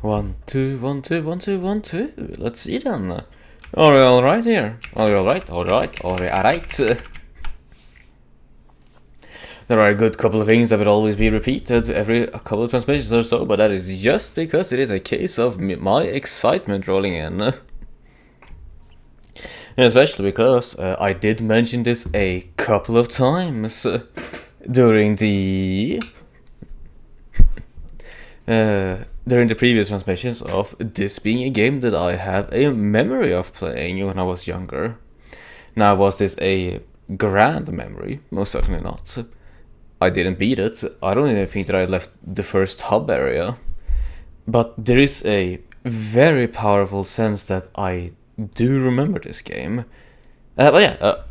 1, 2, 1, 2, 1, 2, 1, 2. Let's see then. Are we alright here? Are we alright? Alright, alright. There are a good couple of things that will always be repeated every couple of transmissions or so, but that is just because it is a case of my excitement rolling in. And especially because I did mention this a couple of times during the previous transmissions of this being a game that I have a memory of playing when I was younger. Now, was this a grand memory? Most certainly not. I didn't beat it. I don't even think that I left the first hub area. But there is a very powerful sense that I do remember this game. Without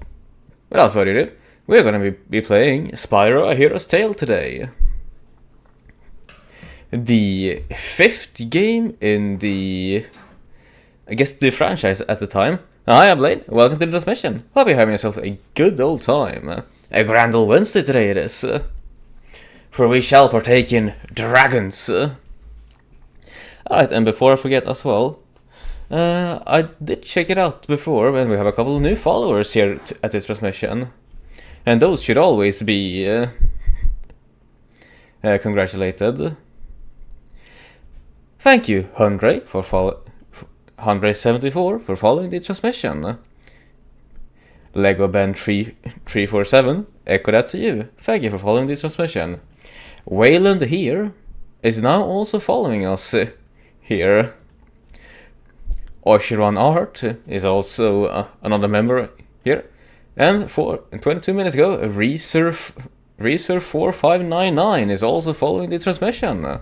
further ado, we're gonna be playing Spyro: A Hero's Tale today. The 5th game in the franchise at the time. Hi, I'm Blade. Welcome to the transmission. Hope you're having yourself a good old time. A grand old Wednesday today it is. For we shall partake in dragons. Alright, and before I forget as well, I did check it out before, and we have a couple of new followers here at this transmission. And those should always be congratulated. Thank you, Hundre, for Hundre74 for following the transmission. Lego Ben 347, echo that to you. Thank you for following the transmission. Wayland here is now also following us here. Oshiran Art is also another member here. And 22 minutes ago, Reserve 4599 is also following the transmission.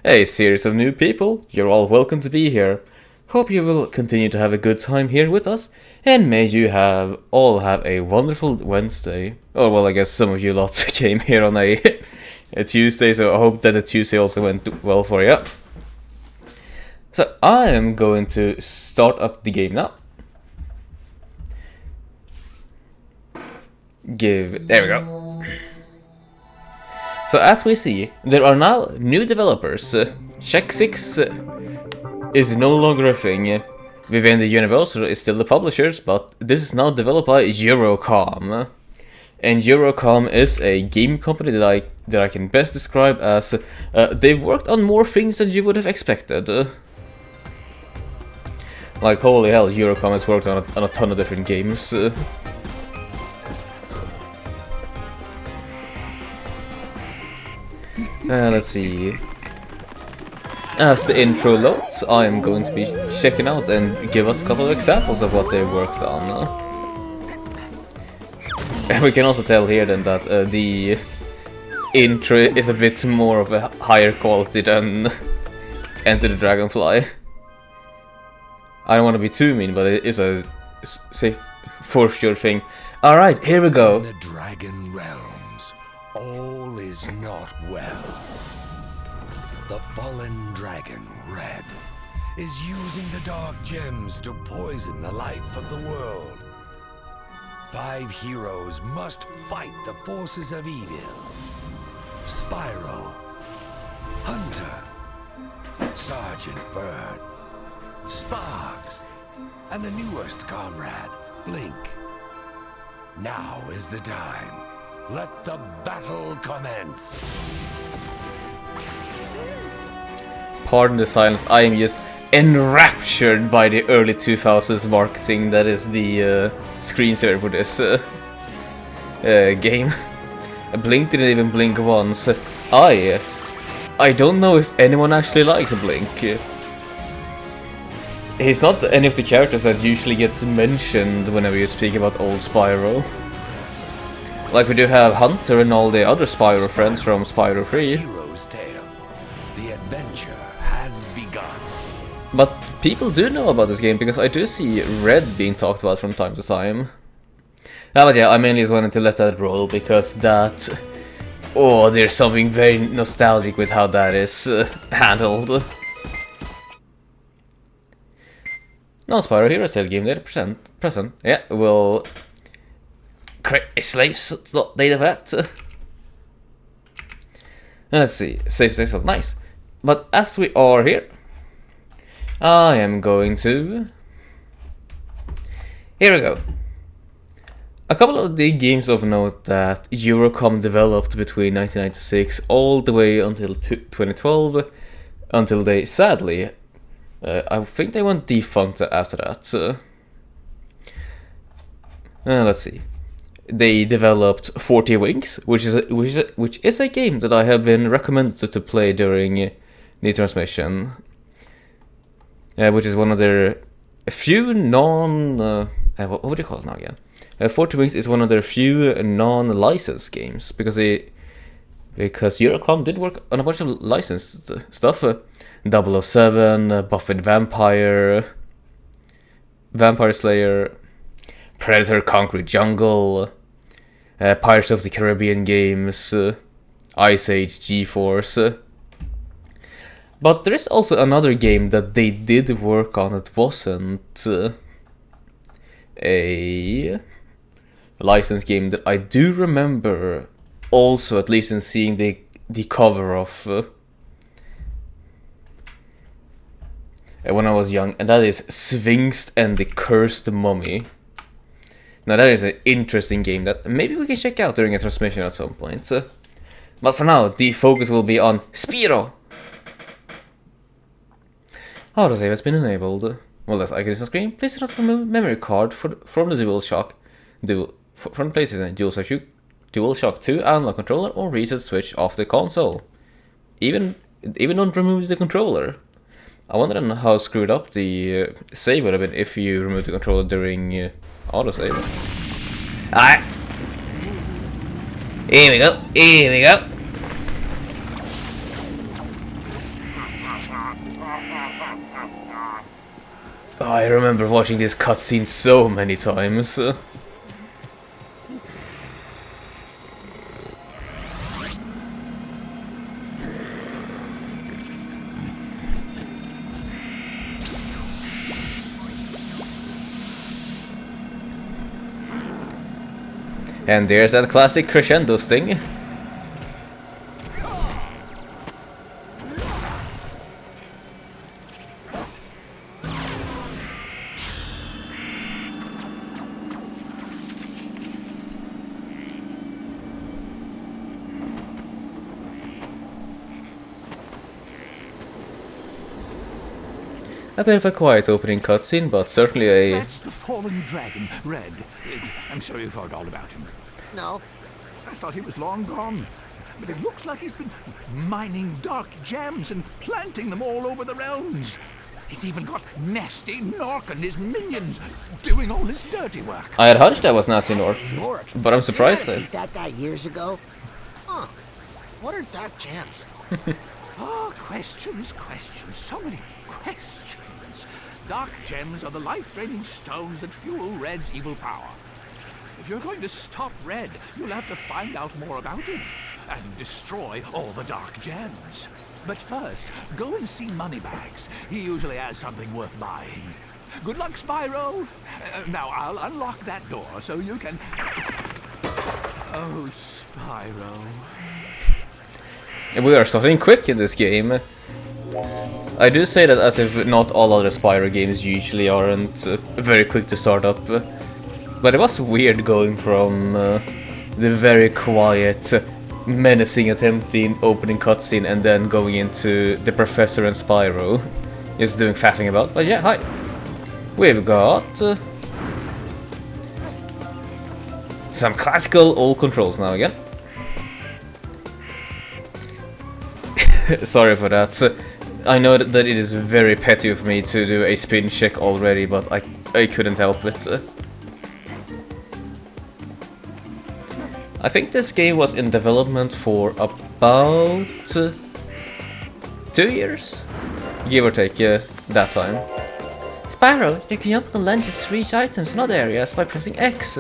A series of new people, you're all welcome to be here. Hope you will continue to have a good time here with us, and may you all have a wonderful Wednesday. Oh, well, I guess some of you lots came here on a Tuesday, so I hope that the Tuesday also went well for you. So I am going to start up the game now. There we go. So as we see, there are now new developers. Check 6 is no longer a thing. Within the Universal is still the publishers, but this is now developed by Eurocom. And Eurocom is a game company that I can best describe as they've worked on more things than you would have expected. Like, holy hell, Eurocom has worked on a ton of different games. Let's see. As the intro loads, I am going to be checking out and give us a couple of examples of what they worked on. And we can also tell here then that the intro is a bit more of a higher quality than Enter the Dragonfly. I don't want to be too mean, but it is a safe for sure thing. Alright, here we go. In the Dragon Realms, all is not well. The fallen dragon, Red, is using the dark gems to poison the life of the world. 5 heroes must fight the forces of evil. Spyro, Hunter, Sergeant Bird, Sparks, and the newest comrade, Blink. Now is the time. Let the battle commence. Pardon the silence, I am just enraptured by the early 2000s marketing that is the screensaver for this game. Blink didn't even blink once. I don't know if anyone actually likes Blink. He's not any of the characters that usually gets mentioned whenever you speak about old Spyro. Like we do have Hunter and all the other Spyro friends from Spyro 3. Hero's tale. The adventure has begun. But people do know about this game because I do see Red being talked about from time to time. But yeah, I mainly just wanted to let that roll because that... Oh, there's something very nostalgic with how that is handled. No Spyro Hero's Tale game data present. Yeah, we'll create a slate data for that. Let's see, save. Nice. But as we are here, I am going to... Here we go. A couple of the games of note that Eurocom developed between 1996 all the way until 2012, until they sadly, I think they went defunct after that. Let's see. They developed 40 Winks, which is a game that I have been recommended to play during the transmission, which is one of their few what would you call it now again? 40 Winks is one of their few non-licensed games, because Eurocom did work on a bunch of licensed stuff. 007, Buffett Vampire, Vampire Slayer, Predator Concrete Jungle, Pirates of the Caribbean games, Ice Age GeForce. But there is also another game that they did work on that wasn't a licensed game that I do remember also, at least in seeing the cover of when I was young, and that is Sphinx and the Cursed Mummy. Now that is an interesting game that maybe we can check out during a transmission at some point. But for now, the focus will be on Spyro! Autosave has been enabled. Well, as icon is on screen, please do not remove memory card from the DualShock. From PlayStation DualShock 2 analog controller, or reset switch off the console. Even don't remove the controller. I wonder how screwed up the save would have been if you removed the controller during autosave. Alright. Here we go. Here we go. I remember watching this cutscene so many times. And there's that classic crescendo sting. A bit of a quiet opening cutscene, but certainly a... That's the fallen dragon, Red. I'm sure you've heard all about him. No. I thought he was long gone. But it looks like he's been mining dark gems and planting them all over the realms. He's even got Nasty Nork and his minions doing all his dirty work. I had hunched that was Nasty Nork, Nork. but I'm surprised Did I that... beat that guy years ago? Huh. What are dark gems? Oh, questions. So many questions. Dark gems are the life-draining stones that fuel Red's evil power. If you're going to stop Red, you'll have to find out more about him and destroy all the dark gems. But first, go and see Moneybags. He usually has something worth buying. Good luck, Spyro. Now I'll unlock that door so you can... Oh, Spyro. We are starting quick in this game. I do say that as if not all other Spyro games usually aren't very quick to start up. But it was weird going from the very quiet, menacing attempting opening cutscene and then going into the Professor and Spyro just doing faffing about. But yeah, hi. We've got some classical old controls now again. Sorry for that. I know that it is very petty of me to do a spin check already, but I couldn't help it. I think this game was in development for about 2 years, give or take, that time. Spyro, you can jump on ledges to reach items in other areas by pressing X.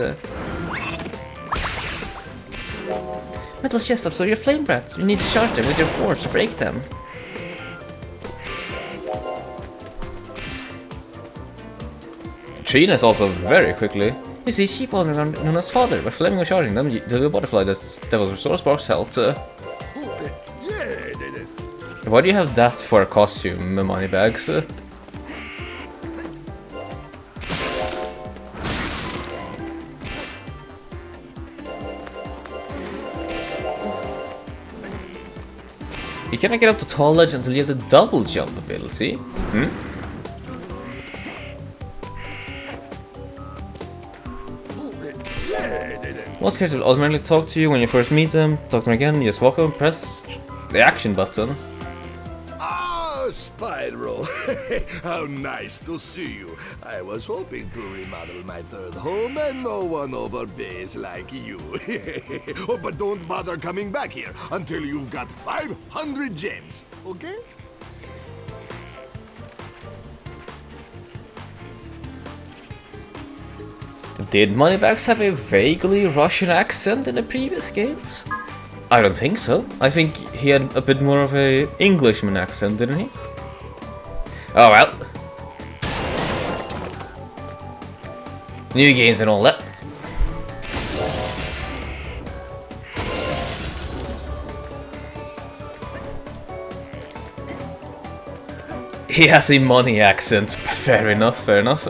Metal chest absorb your flame breath. You need to charge them with your horse to break them. Trina's also very quickly. You see sheep wandering around Nuna's father. By flaming or charging them, the butterfly that will restore Spark's health. Why do you have that for a costume, Moneybags? cannot get up to tall ledge until you have the double jump ability. Most characters will automatically talk to you when you first meet them. Talk to them again, you just walk up and press the action button. Ah, Spyro! How nice to see you. I was hoping to remodel my third home and no one overpays like you. Oh, but don't bother coming back here until you've got 500 gems, okay? Did Moneybags have a vaguely Russian accent in the previous games? I don't think so. I think he had a bit more of a Englishman accent, didn't he? Oh well. New games and all that. He has a money accent. Fair enough, fair enough.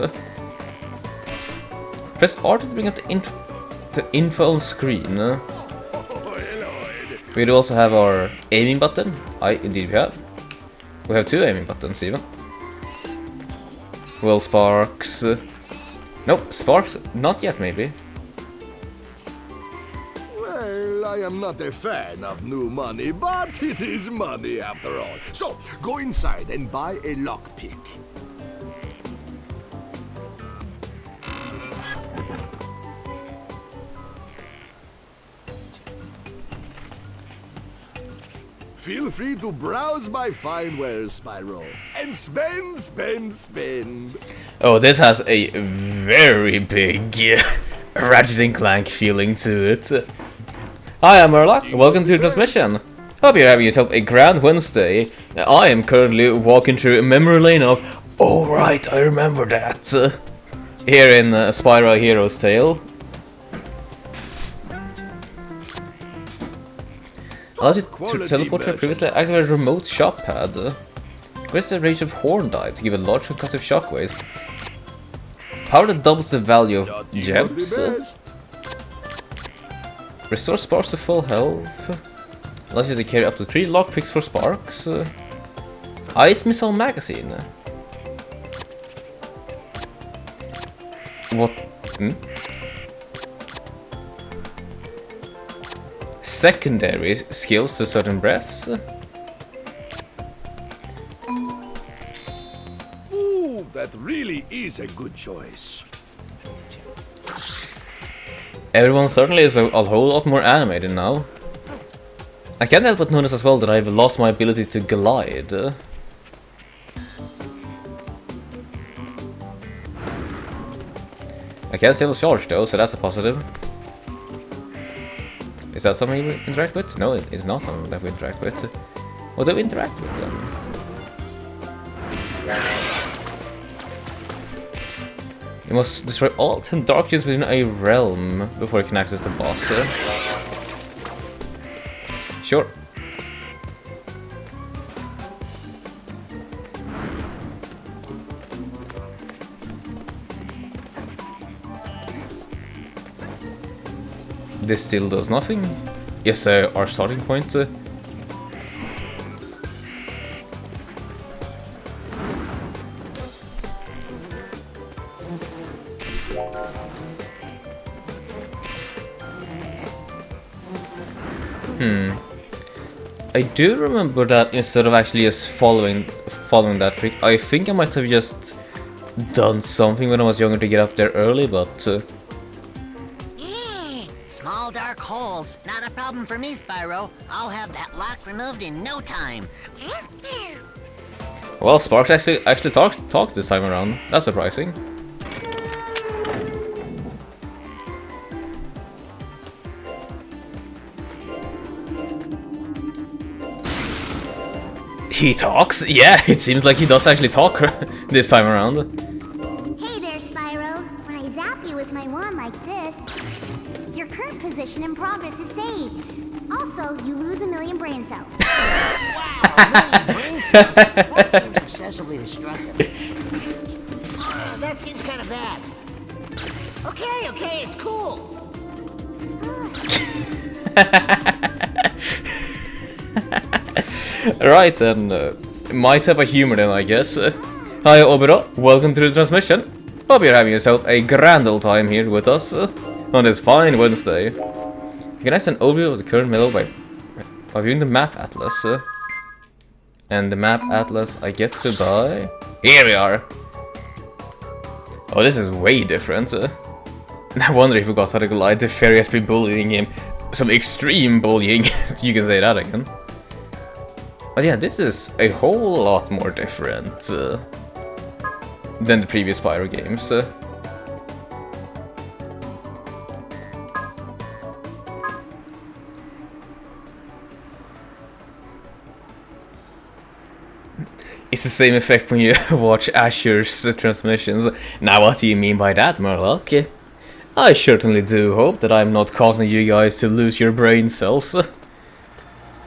Press R to bring up the info on screen. We do also have our aiming button. Indeed we have. We have two aiming buttons even. Well, sparks. Nope, sparks not yet maybe. Well, I am not a fan of new money, but it is money after all. So, go inside and buy a lockpick. Feel free to browse my fine wares, Spyro, and spend, spend, spend. Oh, this has a very big Ratchet & Clank feeling to it. Hi, I'm Murloc. Welcome to the transmission. Hope you're having yourself a grand Wednesday. I am currently walking through a memory lane of, oh right, I remember that. Here in Spyro Hero's Tale. Allows you to teleport to a previously activated remote shop pad. Increase the range of horn die to give a large concussive shockwaves. Power that doubles the value of gems. Restore sparks to full health. Allows you to carry up to 3 lockpicks for sparks. Ice missile magazine. What? Secondary skills to certain breaths. Ooh, that really is a good choice. Everyone certainly is a whole lot more animated now. I can't help but notice as well that I've lost my ability to glide. I can still charge though, so that's a positive. Is that something we interact with? No, it is not something that we interact with. What do we interact with then? You must destroy all 10 dark gems within a realm before you can access the boss. Sure. This still does nothing. Yes, our starting point. I do remember that instead of actually just following that trick, I think I might have just done something when I was younger to get up there early, but Small dark holes. Not a problem for me, Spyro. I'll have that lock removed in no time. well, Sparks actually talks this time around. That's surprising. He talks? Yeah, it seems like he does actually talk this time around. Hey there, Spyro. When I zap you with my wand like this, your current position in progress is saved. Also, you lose 1,000,000 brain cells. Wow, million brain cells? That seems excessively destructive. That seems kind of bad. Okay, it's cool. Right then, my type of humor then, I guess. Hi Obero, welcome to the transmission. Hope you're having yourself a grand old time here with us on this fine Wednesday. You can ask an overview of the current middle by viewing the map atlas. And the map atlas I get to buy... Here we are! Oh, this is way different. I wonder if we got how to glide. The fairy has been bullying him. Some extreme bullying, you can say that again. But yeah, this is a whole lot more different than the previous Spyro games. It's the same effect when you watch Azure's transmissions. Now what do you mean by that, Murloc? I certainly do hope that I'm not causing you guys to lose your brain cells.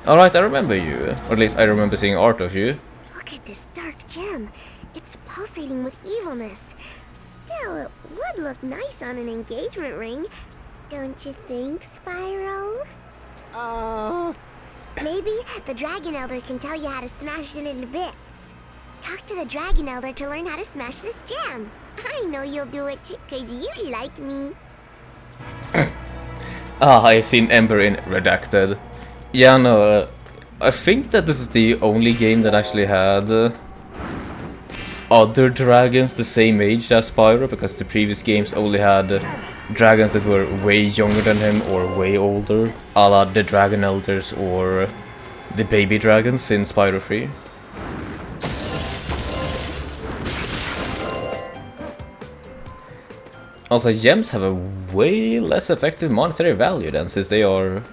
Alright, I remember you. Or at least I remember seeing art of you. Look at this dark gem. It's pulsating with evilness. Still, it would look nice on an engagement ring. Don't you think, Spyro? Maybe the Dragon Elder can tell you how to smash it into bits. Talk to the Dragon Elder to learn how to smash this gem. I know you'll do it, cause you like me. I've seen Ember in Redacted. Yeah, no, I think that this is the only game that actually had other dragons the same age as Spyro, because the previous games only had dragons that were way younger than him or way older, a la the Dragon Elders or the baby dragons in Spyro 3. Also, gems have a way less effective monetary value then, since they are...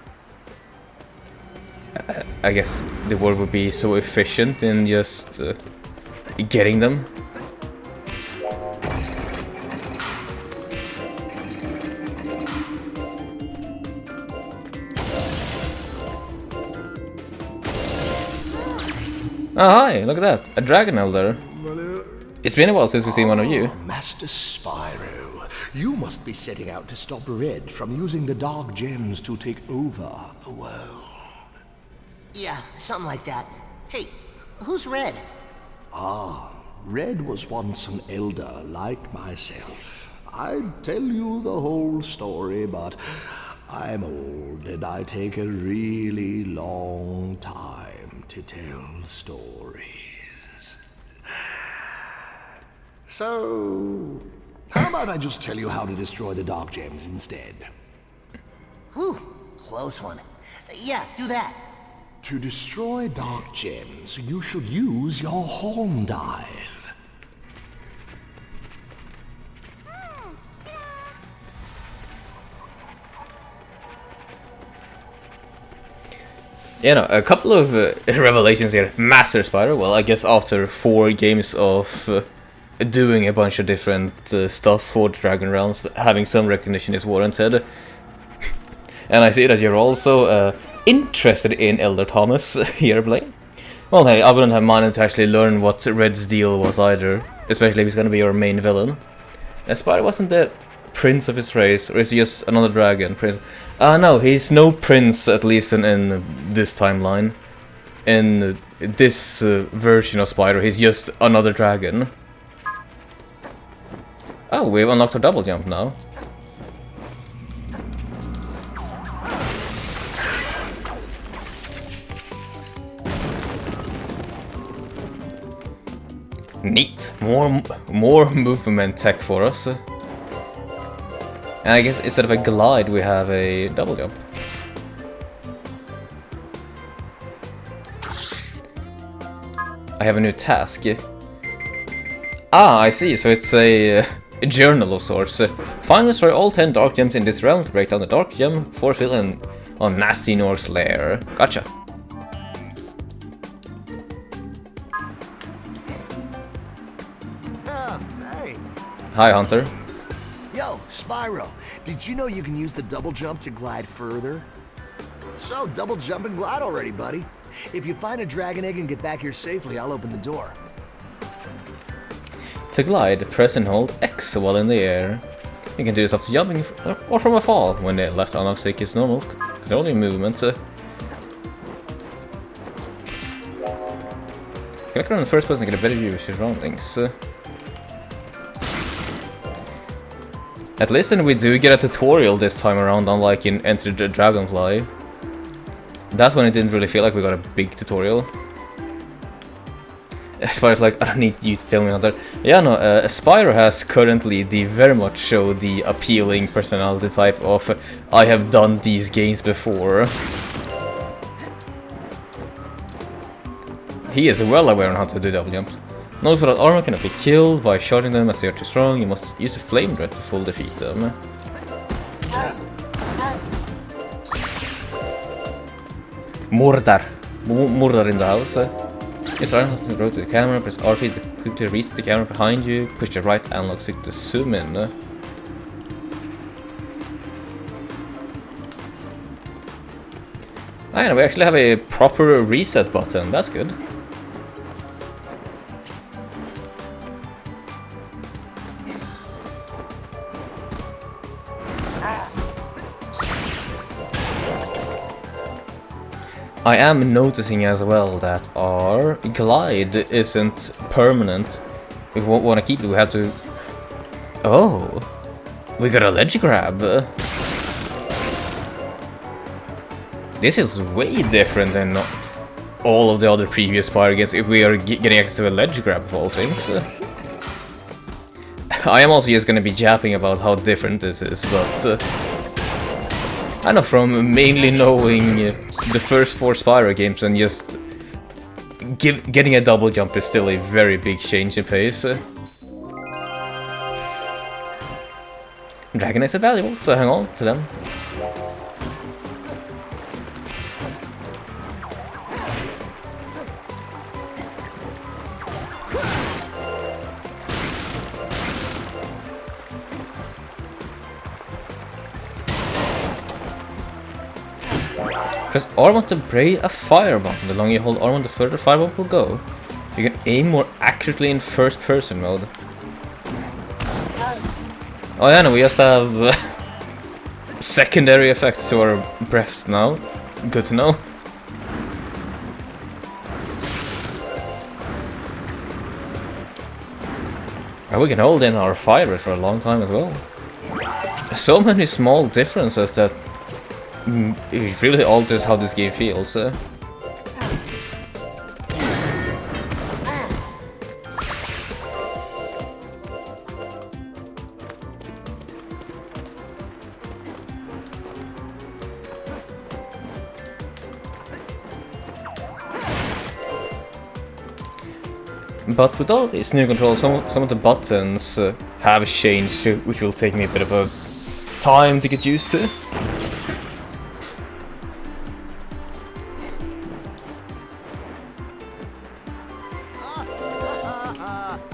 I guess the world would be so efficient in just getting them. Oh hi, look at that, a Dragon Elder. It's been a while since we've seen one of you. Master Spyro, you must be setting out to stop Red from using the dark gems to take over the world. Yeah, something like that. Hey, who's Red? Red was once an elder like myself. I'd tell you the whole story, but I'm old and I take a really long time to tell stories. So, how about I just tell you how to destroy the dark gems instead? Whew, close one. Yeah, do that. To destroy dark gems, you should use your horn dive. You know, a couple of revelations here. Master Spyro, well, I guess after 4 games of doing a bunch of different stuff for the Dragon Realms, having some recognition is warranted. And I see that you're also interested in Elder Thomas here, Blaine. Well, hey, I wouldn't have minded to actually learn what Red's deal was either, especially if he's gonna be your main villain. Spyro wasn't the prince of his race, or is he just another dragon prince? No, he's no prince, at least in this timeline. In this version of Spyro, he's just another dragon. Oh, we've unlocked a double jump now. Neat. More movement tech for us. And I guess instead of a glide, we have a double jump. I have a new task. Ah, I see. So it's a journal of sorts. Find and destroy all 10 dark gems in this realm to break down the dark gem for villain on Nasty Nor's lair. Gotcha. Hey. Hi, Hunter. Yo, Spyro, did you know you can use the double jump to glide further? So, double jump and glide already, buddy. If you find a dragon egg and get back here safely, I'll open the door. To glide, press and hold X while in the air. You can do this after jumping or from a fall. When the left analog stick is normal, controlling movement. Can I look around the first person and get a better view of surroundings? At least then we do get a tutorial this time around, unlike in Enter the Dragonfly. That one it didn't really feel like we got a big tutorial. Spyro's like, I don't need you to tell me that. Yeah, no, Spyro has currently the very much so the appealing personality type of I have done these games before. He is well aware on how to do double jumps. Notice that armor cannot be killed by shotting them as they are too strong. You must use a flame threat to full defeat them. Mordar. Mordar in the house. Use R to rotate the camera, press RT to quickly reset the camera behind you, push the right analog stick to zoom in. And we actually have a proper reset button, that's good. I am noticing as well that our glide isn't permanent. If we want to keep it, we have to... Oh! We got a ledge grab! This is way different than all of the other previous Spyro games if we are getting access to a ledge grab of all things. I am also just going to be japping about how different this is, but... I know from mainly knowing the first 4 Spyro games and just getting a double jump is still a very big change in pace. Dragon eggs are valuable, so hang on to them. Press R1 to spray a firebomb. The longer you hold R1, the further the firebomb will go. You can aim more accurately in first person mode. Oh yeah, no, we just have secondary effects to our breaths now. Good to know. And we can hold in our fire for a long time as well. So many small differences that it really alters how this game feels. But with all these new controls, some of the buttons have changed, which will take me a bit of a time to get used to.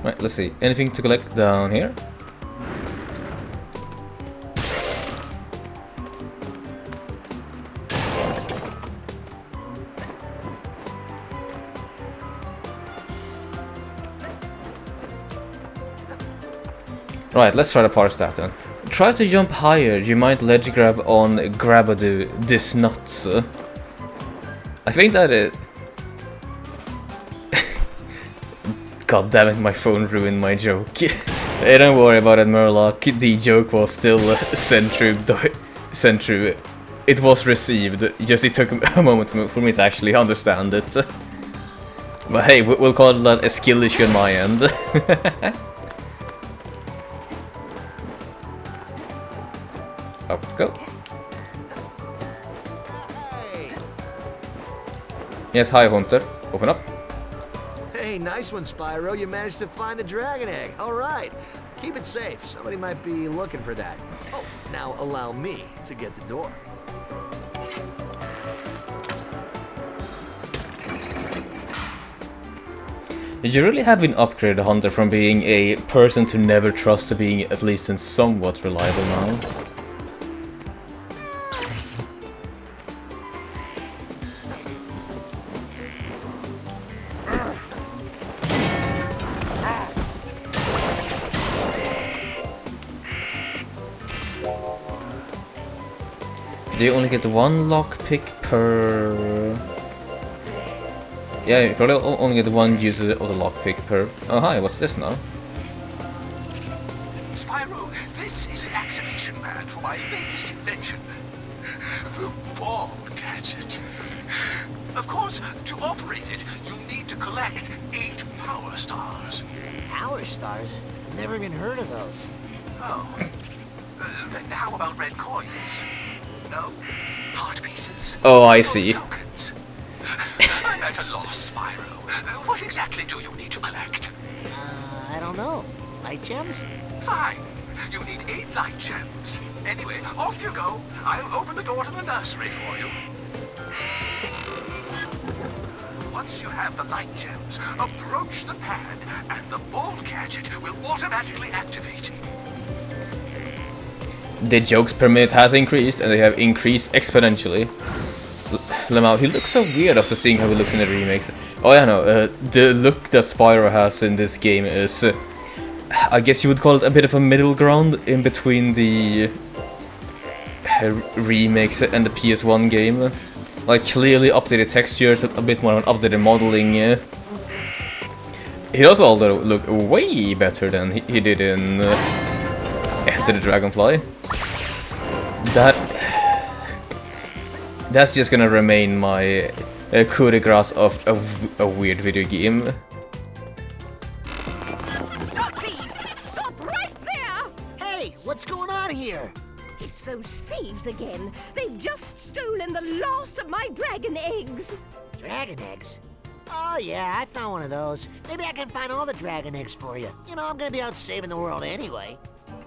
Right, let's see. Anything to collect down here? Right, let's try to parse that then. Try to jump higher. You might ledge grab on Grabadoo this nuts. I think that it... God damn it, my phone ruined my joke. Hey, don't worry about it, Murloc. The joke was still sent through. It was received. Just it took a moment for me to actually understand it. But hey, we'll call that a skill issue on my end. Up we go. Yes, hi Hunter. Open up. Hey, nice one, Spyro. You managed to find the dragon egg. All right. Keep it safe. Somebody might be looking for that. Oh, now allow me to get the door. You really have been upgraded, Hunter, from being a person to never trust to being at least in somewhat reliable now. Do you only get one lockpick per... Yeah, you probably only get one user of the lockpick per... Oh hi, what's this now? Spyro, this is an activation pad for my latest invention. The ball gadget. Of course, to operate it, you'll need to collect 8 power stars. Power stars? I've never even heard of those. Oh. Then how about red coins? No? Heart pieces? Oh, I No see. tokens? I'm at a loss, Spyro. What exactly do you need to collect? I don't know. Light gems? Fine. You need 8 light gems. Anyway, off you go. I'll open the door to the nursery for you. Once you have the light gems, approach the pad, and the ball gadget will automatically activate. The jokes per minute has increased, and they have increased exponentially. Lamau, he looks so weird after seeing how he looks in the remakes. Oh yeah, no, the look that Spyro has in this game is... I guess you would call it a bit of a middle ground in between the remakes and the PS1 game. Like, clearly updated textures, a bit more updated modeling. He does all look way better than he did in Enter the Dragonfly. That's just gonna remain my coup de grace of a weird video game. Stop, thieves! Stop right there! Hey, what's going on here? It's those thieves again. They've just stolen the last of my dragon eggs. Dragon eggs? Oh yeah, I found one of those. Maybe I can find all the dragon eggs for you. You know, I'm gonna be out saving the world anyway.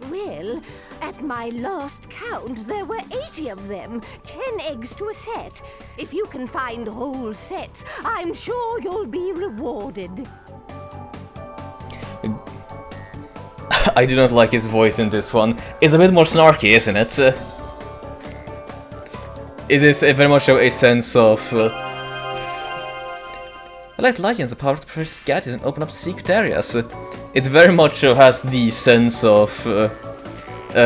Well, at my last count, there were 80 of them. 10 eggs to a set. If you can find whole sets, I'm sure you'll be rewarded. I do not like his voice in this one. It's a bit more snarky, isn't it? It is very much a sense of... I like Legends, the power to press gadgets and open up secret areas. It very much has the sense of...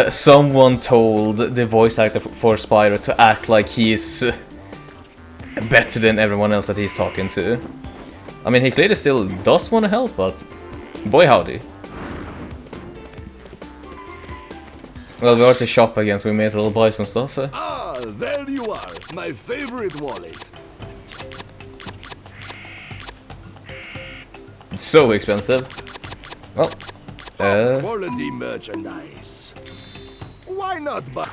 someone told the voice actor for Spyro to act like he is better than everyone else that he's talking to. I mean, he clearly still does want to help, but boy howdy. Well, we are at the shop again, so we may as well buy some stuff. Ah, there you are, my favorite wallet. It's so expensive. Well, Quality merchandise. Why not buy?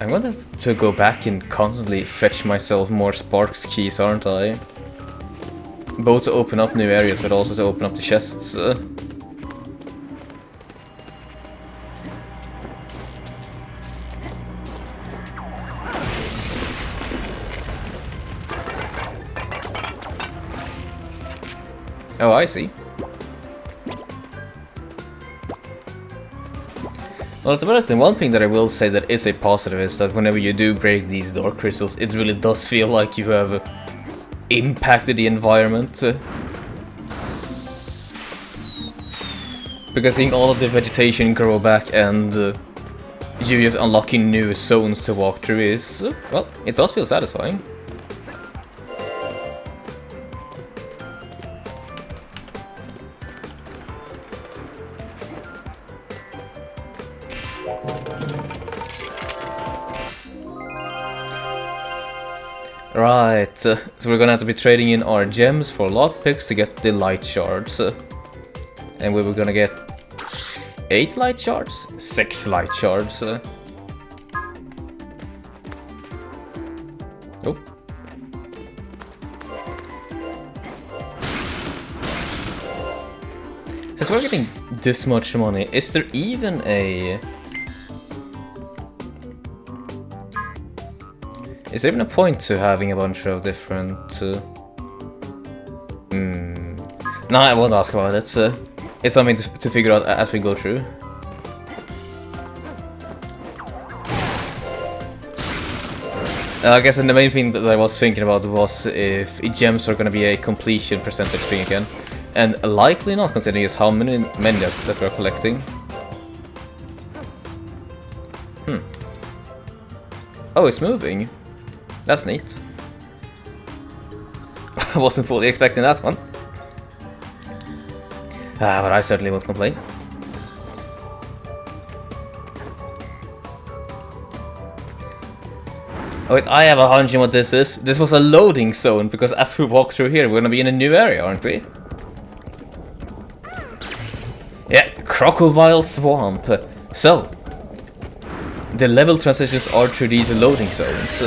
I'm going to go back and constantly fetch myself more Sparks keys, aren't I? Both to open up new areas, but also to open up the chests. Oh, I see. Well, at the first thing, one thing that I will say that is a positive is that whenever you do break these dark crystals, it really does feel like you have impacted the environment. Because seeing all of the vegetation grow back and you just unlocking new zones to walk through is, well, it does feel satisfying. Right, so we're gonna have to be trading in our gems for lockpicks to get the light shards. And we were gonna get 8 light shards? 6 light shards. Oh. Since we're getting this much money, is there even a... Is there even a point to having a bunch of different... No, I won't ask about it. It's something to figure out as we go through. I guess the main thing that I was thinking about was if gems are going to be a completion percentage thing again. And likely not, considering just how many that we're collecting. Oh, it's moving. That's neat. I wasn't fully expecting that one. But I certainly won't complain. Oh wait, I have a hunch on what this is. This was a loading zone, because as we walk through here, we're gonna be in a new area, aren't we? Yeah, Crocodile Swamp. So, the level transitions are through these loading zones.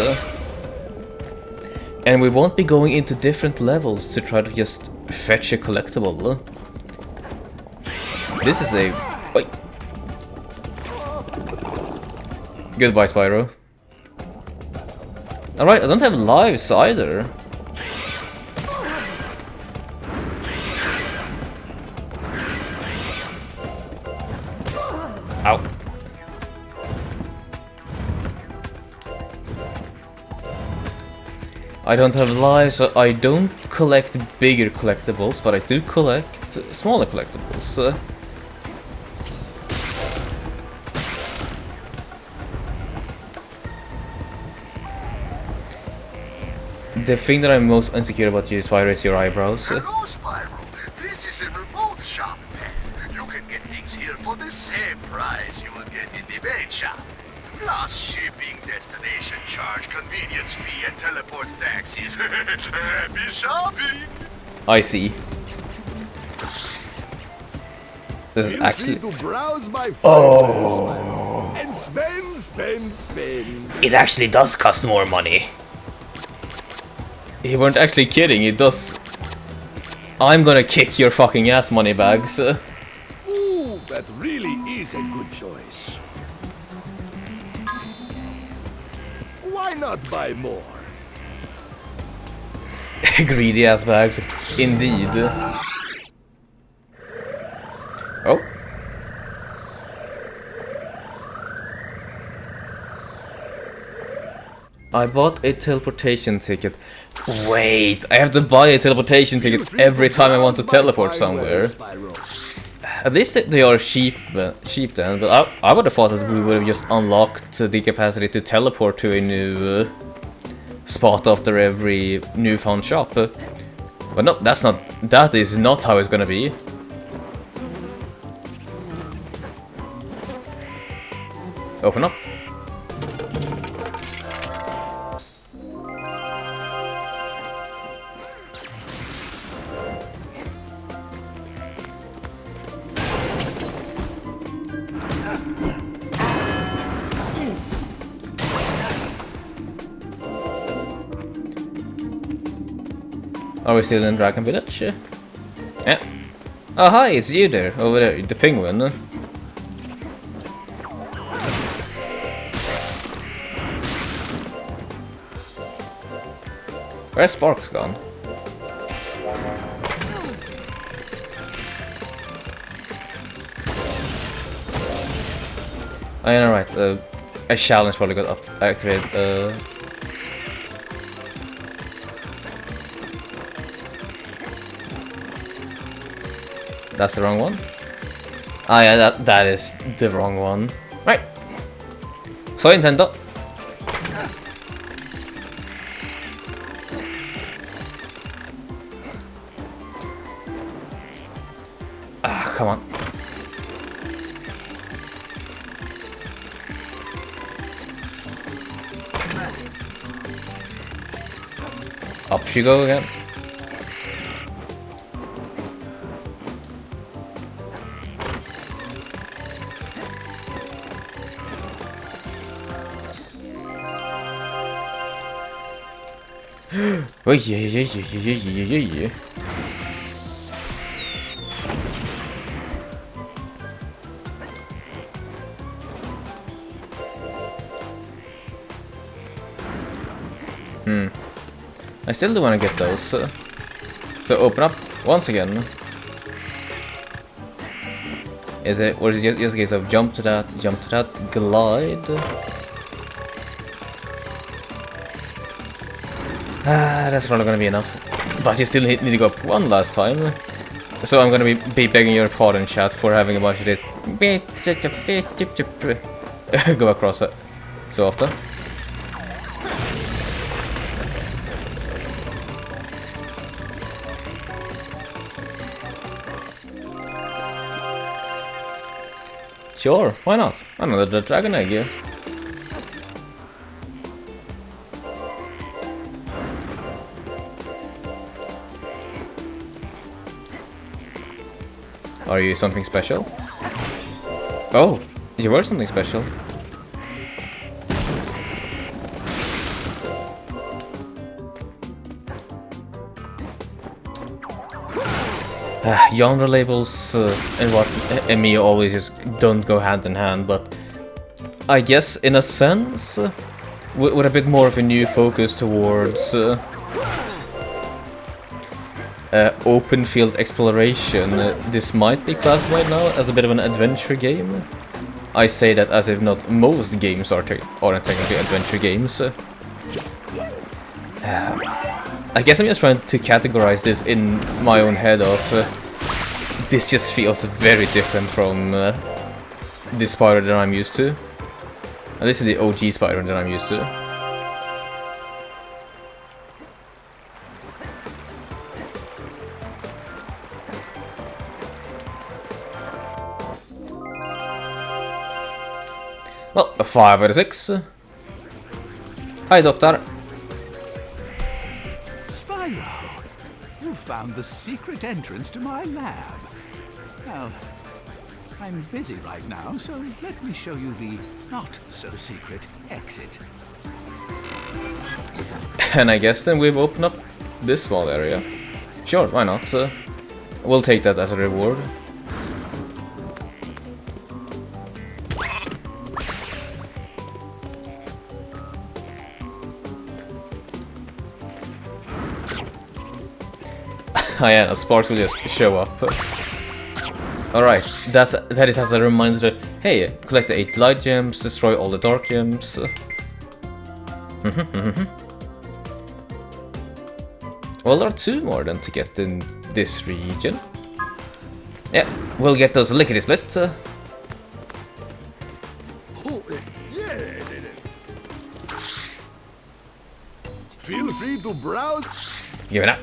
And we won't be going into different levels to try to just fetch a collectible. This is a... Wait. Goodbye, Spyro. Alright, I don't have lives either. Ow. I don't have lives, so I don't collect bigger collectibles, but I do collect smaller collectibles. The thing that I'm most insecure about you, Spyro, is your eyebrows. Hello, Spyro. This is a remote shop. You can get things here for the same price you would get in the main shop. Plus shipping, destination charge, convenience fee, and teleport taxis. Happy shopping! I see. This is Feel actually... free to browse my Oh! and spend. It actually does cost more money. You weren't actually kidding, it does... I'm gonna kick your fucking ass, moneybags. Ooh, that really is a good choice. Why not buy more? Greedy ass bags, indeed. Oh. I bought a teleportation ticket. Wait, I have to buy a teleportation ticket every time I want to teleport somewhere. At least they are cheap then, but I would have thought that we would have just unlocked the capacity to teleport to a new spot after every newfound shop. But no, that is not how it's gonna be. Open up. Are we still in Dragon Village? Yeah. Oh hi, it's you there, over there, the penguin. Where's Sparks gone? Oh yeah, right, a challenge probably got activated. That's the wrong one? Ah yeah, that is the wrong one. Right. Sorry, Nintendo. Ah, come on. Up you go again. Oh yeah. I still do want to get those. So open up once again. Is it, or is it just a case of jump to that, glide? That's probably gonna be enough. But you still need to go up one last time. So I'm gonna be begging your pardon, chat, for having a bunch of this go across it so often. Sure, why not? Another dragon egg, yeah. Are you something special? Oh, you were something special. Genre labels and what and me always just don't go hand in hand, but I guess in a sense, with a bit more of a new focus towards open field exploration, this might be classified now as a bit of an adventure game. I say that as if not most games aren't technically adventure games. I guess I'm just trying to categorize this in my own head of this just feels very different from the Spyro that I'm used to. At least the OG Spyro that I'm used to. Well, a 5 out of 6. Hi, Doctor. Spyro, you found the secret entrance to my lab. Well, I'm busy right now, so let me show you the not-so-secret exit. And I guess then we've opened up this small area. Sure, why not? We'll take that as a reward. Oh yeah, no, sparks will just show up. Alright, that is as a reminder that, hey, collect the 8 light gems, destroy all the dark gems. Well, there are 2 more than to get in this region. Yeah, we'll get those lickety split. Oh, yeah. Feel free to browse. Give it up.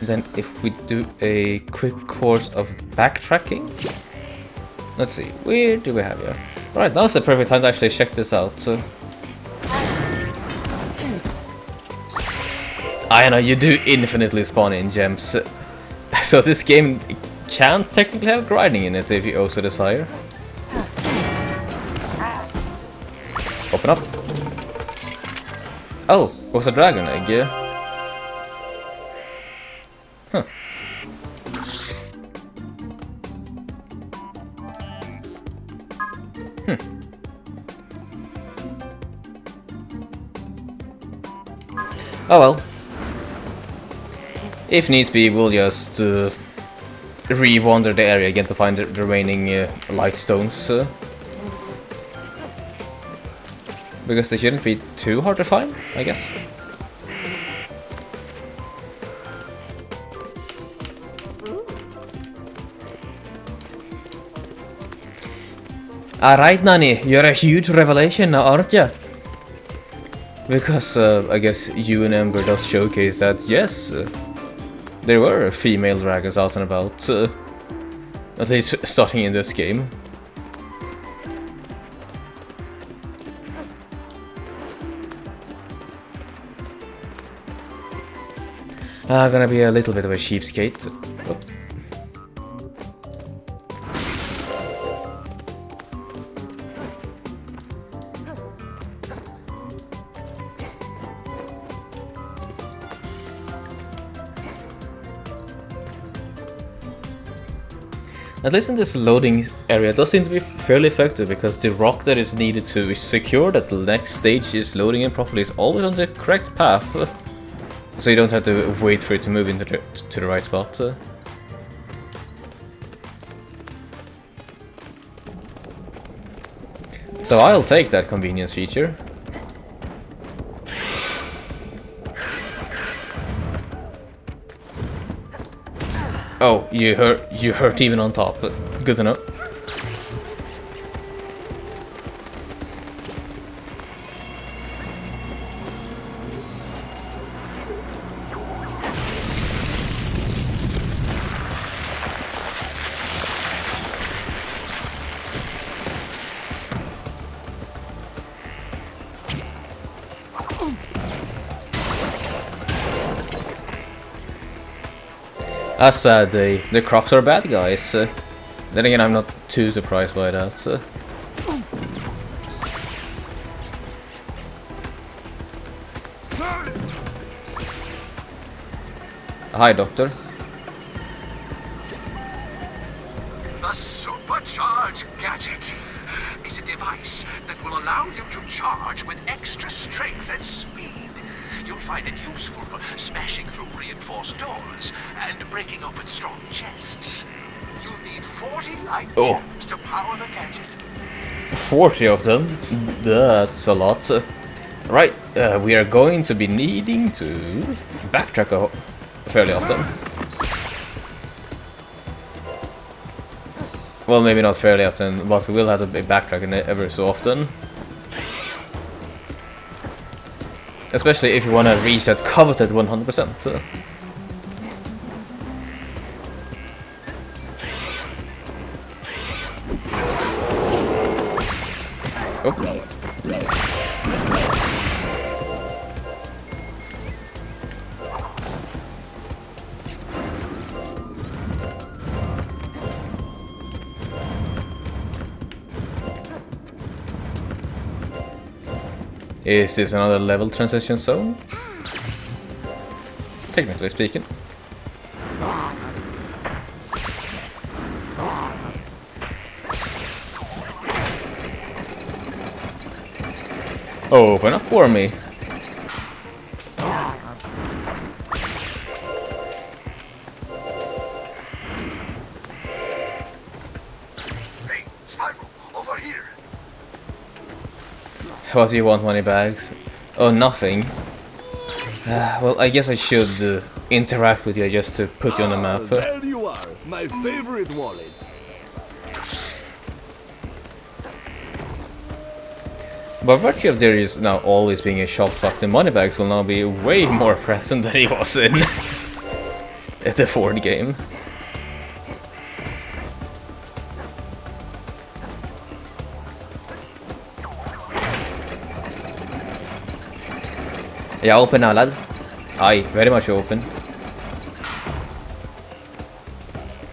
Then if we do a quick course of backtracking, let's see, where do we have here? Right, now's the perfect time to actually check this out. I know you do infinitely spawn in gems, so this game can technically have grinding in it if you also desire. Open up. Oh, it was a dragon egg, yeah. Huh. Oh well. If needs be, we'll just re-wander the area again to find the remaining light stones. Because they shouldn't be too hard to find, I guess. Alright, Nani, you're a huge revelation now, aren't ya? Because I guess you and Ember does showcase that, yes, there were female dragons out and about, at least starting in this game. Gonna be a little bit of a cheapskate. What? At least in this loading area, it does seem to be fairly effective because the rock that is needed to secure that the next stage is loading in properly is always on the correct path. So you don't have to wait for it to move into the right spot. So I'll take that convenience feature. Oh, you hurt even on top. Good to know. As said, the crocs are bad guys. Then again, I'm not too surprised by that. Hi, Doctor. The Supercharge Gadget is a device that will allow you to charge with extra strength and speed. You'll find it useful for smashing through reinforced doors and breaking open strong chests. You'll need 40 light gems to power the gadget. 40 of them? That's a lot. Right, we are going to be needing to backtrack fairly often. Well, maybe not fairly often, but we will have to be backtracking ever so often. Especially if you want to reach that coveted 100%. Oh. Is this another level transition zone? Technically speaking. Open up for me. Hey, Spyro, over here. What do you want, money bags? Oh, nothing. Well, I guess I should interact with you just to put you on the map. There you are, my favorite wallet. By virtue of there is now always being a shop fucked, the money bags will now be way more present than he was in at the Ford game. Yeah, open now, lad. Aye, very much open.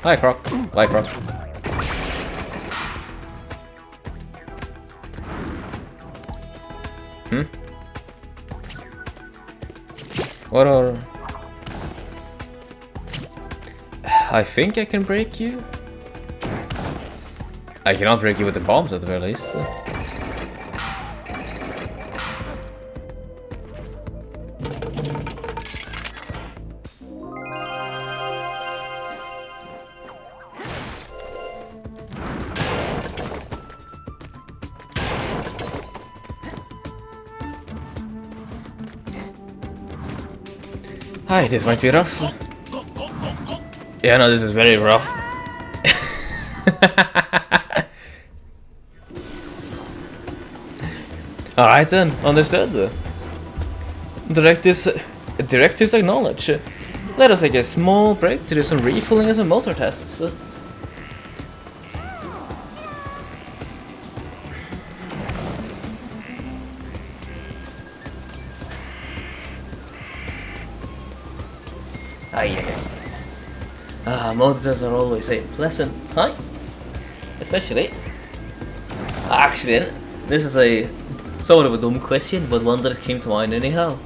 Hi, Croc. Bye, Croc. What are... I think I can break you? I cannot break you with the bombs at the very least. Hi, this might be rough. Yeah, no, this is very rough. Alright then, understood. Directives acknowledged. Let us take a small break to do some refueling and some motor tests. Motor tests are always a pleasant time. Especially... Actually, this is a sort of a dumb question, but one that came to mind anyhow.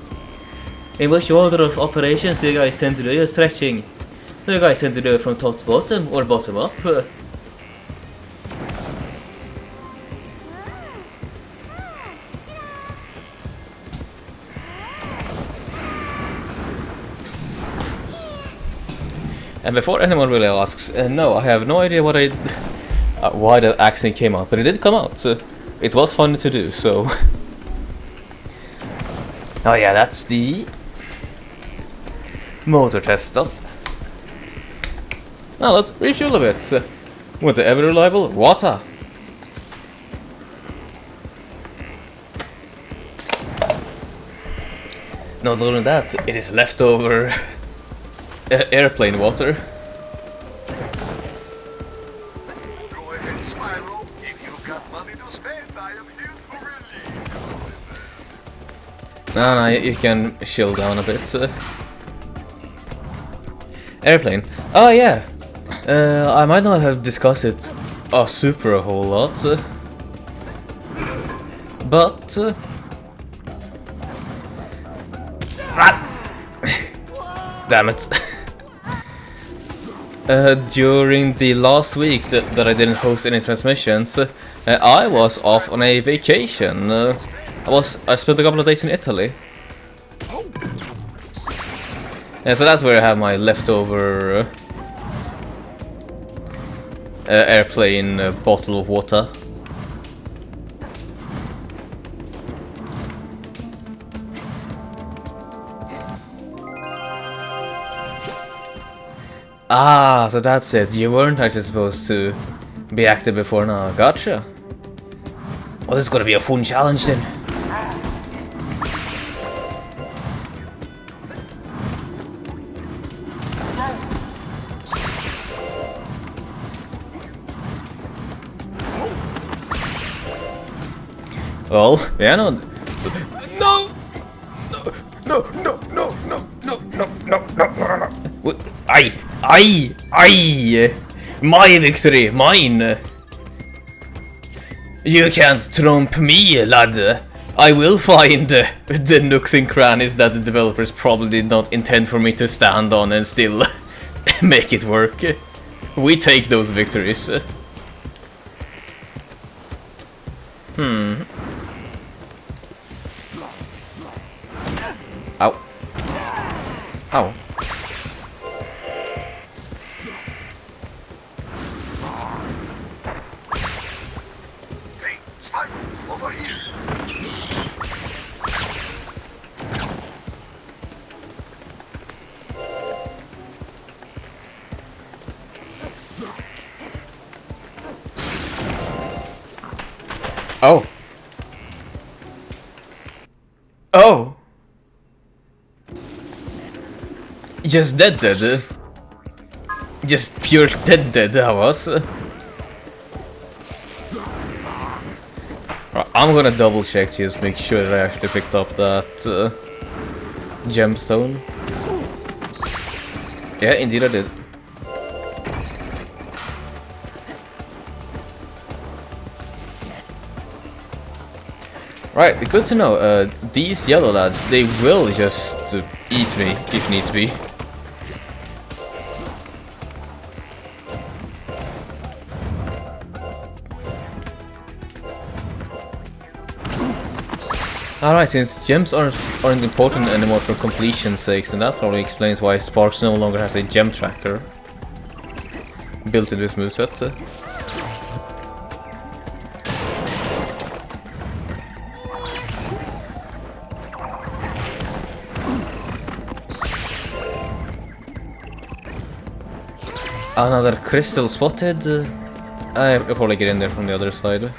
In which order of operations do you guys tend to do your stretching? Do you guys tend to do it from top to bottom or bottom up? And before anyone really asks, no, I have no idea what why that accent came out, but it did come out. So it was fun to do, so... Oh yeah, that's the motor test done. Now let's refuel a bit with the ever reliable water. Not only that, it is leftover airplane water. Go ahead, Spyro. If you've got money to spend, I am here to relieve. No, you can chill down a bit. Airplane. Oh yeah. I might not have discussed it a whole lot, but damn it. During the last week that I didn't host any transmissions, I was off on a vacation. I spent a couple of days in Italy. Yeah, so that's where I have my leftover airplane bottle of water. Ah, so that's it. You weren't actually supposed to be active before now. Gotcha. Well, this is gonna be a fun challenge then. Well, yeah, no. No! No, no, no, no, no, no, no, no, no, no. Aye! My victory, mine! You can't trump me, lad! I will find the nooks and crannies that the developers probably did not intend for me to stand on and still make it work. We take those victories. Ow. Ow. Hey, Spyro, over here. Oh. Oh. Just dead. Just pure dead I was. I'm gonna double check to just make sure that I actually picked up that gemstone. Yeah, indeed I did. Right, good to know. These yellow lads, they will just eat me if needs be. Alright, since gems aren't important anymore for completion's sakes, then that probably explains why Sparks no longer has a gem tracker built into his moveset. Another crystal spotted. I'll probably get in there from the other side.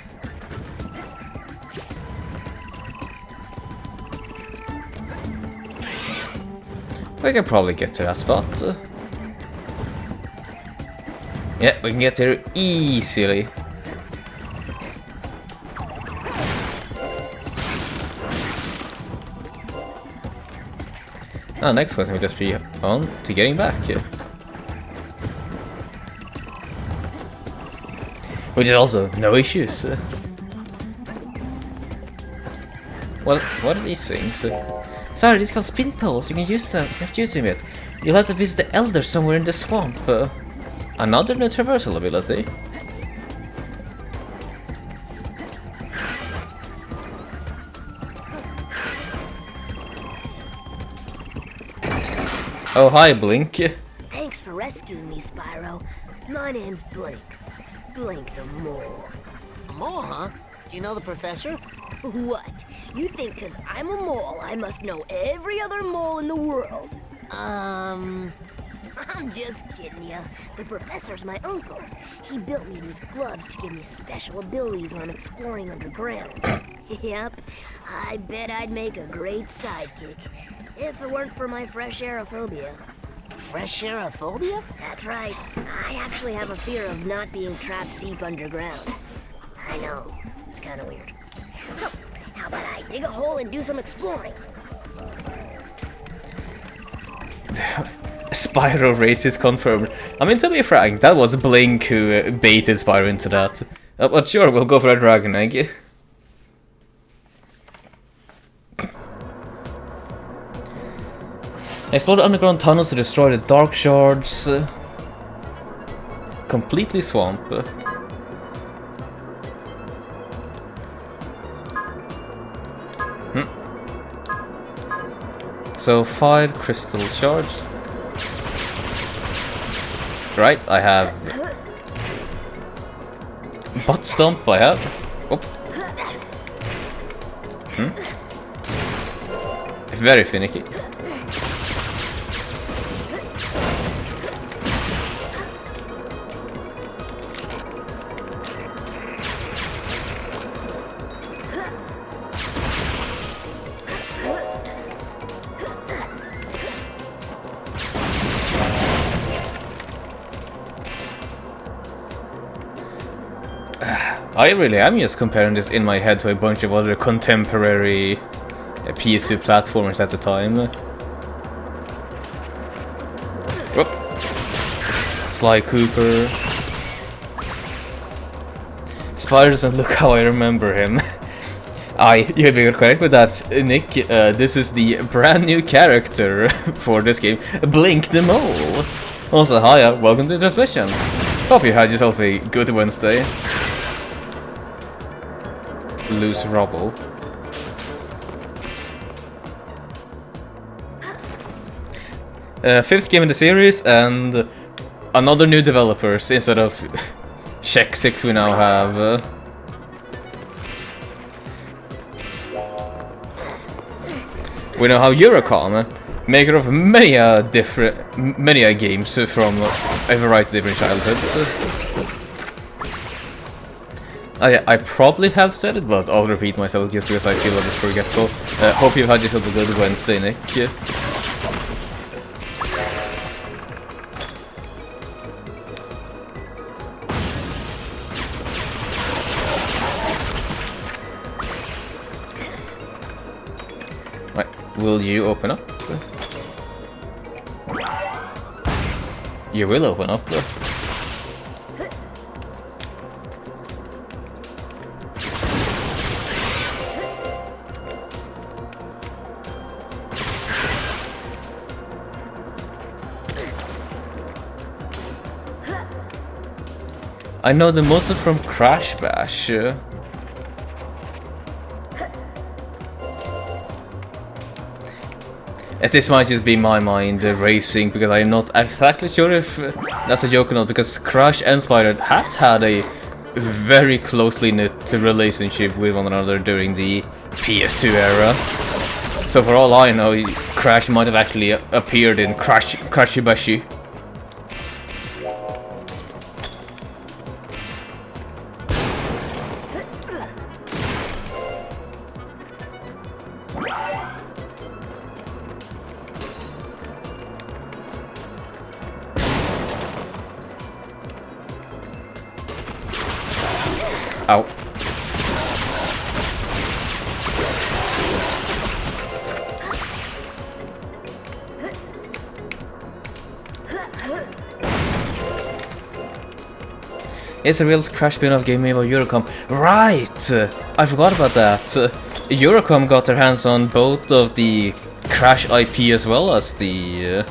We can probably get to that spot. Yeah, we can get there easily. Now, next question will just be on to getting back. Which is also no issues. Well, what are these things? Sorry, these called spin poles. You can use them. You have to use them yet. You'll have to visit the Elder somewhere in the swamp. Another new traversal ability. Oh, hi, Blink. Thanks for rescuing me, Spyro. My name's Blink. Blink the Mole. A mole, huh? Do you know the professor? What? You think 'cause I'm a mole, I must know every other mole in the world? I'm just kidding ya. The professor's my uncle. He built me these gloves to give me special abilities when I'm exploring underground. Yep, I bet I'd make a great sidekick. If it weren't for my fresh aerophobia. Fresh aerophobia? That's right. I actually have a fear of not being trapped deep underground. I know. It's kind of weird. So, how about I dig a hole and do some exploring? Spyro race is confirmed. I mean, to be frank, that was Blink who baited Spyro into that. But sure, we'll go for a dragon egg. Explore the underground tunnels to destroy the dark shards. Completely swamp. So 5 crystal shards. Right, I have butt stomp. I have. Oh. Very finicky. I really am just comparing this in my head to a bunch of other contemporary PS2 platformers at the time. Whoop. Sly Cooper. Spyro doesn't look how I remember him. You'd be correct with that, Nick. This is the brand new character for this game, Blink the Mole. Also, hiya, welcome to the transmission. Hope you had yourself a good Wednesday. Loose rubble. Fifth game in the series, and another new developers instead of Check 6 we now have. We now have Eurocom, maker of many games from a variety of different childhoods. I probably have said it, but I'll repeat myself just because I feel a bit forgetful. Hope you've had yourself a good Wednesday, Nick. Right, will you open up? You will open up. I know the most is from Crash Bash. This might just be my mind racing, because I'm not exactly sure if that's a joke or not, because Crash and Spyro has had a very closely knit relationship with one another during the PS2 era. So for all I know, Crash might have actually appeared in Crashy Bashy. Ow. It's a real Crash spin-off game made by Eurocom. Right! I forgot about that. Eurocom got their hands on both of the Crash IP as well as the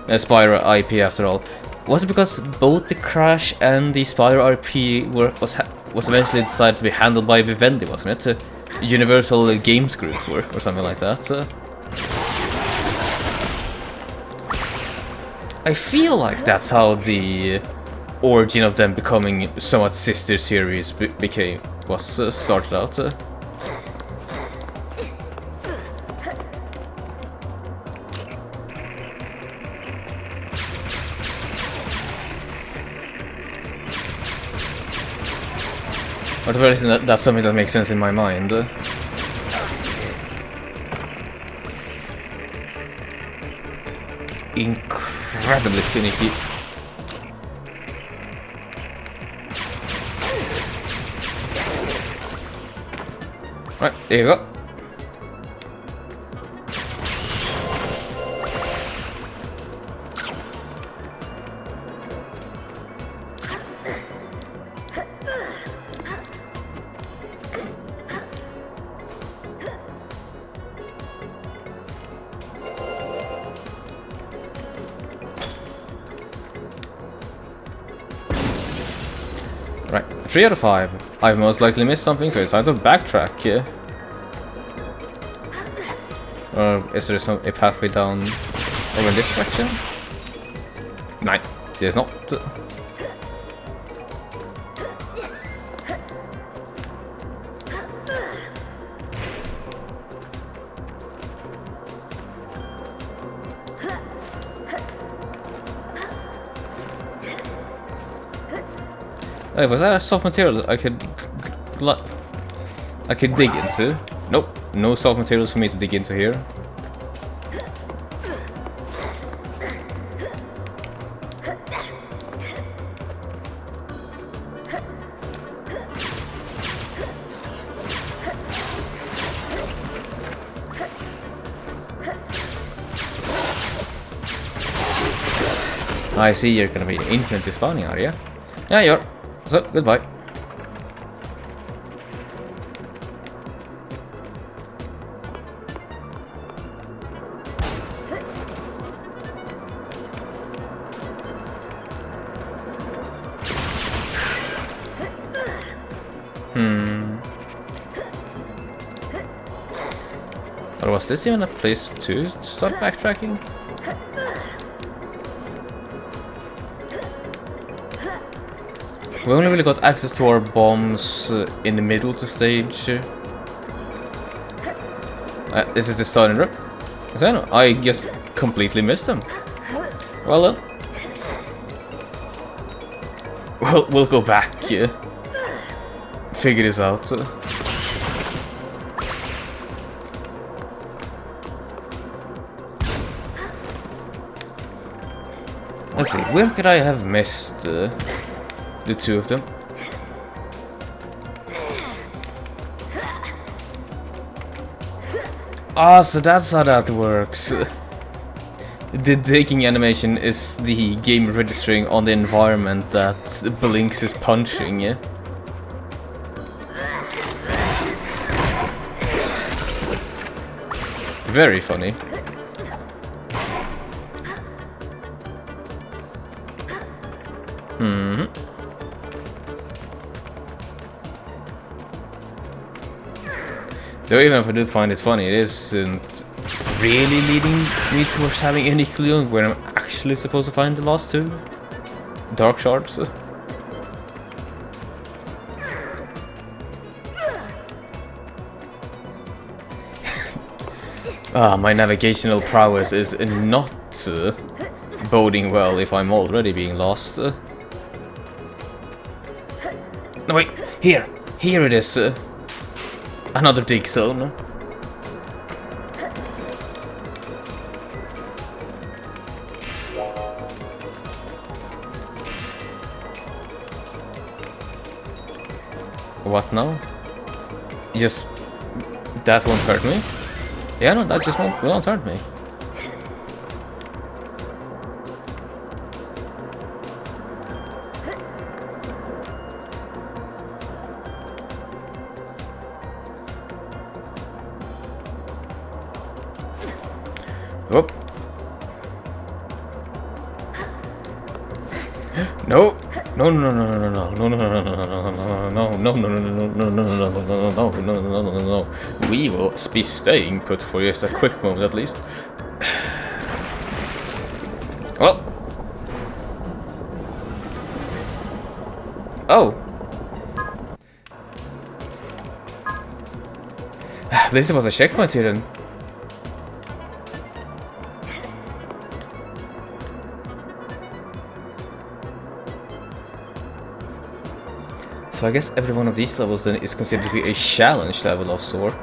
Spyro IP after all. Was it because both the Crash and the Spyro IP was eventually decided to be handled by Vivendi, wasn't it? Universal Games Group or something like that. I feel like that's how the origin of them becoming somewhat sister series was started out. But for reason that's something that makes sense in my mind. Incredibly finicky. Right, there you go. 3 out of 5. I've most likely missed something, so it's time to backtrack here. Or is there a pathway down over in this direction? No, there's not. Wait, was that a soft material that I could dig into? Nope, no soft materials for me to dig into here. I see you're gonna be infinitely spawning, are you? Yeah, you are. So, goodbye. Or was this even a place to start backtracking? We only really got access to our bombs in the middle of the stage. This is the starting room. I just completely missed them. Well then. We'll go back. Figure this out. Let's see, where could I have missed the two of them? Ah, so that's how that works. The digging animation is the game registering on the environment that Blinks is punching, yeah? Very funny. Though even if I do find it funny, it isn't really leading me towards having any clue on where I'm actually supposed to find the last two dark shards. My navigational prowess is not boding well if I'm already being lost. No wait, here it is. Another dig zone. What now? Just that won't hurt me? Yeah, no, that just won't hurt me. Whoop. No. No, no, no, no, no, no, no, no, no, no, no, no, no, no. We will be staying put for just a quick moment at least. Well. Oh. At least it was a checkpoint here then. So I guess every one of these levels then is considered to be a challenge level of sort.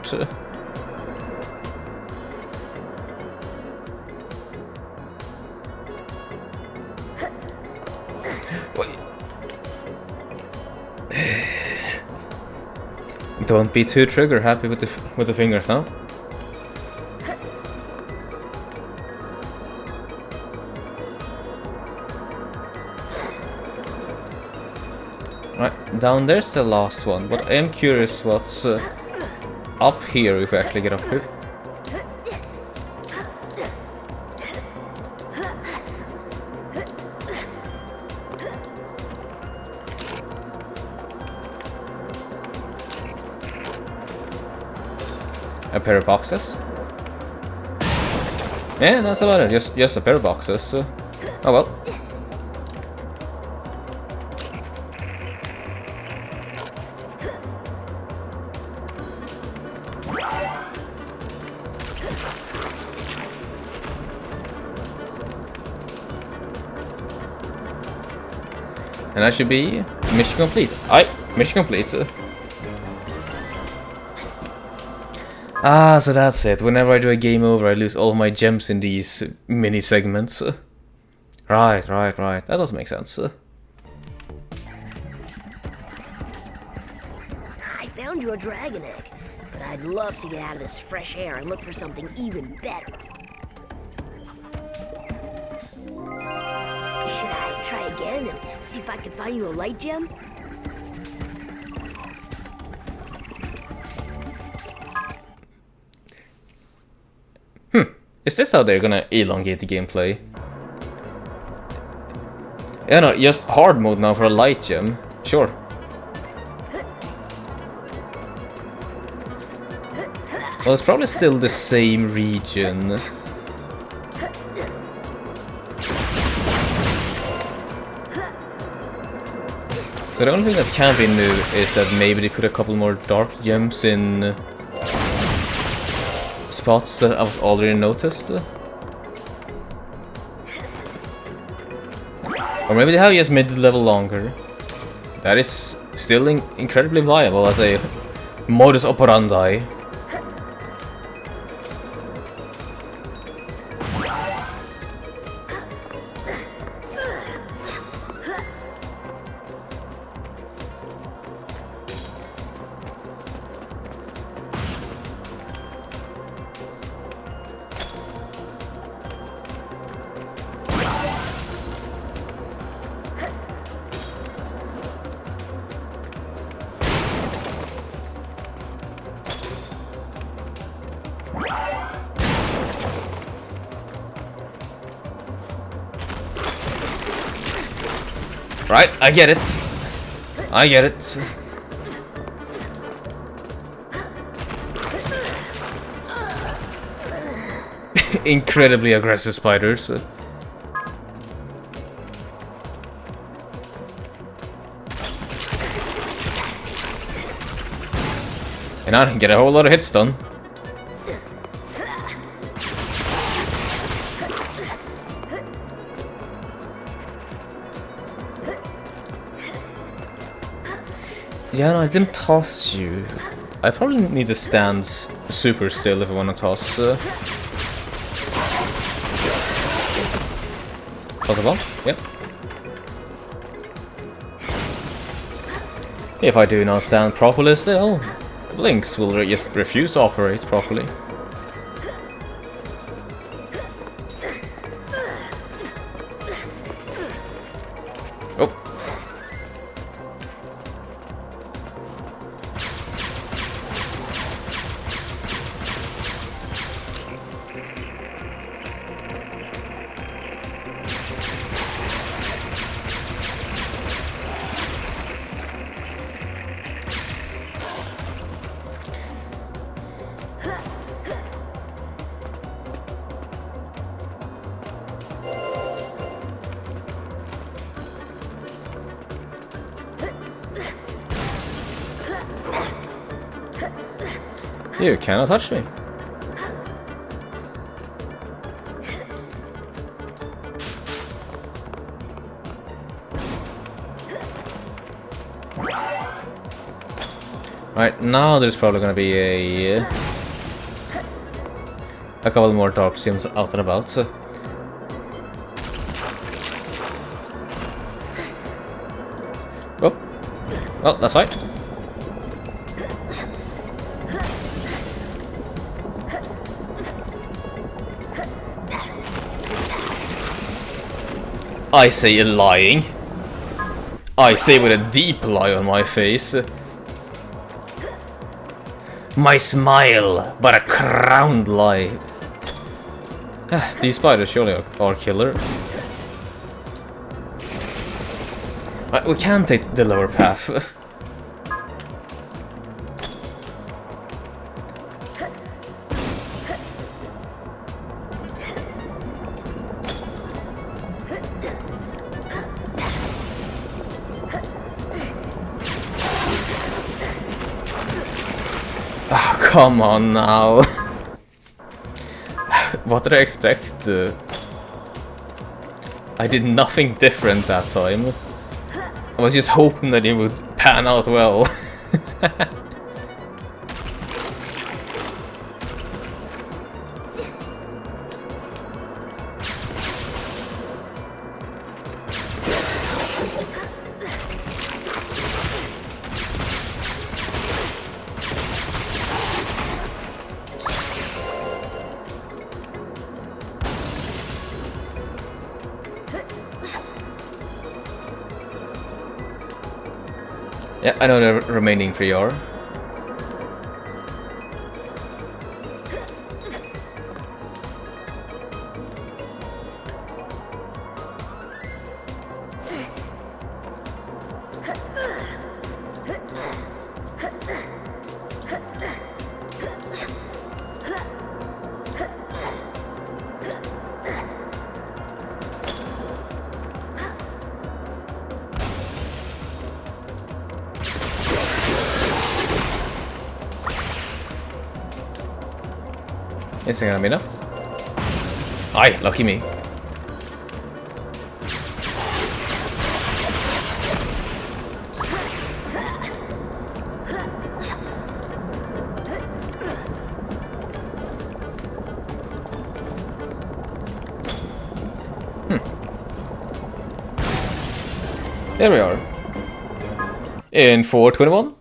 Don't be too trigger happy with the fingers now. Right, down there's the last one, but I am curious what's up here if we actually get up here. A pair of boxes. Yeah, that's about it. Just a pair of boxes. Oh well. And that should be mission complete. Aye, mission complete. Ah, so that's it. Whenever I do a game over, I lose all my gems in these mini segments. Right. That does make sense. I found you a dragon egg, but I'd love to get out of this fresh air and look for something even better. Should I try again and see if I can find you a light gem? Is this how they're gonna elongate the gameplay? Yeah, no, just hard mode now for a light gem. Sure. Well, it's probably still the same region. So the only thing that can be new is that maybe they put a couple more dark gems in spots that I was already noticed. Or maybe they have just made the level longer. That is still incredibly viable as a modus operandi. Right, I get it. I get it. Incredibly aggressive spiders. And I didn't get a whole lot of hits done. Yeah, no, I didn't toss you. I probably need to stand super still if I want to toss. Toss the ball? Yep. If I do not stand properly still, Blinks will just refuse to operate properly. Oh. You cannot touch me. Right, now there's probably gonna be a couple more dark gems out and about. So. Oh, well, that's fine. I say a lying. I say with a deep lie on my face. My smile, but a crowned lie. These spiders surely are killer. Right, we can take the lower path. Oh, come on now. What did I expect? I did nothing different that time. I was just hoping that it would pan out well. Yeah, I know the remaining 3 are. Is it gonna be enough? Aye, lucky me. There we are. In 421,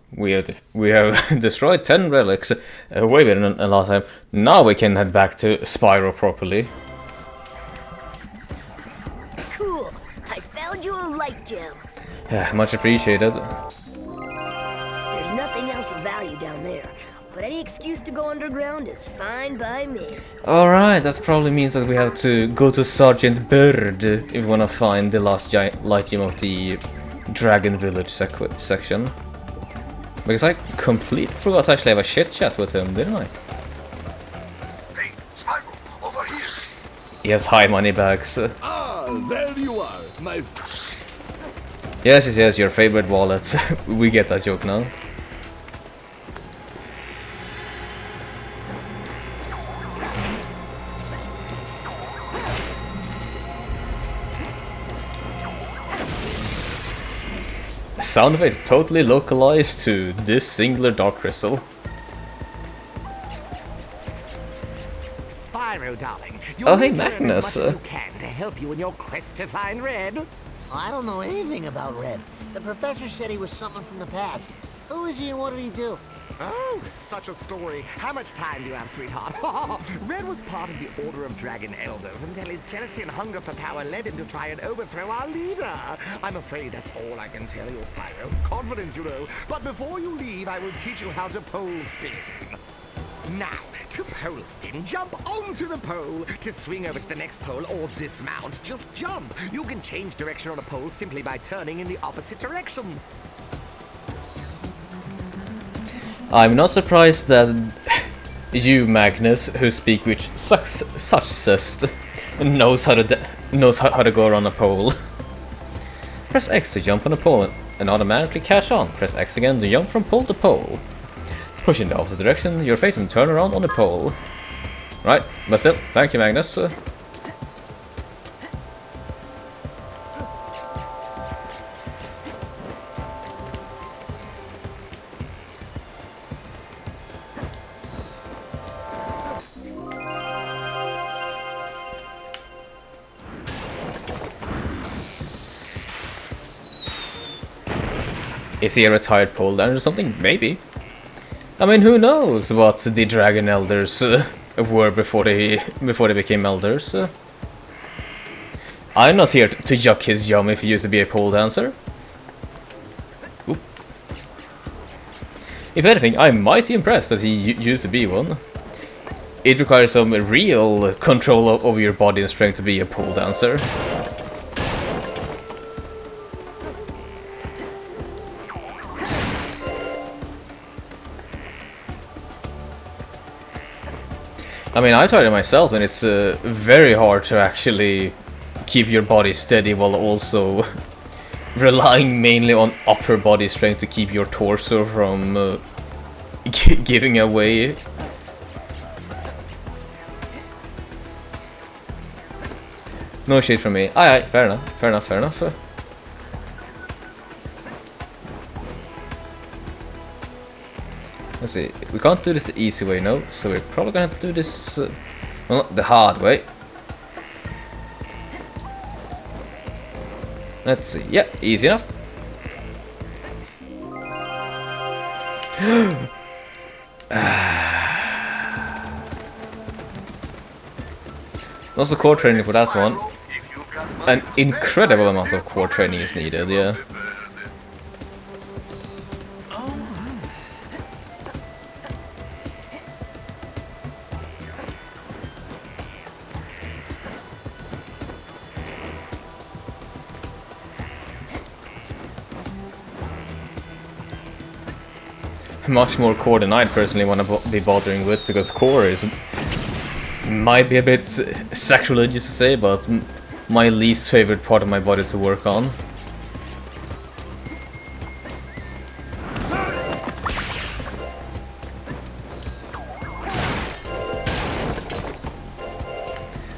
we have destroyed 10 relics, way better than last time. Now we can head back to Spyro properly. Cool. I found you a light gem. Much appreciated. There's nothing else of value down there, but any excuse to go underground is fine by me. Alright, that probably means that we have to go to Sergeant Bird if we want to find the last giant light gem of the Dragon Village section. Because I completely forgot to actually have a shit chat with him, didn't I? Hey, Spyro, over here! Yes, hi, moneybags. Ah, there you are, my... Yes, your favorite wallet. We get that joke now. Sound effect totally localized to this singular dark crystal. Spyro, darling, Oh, hey, need to learn as Magnus. much as you can to help you in your quest to find Red. I don't know anything about Red. The professor said he was someone from the past. Who is he and what did he do? Oh, such a story. How much time do you have, sweetheart? Red was part of the Order of Dragon Elders until his jealousy and hunger for power led him to try and overthrow our leader. I'm afraid that's all I can tell you, Spyro. Confidence, you know. But before you leave, I will teach you how to pole spin. Now, to pole spin, jump onto the pole. To swing over to the next pole or dismount, just jump. You can change direction on a pole simply by turning in the opposite direction. I'm not surprised that you, Magnus, who speak with such zest, knows how to go around a pole. Press X to jump on a pole and automatically catch on. Press X again to jump from pole to pole. Push in the opposite direction, your face and turn around on the pole. Right, but still, thank you, Magnus. Is he a retired pole dancer or something? Maybe. I mean, who knows what the Dragon Elders were before they became elders. I'm not here to yuck his yum if he used to be a pole dancer. Oop. If anything, I'm mighty impressed that he used to be one. It requires some real control over your body and strength to be a pole dancer. I mean, I tried it myself, and it's very hard to actually keep your body steady while also relying mainly on upper body strength to keep your torso from giving away. No shit from me. Aye, fair enough, fair enough, fair enough. Let's see, we can't do this the easy way, no, so we're probably gonna have to do this, well, not the hard way. Let's see, yeah, easy enough. Also core training for that one. An incredible amount of core training is needed, yeah. Much more core than I'd personally want to be bothering with, because core is might be a bit sacrilegious to say, but my least favorite part of my body to work on.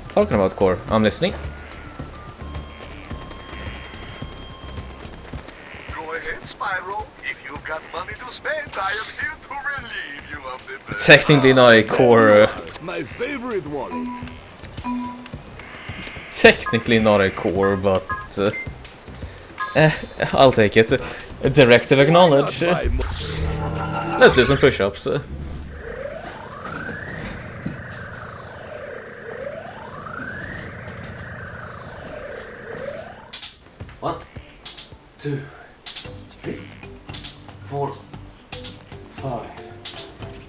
Talking about core, I'm listening. Go ahead, Spyro. If you've got money to spend, I am here to relieve you of the burden. Technically not a core. My favorite wallet. Technically not a core, but I'll take it. A directive acknowledge. Let's do some push-ups. 1, 2, 3, 4, 5,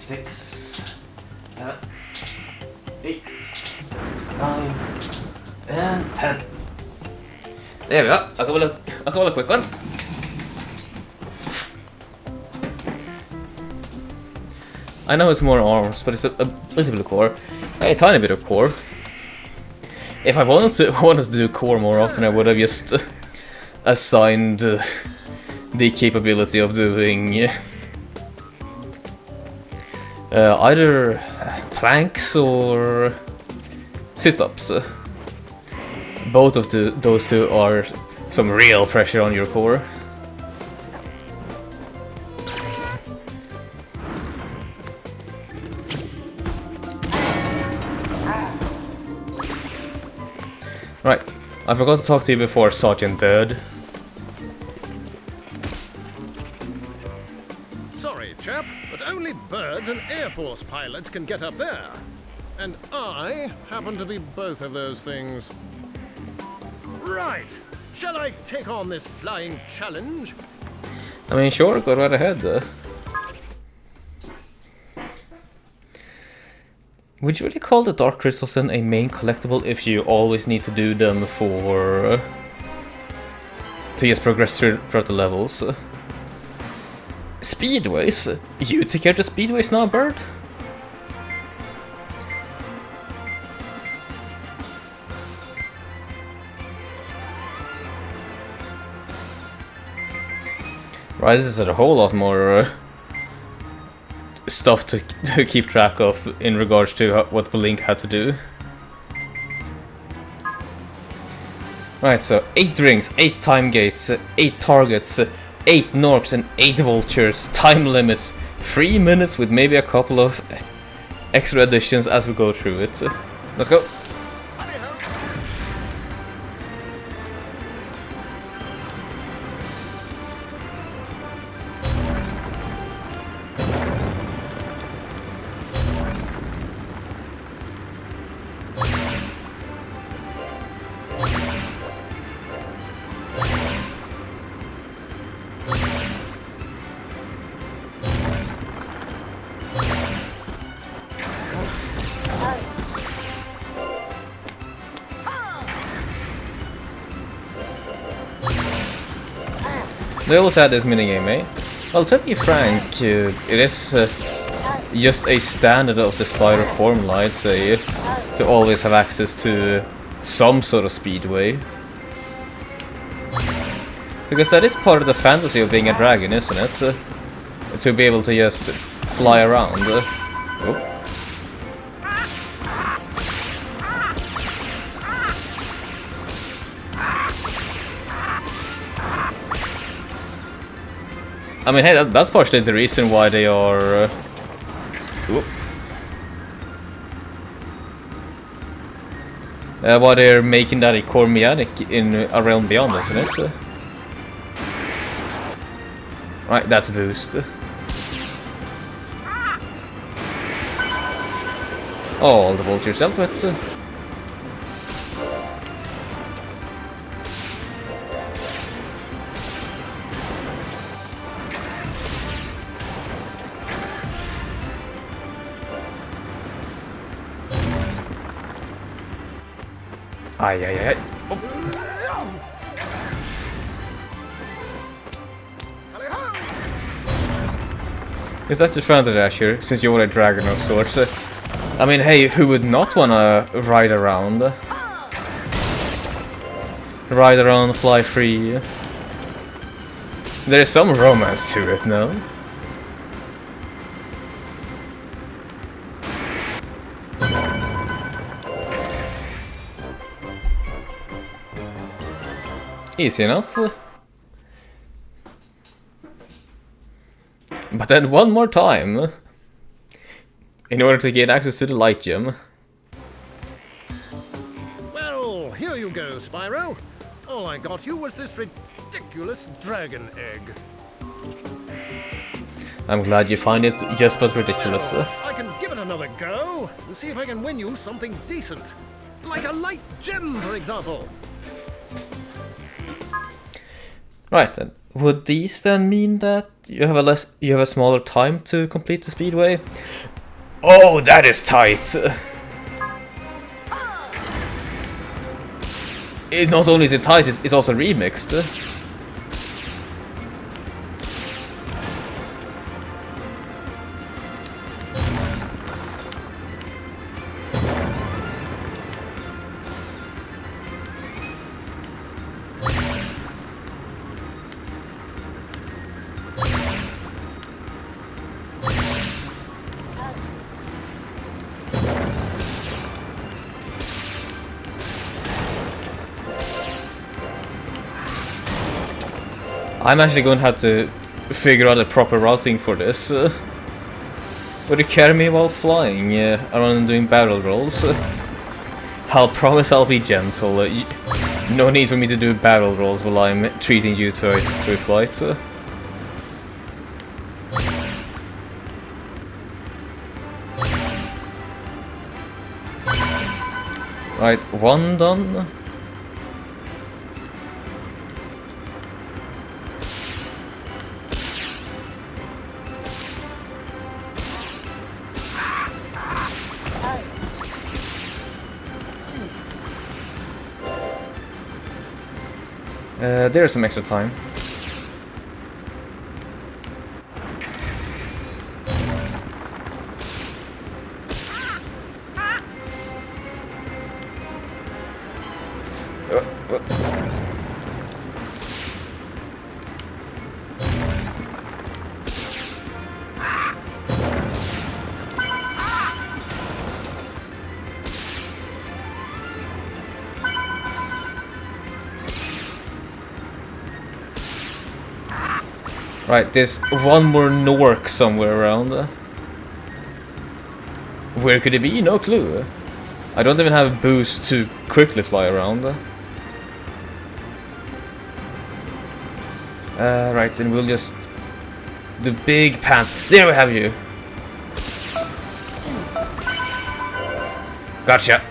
6, 7, 8, 9, and 10. There we go. A couple of quick ones. I know it's more arms, but it's a little bit of core. A tiny bit of core. If I wanted to do core more often, I would have just assigned the capability of doing either planks or sit-ups. Both of those two are some real pressure on your core. Right, I forgot to talk to you before, Sergeant Bird. Sorry, chap, but only birds and Air Force pilots can get up there. And I happen to be both of those things. Right, shall I take on this flying challenge? I mean, sure, go right ahead. Would you really call the Dark Crystals then a main collectible if you always need to do them for... to just progress throughout the levels? Speedways? You take care of the speedways now, Bird? Right, this is a whole lot more stuff to keep track of in regards to what Blink had to do. Right, so 8 rings, 8 time gates, 8 targets, 8 Norks and 8 vultures, time limits, 3 minutes with maybe a couple of extra additions as we go through it. Let's go! They also had this minigame, eh? Well, to be frank, it is just a standard of the Spyro formula, I'd say, to always have access to some sort of speedway. Because that is part of the fantasy of being a dragon, isn't it? To be able to just fly around. Oh. I mean, hey, that's partially the reason why they are... why they're making that a core mechanic in A Realm Beyond, isn't it? Right, that's a boost. Oh, the vultures help it. Ay, ay, ay. Oh. Is that the advantage, Azure, since you're a dragon of sorts? I mean, hey, who would not wanna ride around? Ride around, fly free. There is some romance to it, no? Easy enough. But then one more time, in order to get access to the light gem. Well, here you go, Spyro. All I got you was this ridiculous dragon egg. I'm glad you find it just but ridiculous. I can give it another go and see if I can win you something decent. Like a light gem, for example. Right then. Would these then mean that you have a smaller time to complete the speedway? Oh, that is tight. It not only is it tight, it's also remixed. I'm actually going to have to figure out a proper routing for this. Would you carry me while flying around and doing barrel rolls? I'll promise I'll be gentle. No need for me to do barrel rolls while I'm treating you to a flight. Right, one done. There's some extra time. Right, there's one more Nork somewhere around. Where could it be? No clue. I don't even have a boost to quickly fly around. Right, then we'll just... The big pants. There we have you! Gotcha!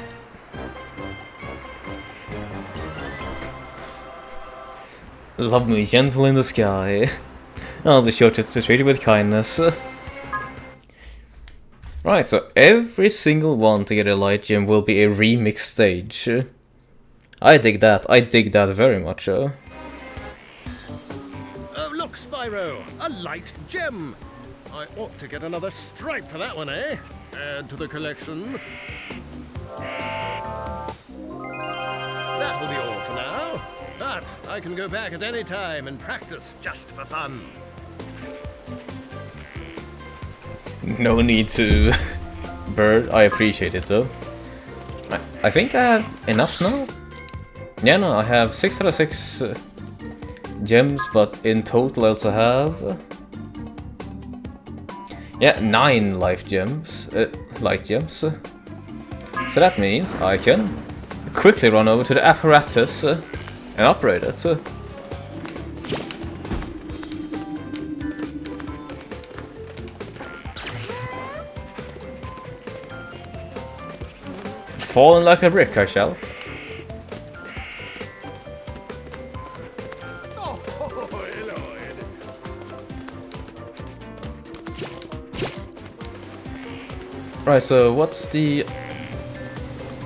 Love me gentle in the sky. I'll be sure to treat you with kindness. Right, so every single one to get a light gem will be a remix stage. I dig that very much. Look, Spyro, a light gem. I ought to get another stripe for that one, eh? Add to the collection. That will be all for now. But I can go back at any time and practice just for fun. No need to bird. I appreciate it though. I think I have enough now. Yeah, no, I have 6 out of 6 gems, but in total I also have 9 life gems, light gems. So that means I can quickly run over to the apparatus and operate it. Falling like a brick, I shall. Right, so what's the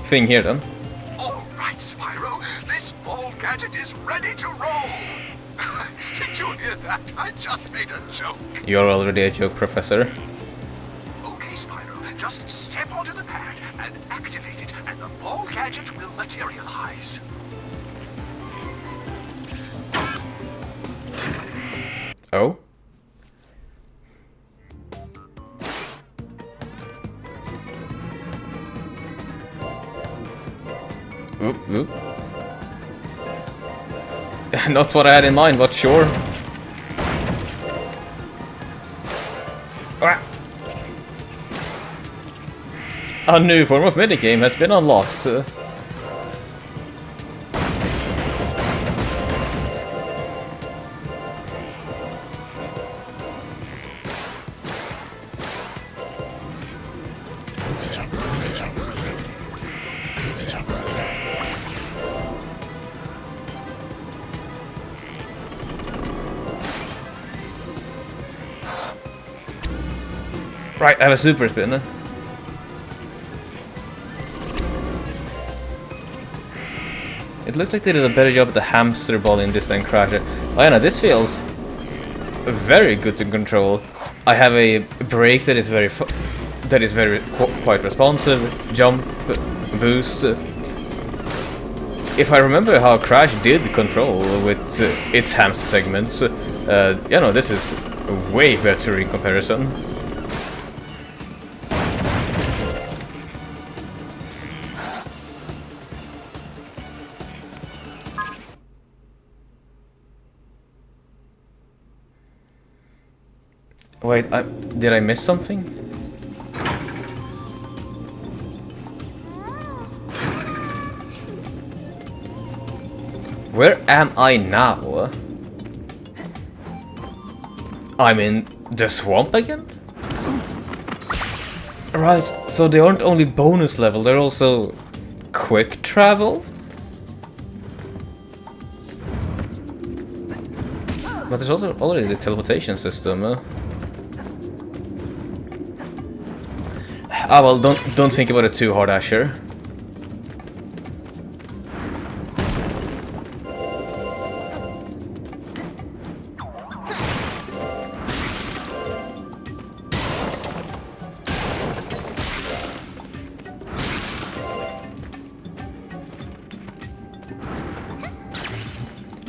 thing here then? All right, Spyro. This ball gadget is ready to roll. Did you hear that? I just made a joke. You're already a joke, Professor. Okay, Spyro. Just step onto the pad and activate it, and the ball gadget will materialize. Oh? Oop, oop. Not what I had in mind, but sure. Ah. A new form of minigame has been unlocked. Right, I have a super spin. It looks like they did a better job at the hamster ball in this than Crasher. Oh yeah, no, this feels very good to control. I have a brake that is quite responsive, jump, boost. If I remember how Crash did control with its hamster segments, yeah, no, this is way better in comparison. Wait, did I miss something? Where am I now? I'm in the swamp again? Right, so they aren't only bonus level, they're also quick travel? But there's also already the teleportation system. Ah well, don't think about it too hard, Azure.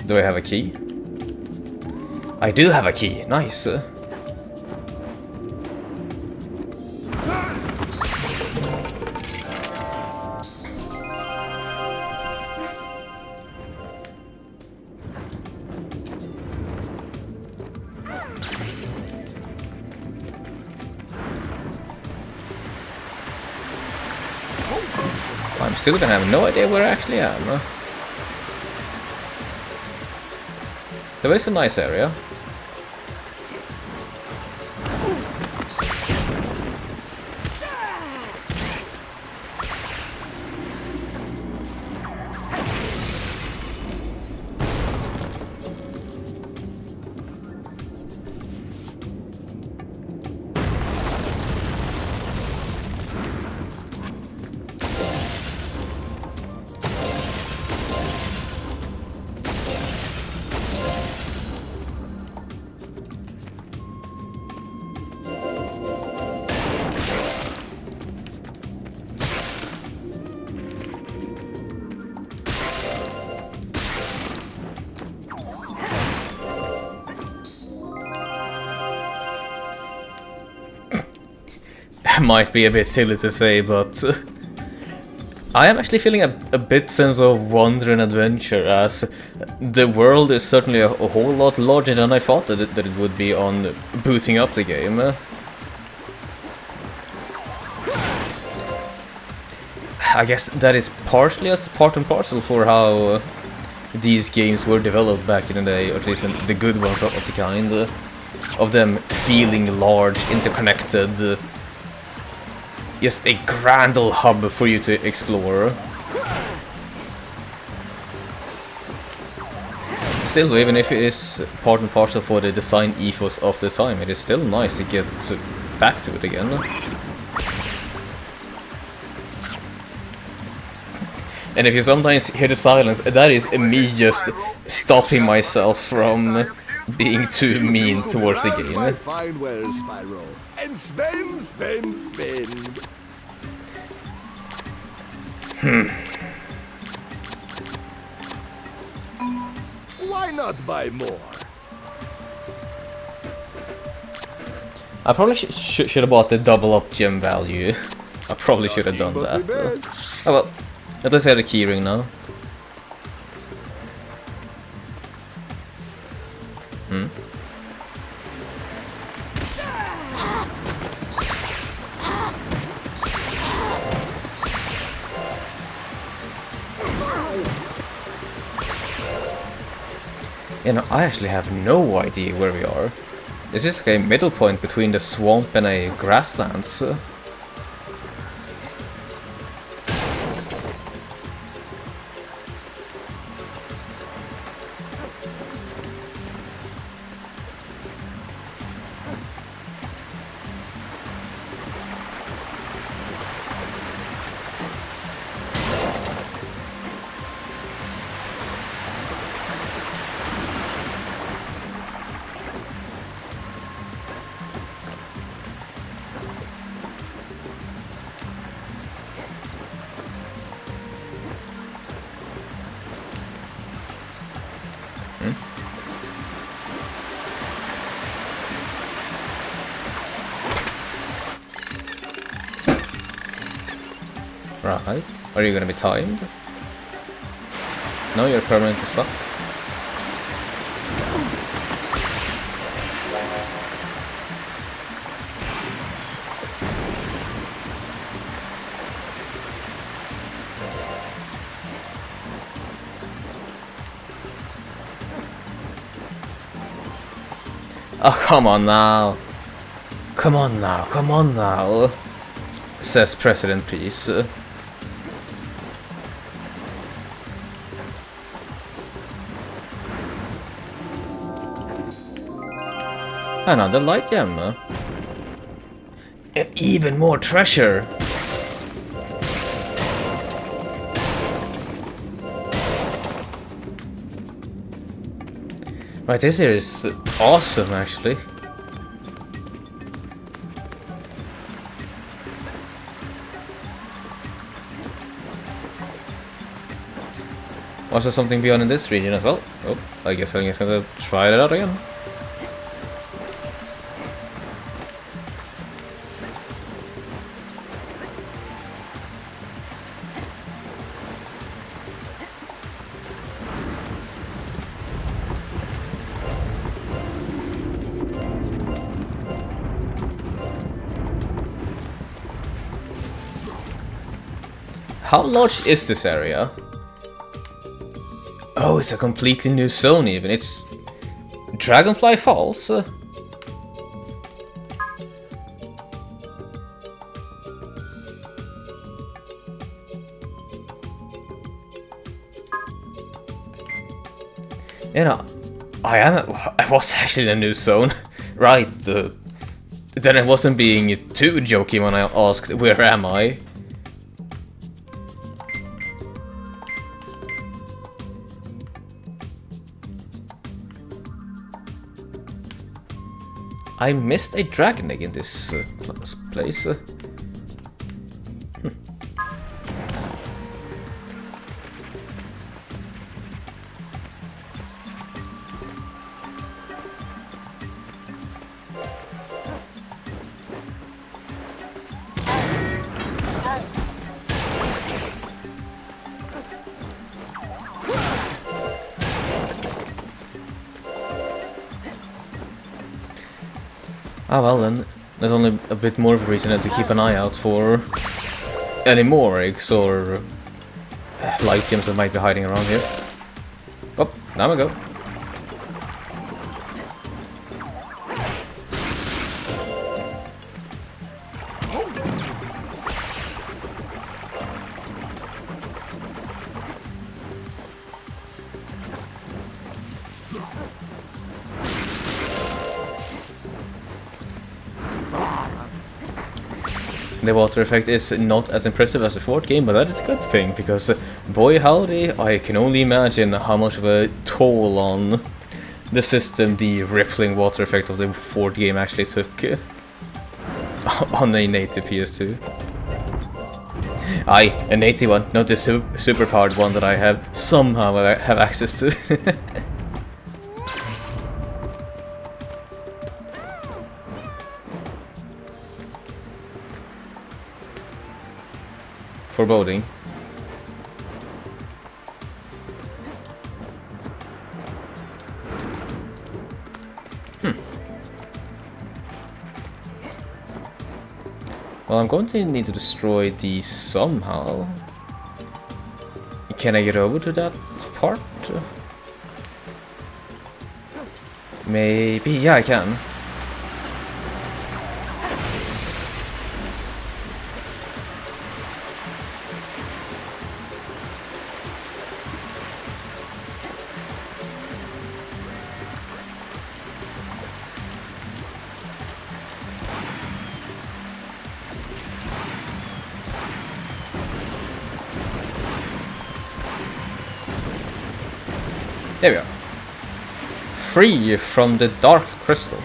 Do I have a key? I do have a key. Nice. I'm still gonna have no idea where I actually am. There is a nice area. might be a bit silly to say, but I am actually feeling a bit sense of wonder and adventure, as the world is certainly a whole lot larger than I thought that it would be on booting up the game. I guess that is partially as part and parcel for how these games were developed back in the day, or at least the good ones of the kind, of them feeling large, interconnected, just a grand old hub for you to explore. Still, even if it is part and parcel for the design ethos of the time, it is still nice to get back to it again. And if you sometimes hear the silence, that is me just stopping myself from being too mean towards the game. My fine wares, Spyro. And spend, spend, spend. Why not buy more? I probably should have bought the double up gem value. I probably should have done that. Oh well, let us have the keyring now. You know, I actually have no idea where we are. This is like a middle point between the swamp and a grasslands. Right. Are you gonna be timed? No, you're permanently stuck. Oh, come on now. Come on now, come on now. Says President Peace. Another light gem. And even more treasure. Right, this here is awesome actually. Was there something beyond in this region as well? Oh, I guess I'm just gonna try that out again. How large is this area? Oh, it's a completely new zone even. It's Dragonfly Falls. You know, I was actually in a new zone, right? Then I wasn't being too jokey when I asked, where am I? I missed a dragon egg in this place. Ah well then, there's only a bit more of a reason to keep an eye out for any more eggs or light gems that might be hiding around here. Oh, now we go. The water effect is not as impressive as the fourth game, but that is a good thing, because boy howdy, I can only imagine how much of a toll on the system the rippling water effect of the fourth game actually took on a native PS2. Aye, a native one, not the super powered one that I have somehow have access to. Foreboding. Well, I'm going to need to destroy these somehow. Can I get over to that part? Maybe, yeah, I can. There we are. Free from the dark crystal.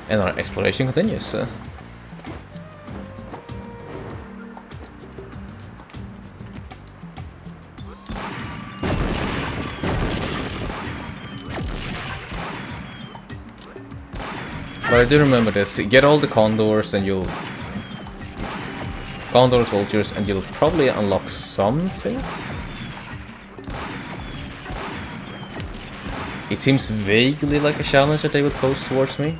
And our exploration continues. But I do remember this. Get all the condors and you'll... Condors, vultures, and you'll probably unlock something? It seems vaguely like a challenge that they would pose towards me.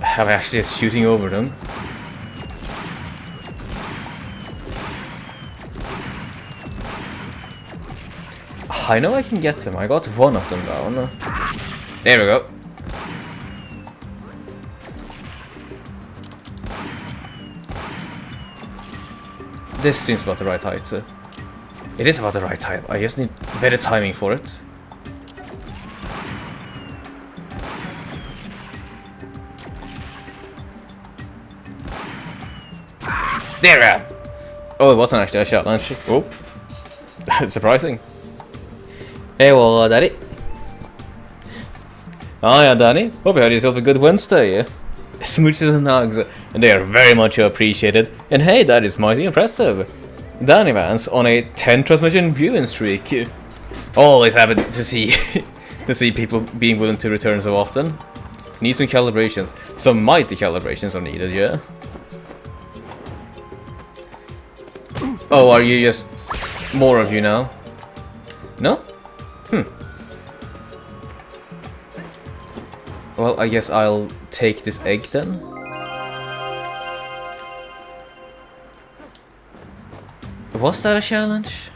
Am I actually just shooting over them? I know I can get them. I got one of them down. There we go. This seems about the right height. It is about the right height. I just need better timing for it. There we are. Oh, it wasn't actually a challenge. Oh, surprising. Hey, well, Daddy. Oh yeah, Danny. Hope you had yourself a good Wednesday. Smooches and hugs, and they are very much appreciated. And hey, that is mighty impressive. Danny Vance on a 10 transmission viewing streak. Always happy to see people being willing to return so often. Need some calibrations. Some mighty calibrations are needed, yeah. Oh, are you just more of you now? No? Well, I guess I'll take this egg then. Was that a challenge?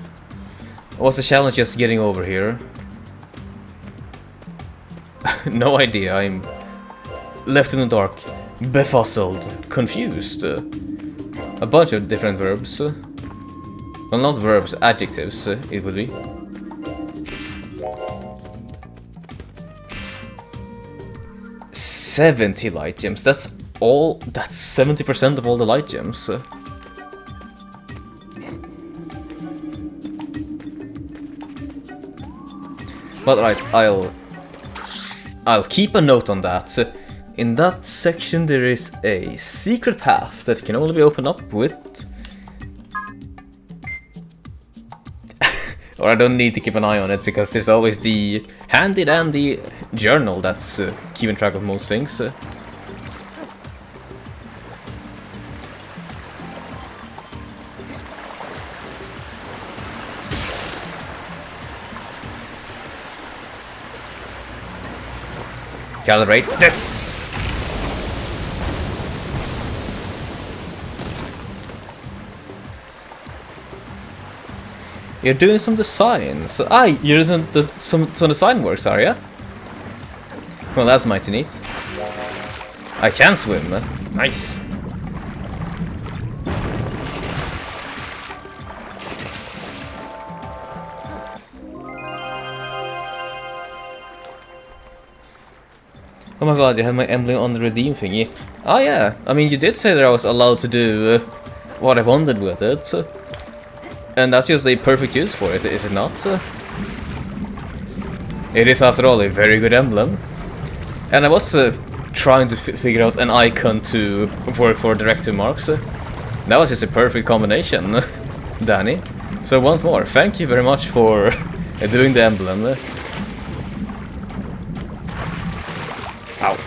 Or was the challenge just getting over here? No idea, I'm left in the dark, befuzzled, confused. A bunch of different verbs. Well, not verbs, adjectives, it would be. $70 light gems. That's all. That's 70% of all the light gems. But right, I'll I'll keep a note on that. In that section there is a secret path that can only be opened up with... or I don't need to keep an eye on it, because there's always the handy dandy journal that's keeping track of most things. Calibrate this! You're doing some designs. You're doing some design works, are you? Well, that's mighty neat. I can swim. Nice. Oh my god, you have my emblem on the redeem thingy. Oh yeah, I mean you did say that I was allowed to do what I wanted with it. And that's just a perfect use for it, is it not? It is after all a very good emblem. And I was trying to figure out an icon to work for directive marks. That was just a perfect combination, Danny. So once more, thank you very much for doing the emblem. Ow.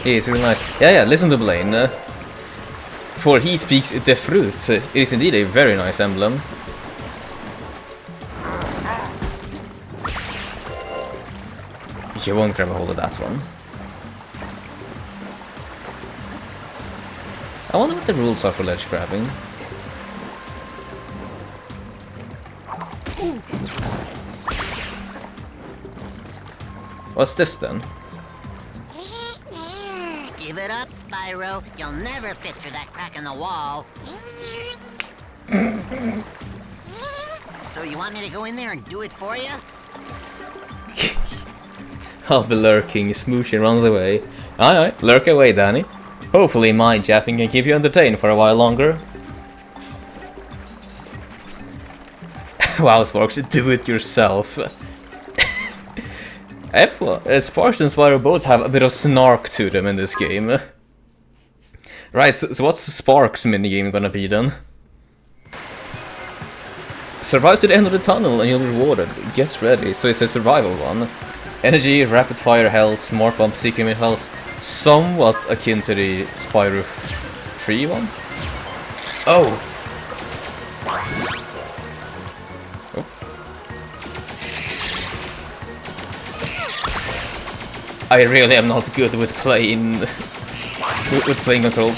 Yeah, it's really nice. Yeah, listen to Blaine. For he speaks the fruit. It is indeed a very nice emblem. You won't grab a hold of that one. I wonder what the rules are for ledge grabbing. What's this then? Give it up, Spyro. You'll never fit through that crack in the wall. So you want me to go in there and do it for you? I'll be lurking, Smooshy runs away. Aye, lurk away, Danny. Hopefully my japping can keep you entertained for a while longer. Wow, Sparks, do it yourself. Sparks and Spyro both have a bit of snark to them in this game. Right, so what's Sparks' minigame gonna be then? Survive to the end of the tunnel and you'll be rewarded. Get ready, so it's a survival one. Energy, rapid fire health, smart bump, secret health. Somewhat akin to the Spyro 3 one. Oh! I really am not good with playing with playing controls.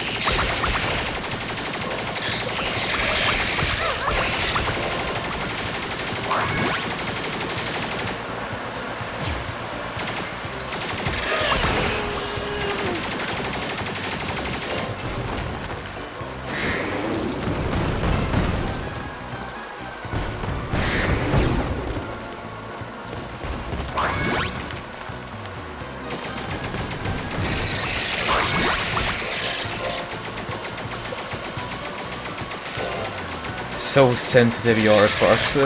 So sensitive you are, Sparks.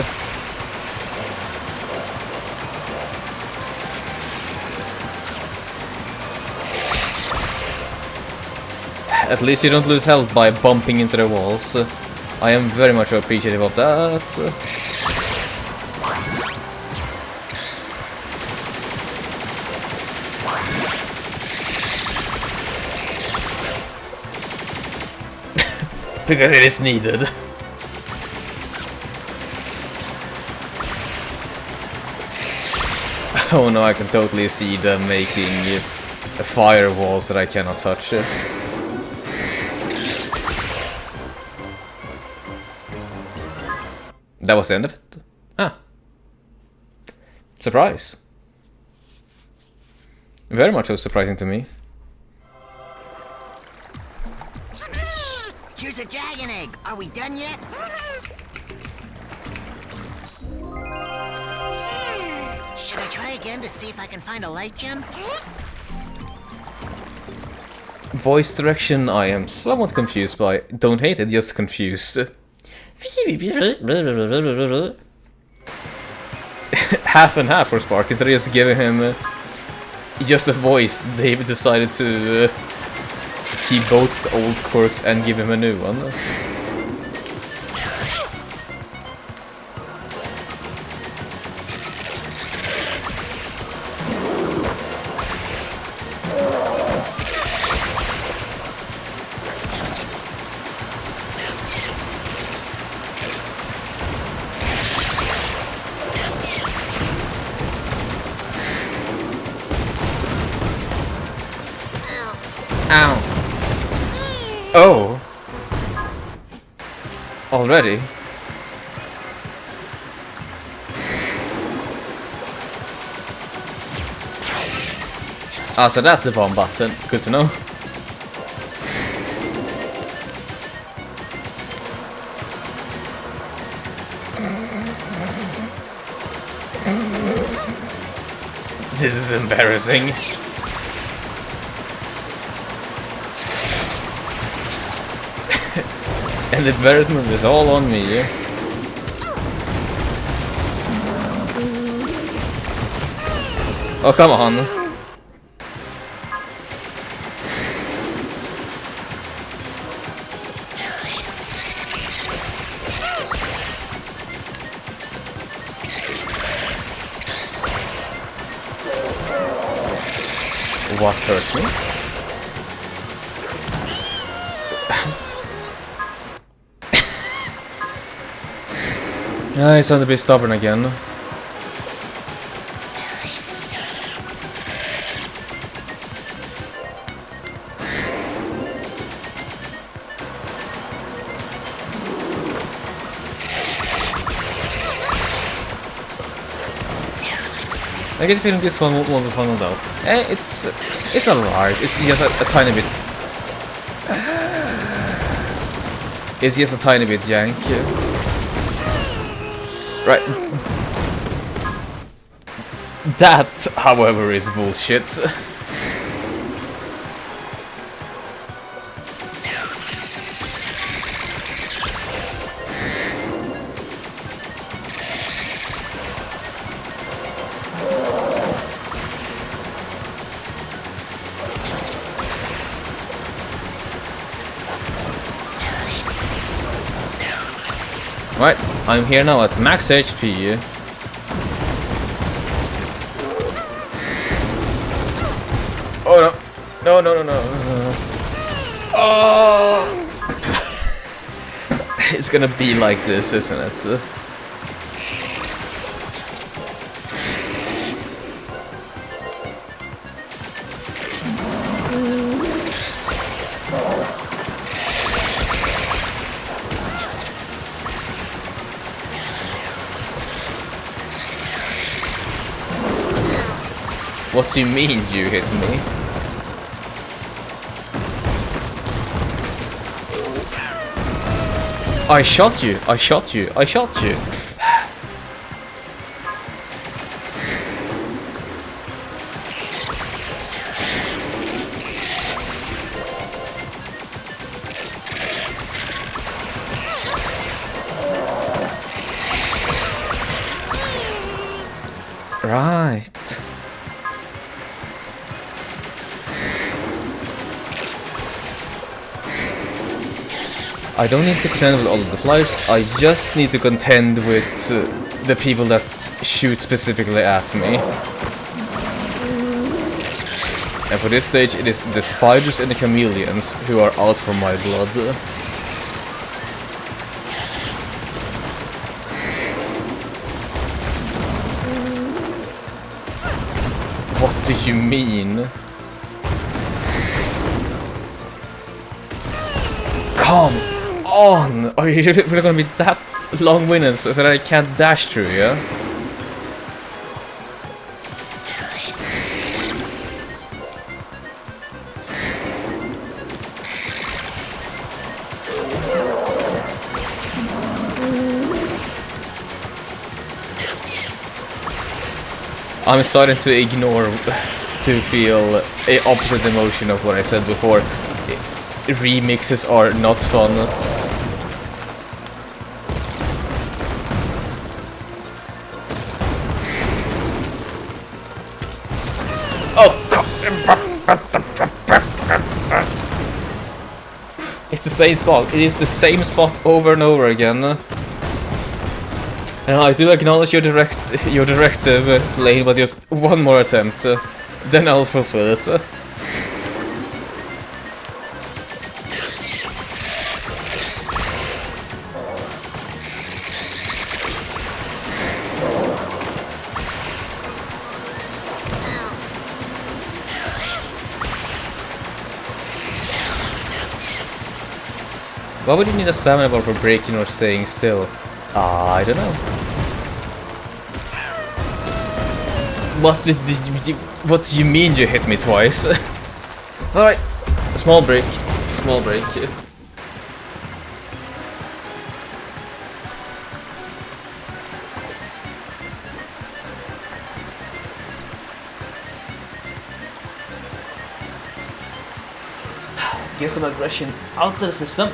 At least you don't lose health by bumping into the walls. I am very much appreciative of that. Because it is needed. Oh no, I can totally see them making firewalls that I cannot touch. That was the end of it? Ah. Surprise. Very much so surprising to me. Here's a dragon egg. Are we done yet? Should I try again to see if I can find a light gem? voice direction I am somewhat confused by. Don't hate it, just confused. Half and half for Spark. Instead of just giving him just a voice, David decided to keep both his old quirks and give him a new one. Ow. Oh. Already? Ah, so that's the bomb button. Good to know. This is embarrassing. And the embarrassment is all on me. Oh, come on. What hurt me? He's starting to be stubborn again. I get the feeling this one won't be funneled out. It's alright. It's just a tiny bit. It's just a tiny bit jank. Right. That, however, is bullshit. Right, I'm here now at max HP. Oh no. No. Oh! It's gonna be like this, isn't it? What do you mean you hit me? I shot you! Right. I don't need to contend with all of the flyers, I just need to contend with the people that shoot specifically at me. And for this stage it is the spiders and the chameleons who are out for my blood. What do you mean? Come on! Are you really gonna be that long-winded so that I can't dash through, yeah? I'm starting to ignore, to feel a opposite emotion of what I said before. remixes are not fun. Oh god! It's the same spot. It is the same spot over and over again. And I do acknowledge your directive, Lane, but just one more attempt, then I'll fulfill it. Why would you need a stamina bar for breaking or staying still? I don't know. What do you mean you hit me twice? Alright, small break. Small break. Get some aggression out of the system.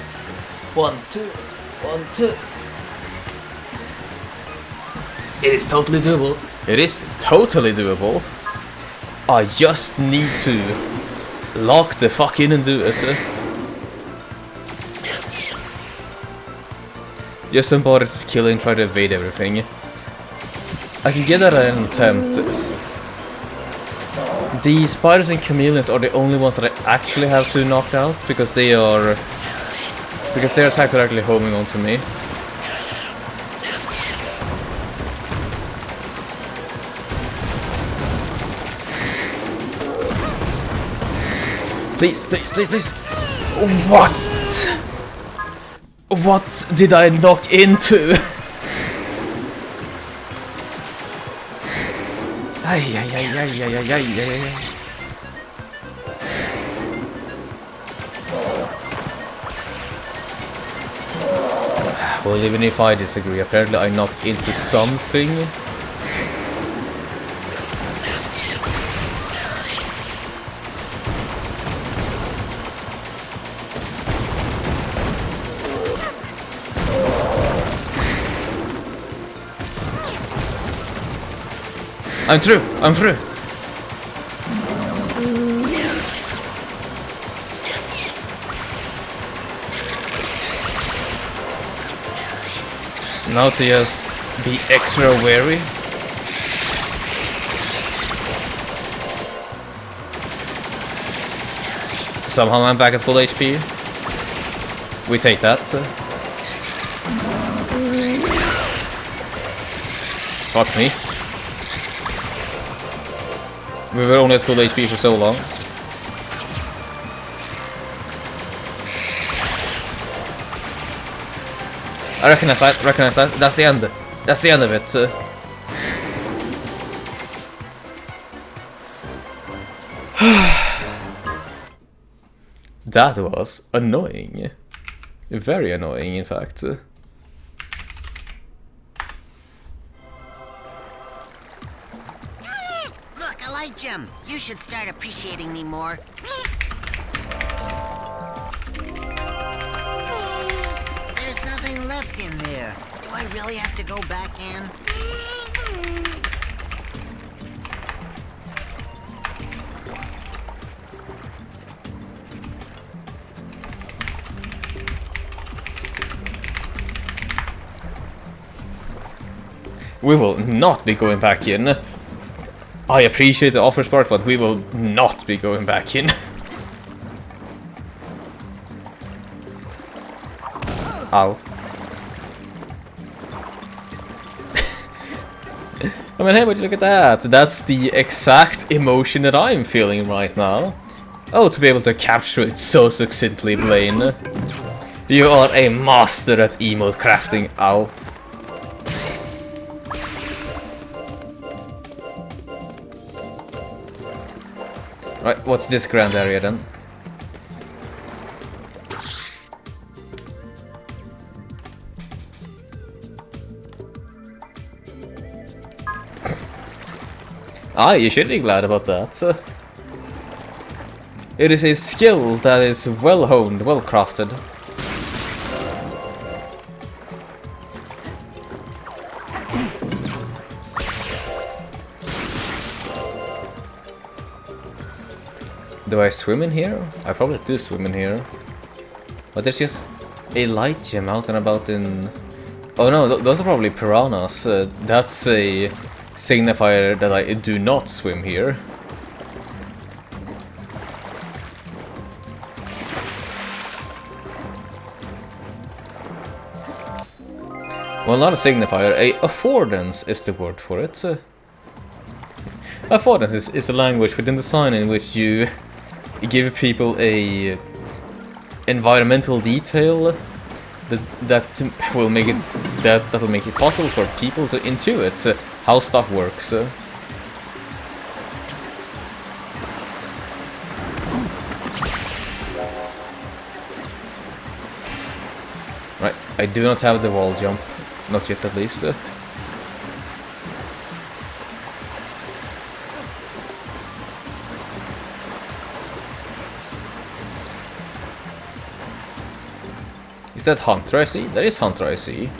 1, 2, 1, 2. It is totally doable. It is totally doable. I just need to lock the fuck in and do it. Just don't bother to kill and try to evade everything. I can give that an attempt. The spiders and chameleons are the only ones that I actually have to knock out because their attacks are actually homing onto me. Please, please, please, please. What? What did I knock into? Ay, ay, ay, ay, ay, ay, ay, ay. Well, even if I disagree, apparently I knocked into something. I'm through! I'm through! Now to just be extra wary. Somehow I'm back at full HP. We take that. Fuck me. We were only at full HP for so long. I recognize that, That's the end. That's the end of it. That was annoying. Very annoying, in fact. Look, I like him. You should start appreciating me more. There's nothing left in there. Do I really have to go back in? We will not be going back in. I appreciate the offer, Spark, but we will not be going back in. Ow. I mean, hey, would you look at that? That's the exact emotion that I'm feeling right now. Oh, to be able to capture it so succinctly, Blaine. You are a master at emote crafting. Ow. Right, what's this grand area then? Ah, you should be glad about that. It is a skill that is well honed, well crafted. Do I swim in here? I probably do swim in here. But there's just a light gem out and about in... Oh no, those are probably piranhas. That's a signifier that I do not swim here. Well, not a signifier, a affordance is the word for it. Affordance is a language within design in which you give people a environmental detail that will make it possible for people to intuit how stuff works. Right, I do not have the wall jump, not yet at least. Is that Hunter I see? That is Hunter I see.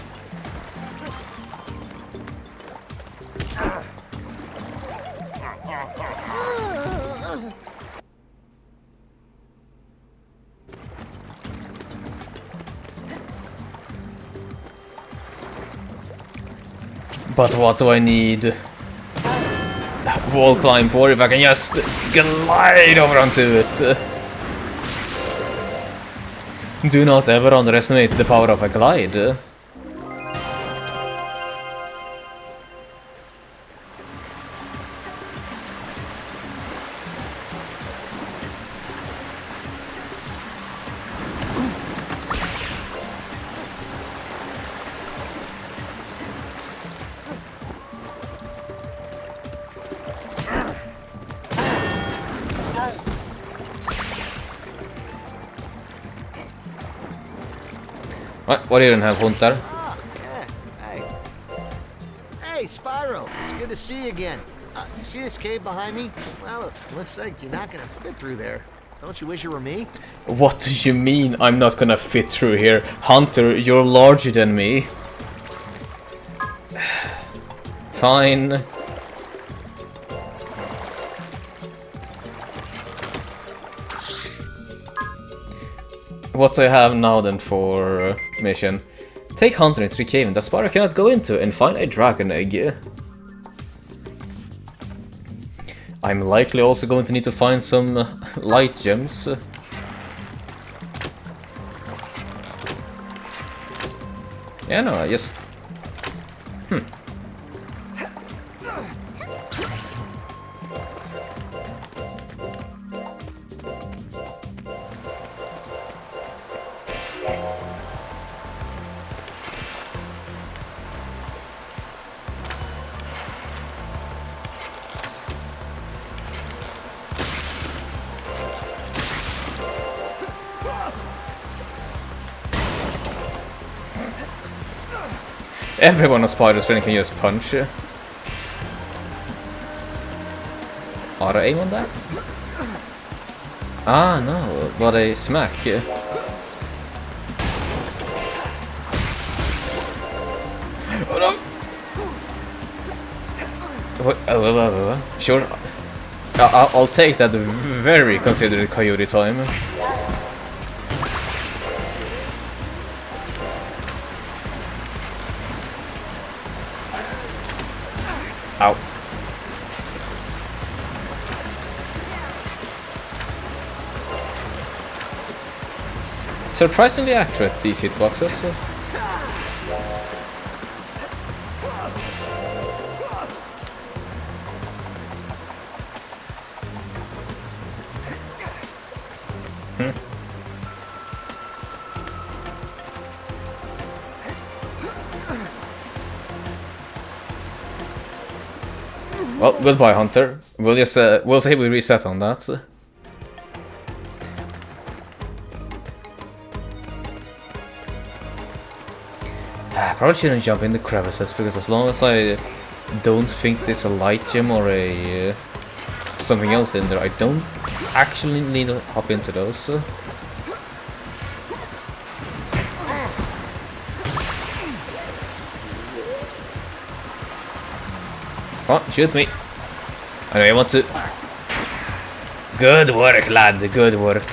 But what do I need wall climb for if I can just glide over onto it? Do not ever underestimate the power of a glide. What do you have, Hunter? Oh, yeah. Hey. Hey, Spyro. It's good to see you again. You see this cave behind me? Well, it looks like you're not gonna fit through there. Don't you wish you were me? What do you mean I'm not gonna fit through here? Hunter, you're larger than me. Fine. What do I have now then for mission? Take Hunter into the cave that Spyro cannot go into and find a dragon egg. I'm likely also going to need to find some light gems. Yeah, no, I just... Everyone on Spyro's friend can just punch. Auto aim on that? Ah, no, but a smack. Oh no! What? Sure. I'll take that very considered coyote time. Ow. Surprisingly accurate, these hitboxes. Well, goodbye, Hunter. We'll just we'll say we reset on that. Probably shouldn't jump in the crevices because as long as I don't think it's a light gem or a something else in there, I don't actually need to hop into those. Oh, shoot me. I know you want to. Good work, lad, good work.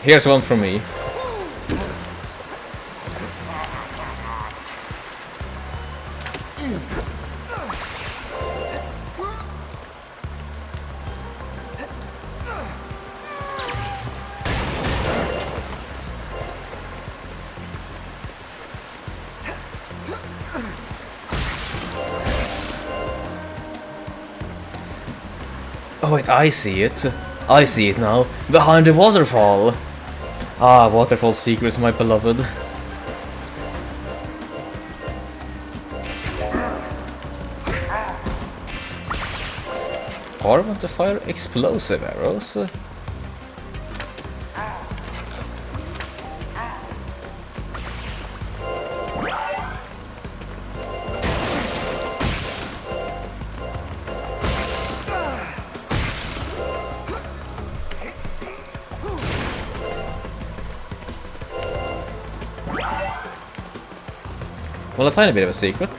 Here's one from me. Oh wait, I see it. I see it now. Behind the waterfall. Ah, waterfall secrets, my beloved. Or want to fire explosive arrows. Well, a tiny bit of a secret.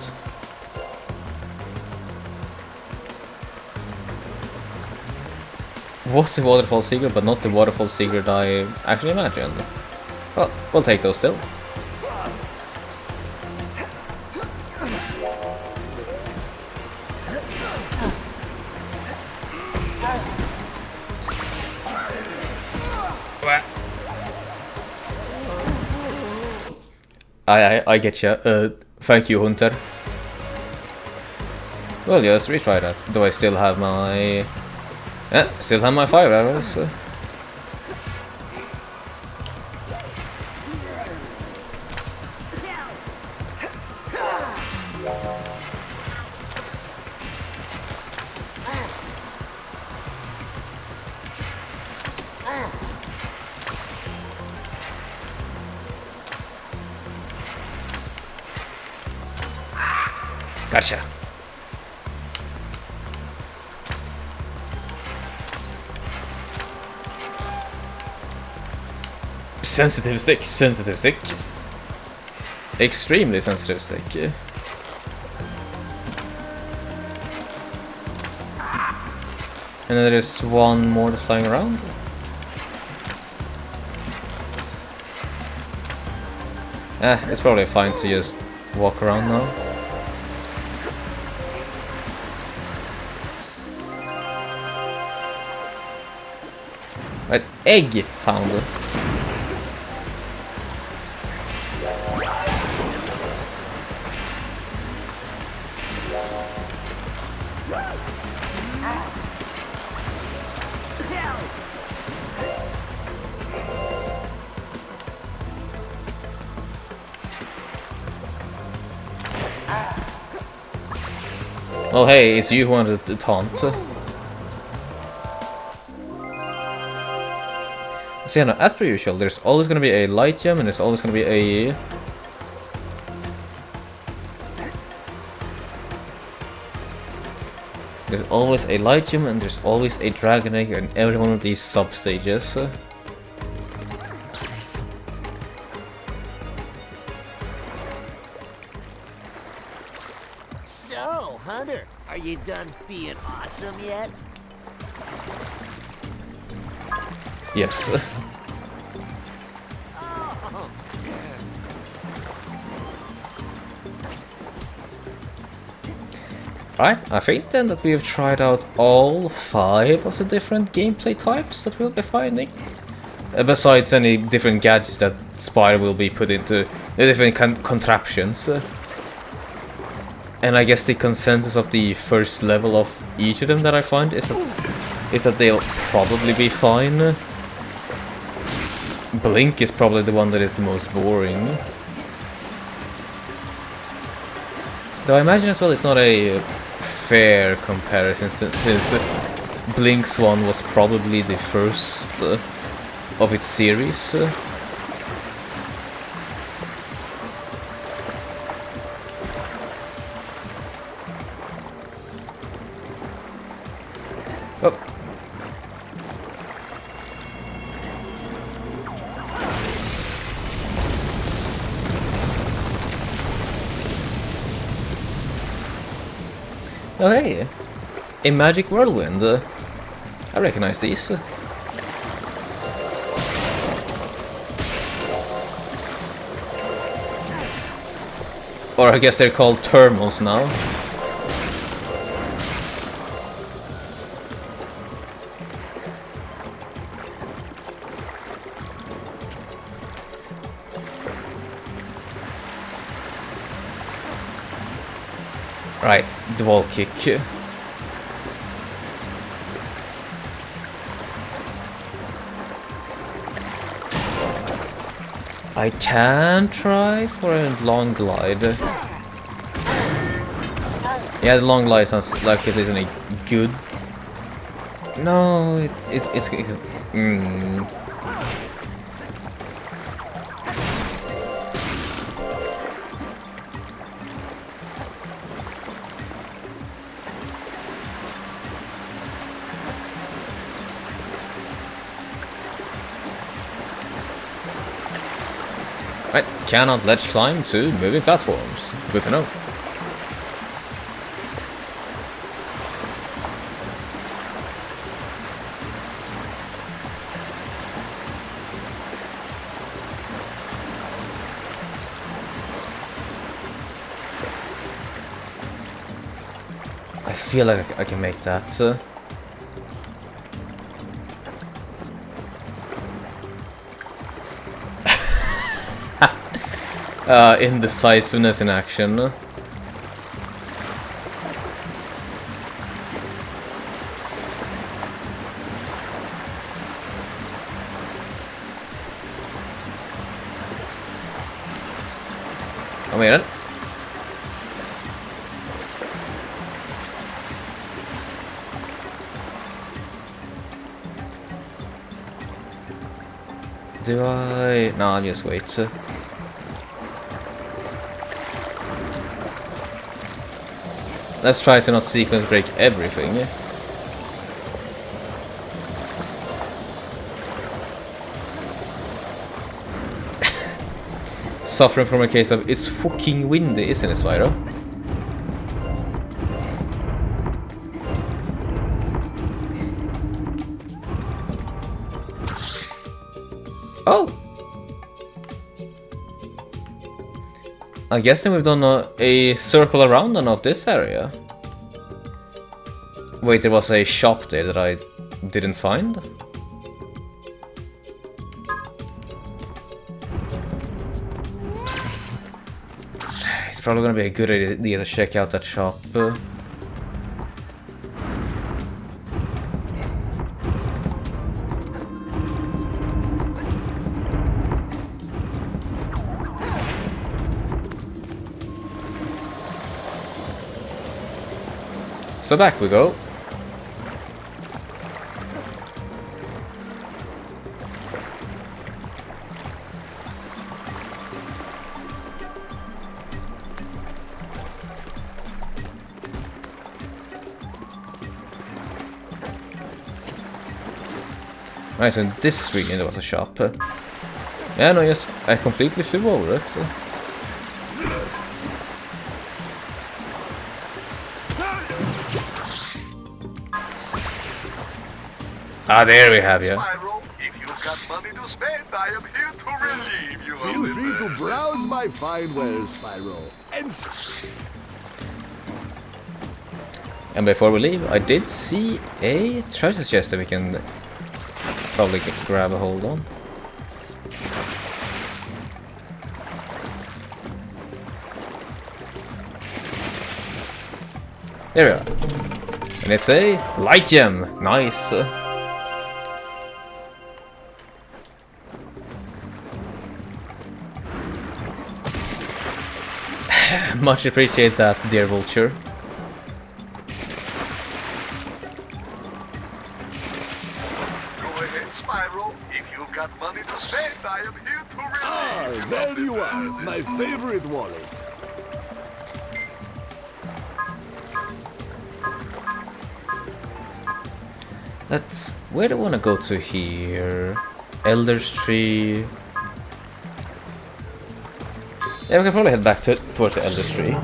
Was the waterfall secret, but not the waterfall secret I actually imagined. Well, we'll take those still. I get ya. Thank you, Hunter. Well, just retry that. Do I still have my... Yeah, still have my fire arrows. Gotcha. Sensitive stick, sensitive stick. Extremely sensitive stick. And then there is one more that's flying around. It's probably fine to just walk around now. Right, egg found. Oh hey, it's you who wanted to taunt. So yeah, no, as per usual, there's always going to be a light gem and there's always going to be a... There's always a light gem and there's always a dragon egg in every one of these sub-stages. So, Hunter, are you done being awesome yet? Yes. Right, I think then that we have tried out all 5 of the different gameplay types that we'll be finding. Besides any different gadgets that Spyro will be put into the different contraptions. And I guess the consensus of the first level of each of them that I find is that they'll probably be fine. Blink is probably the one that is the most boring. Though I imagine as well it's not a fair comparison since Blink's one was probably the first of its series. Oh hey, a magic whirlwind. I recognize these. Or I guess they're called thermals now. Right, the wall kick. I can try for a long glide. Yeah, the long glide sounds like it isn't a good. No, it's Right, cannot ledge climb to moving platforms. Good to know. I feel like I can make that. Indecisiveness in action. I made it. Do I? No, I'll just wait. Let's try to not sequence break everything. Suffering from a case of it's fucking windy, isn't it, Spyro? Oh! I guess then we've done a circle around none of this area. Wait, there was a shop there that I didn't find? It's probably gonna be a good idea to check out that shop. So back we go. Right, so in this region there was a shop. Yeah, no, yes, I completely flew over it. So. Ah, there we have you. Spyro, if you've got money to spend, I am here to relieve you. Feel free to browse my fine wares, Spyro. And before we leave, I did see a treasure chest that we can probably grab a hold on. There we are. And it's a light gem. Nice. Much appreciate that, dear vulture. Go ahead, Spyro. If you've got money to spend, I am here to relieve you. There you are, my favorite wallet. Let's... Where do I want to go to here? Elder's Tree. Yeah, we can probably head back towards the Elder's Tree.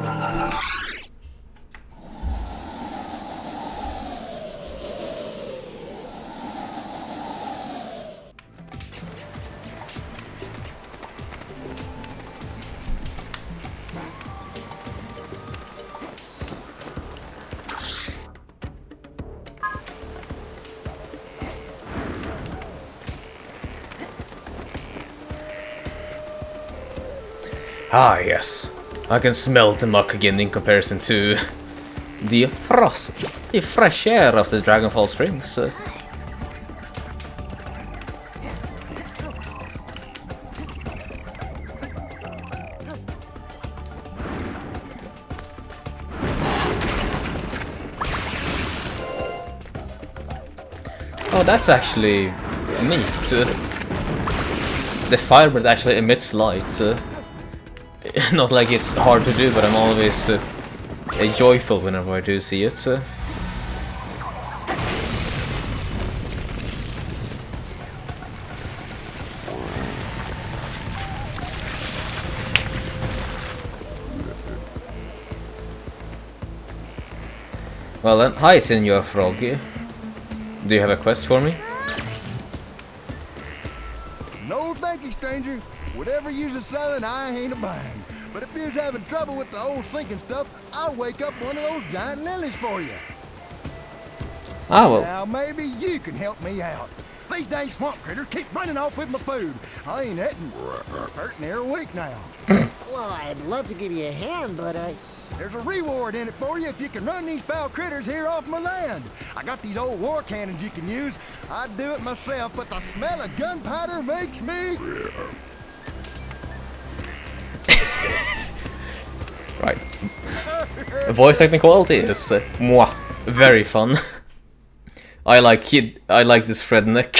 Ah, yes. I can smell the muck again in comparison to the frost, the fresh air of the Dragonfall Springs. Oh, that's actually neat. The firebird actually emits light. Not like it's hard to do, but I'm always joyful whenever I do see it. Well then, hi Senor Froggy. Do you have a quest for me? No thank you, stranger. Whatever you're selling, I ain't a buying. But if you're having trouble with the old sinking stuff, I'll wake up one of those giant lilies for you. Ah, well. Now maybe you can help me out. These dang swamp critters keep running off with my food. I ain't hurting every week now. Well, I'd love to give you a hand, but There's a reward in it for you if you can run these foul critters here off my land. I got these old war cannons you can use. I'd do it myself, but the smell of gunpowder makes me... Right. Voice acting quality is very fun. I like this Fredneck.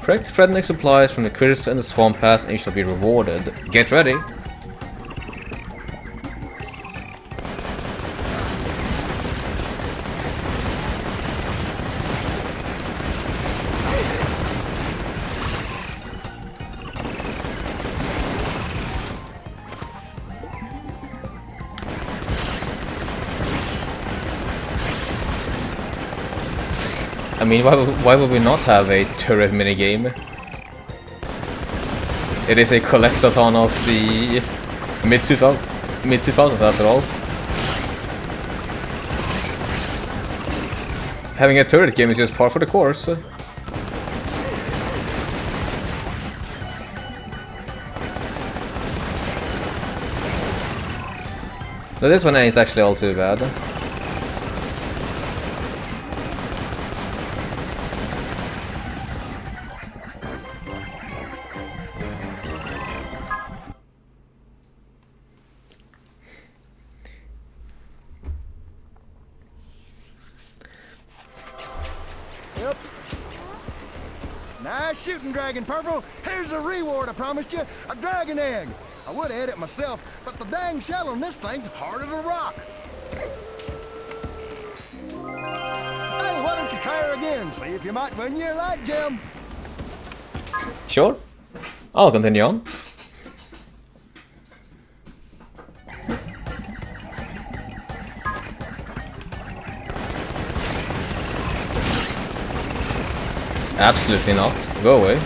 Collect Fredneck supplies from the critters and the swamp pass and you shall be rewarded. Get ready. I mean, why would we not have a turret minigame? It is a collectathon of the mid-2000s after all. Having a turret game is just par for the course. So this one ain't actually all too bad. Yep. Nice shooting, Dragon Purple. Here's the reward I promised you, a dragon egg. I would have had it myself, but the dang shell on this thing's hard as a rock. Hey, why don't you try her again? See if you might win your light gem. Sure. I'll continue on. Absolutely not. Go away.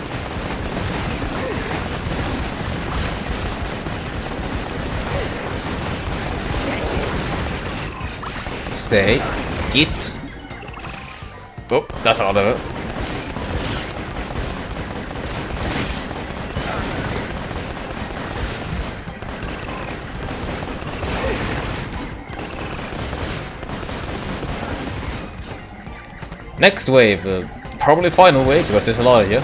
Stay. Get. Oh, that's out of it. Next wave, probably final wave because there's a lot of you.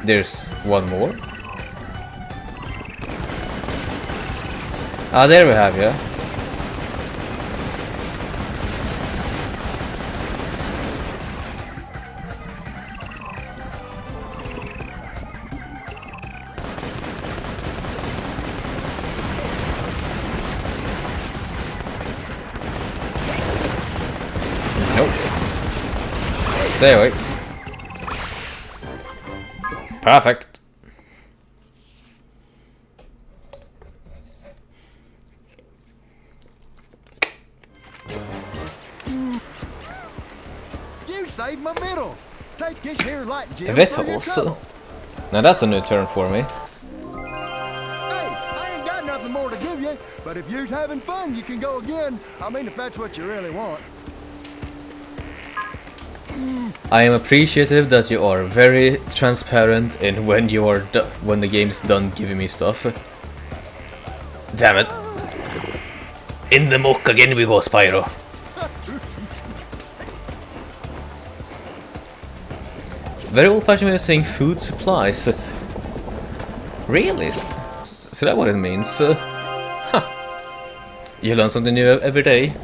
There's one more. Ah, there we have you. Nope. Stay away. Perfect. You saved my victuals. Take this here light gem. Victuals? Now that's a new term for me. Hey, I ain't got nothing more to give you, but if you're having fun, you can go again. I mean, if that's what you really want. I am appreciative that you are very transparent in when you are when the game is done giving me stuff. Damn it! In the muck again we go, Spyro. Very old-fashioned way of saying food supplies. Really? So that's what it means? Huh. You learn something new every day.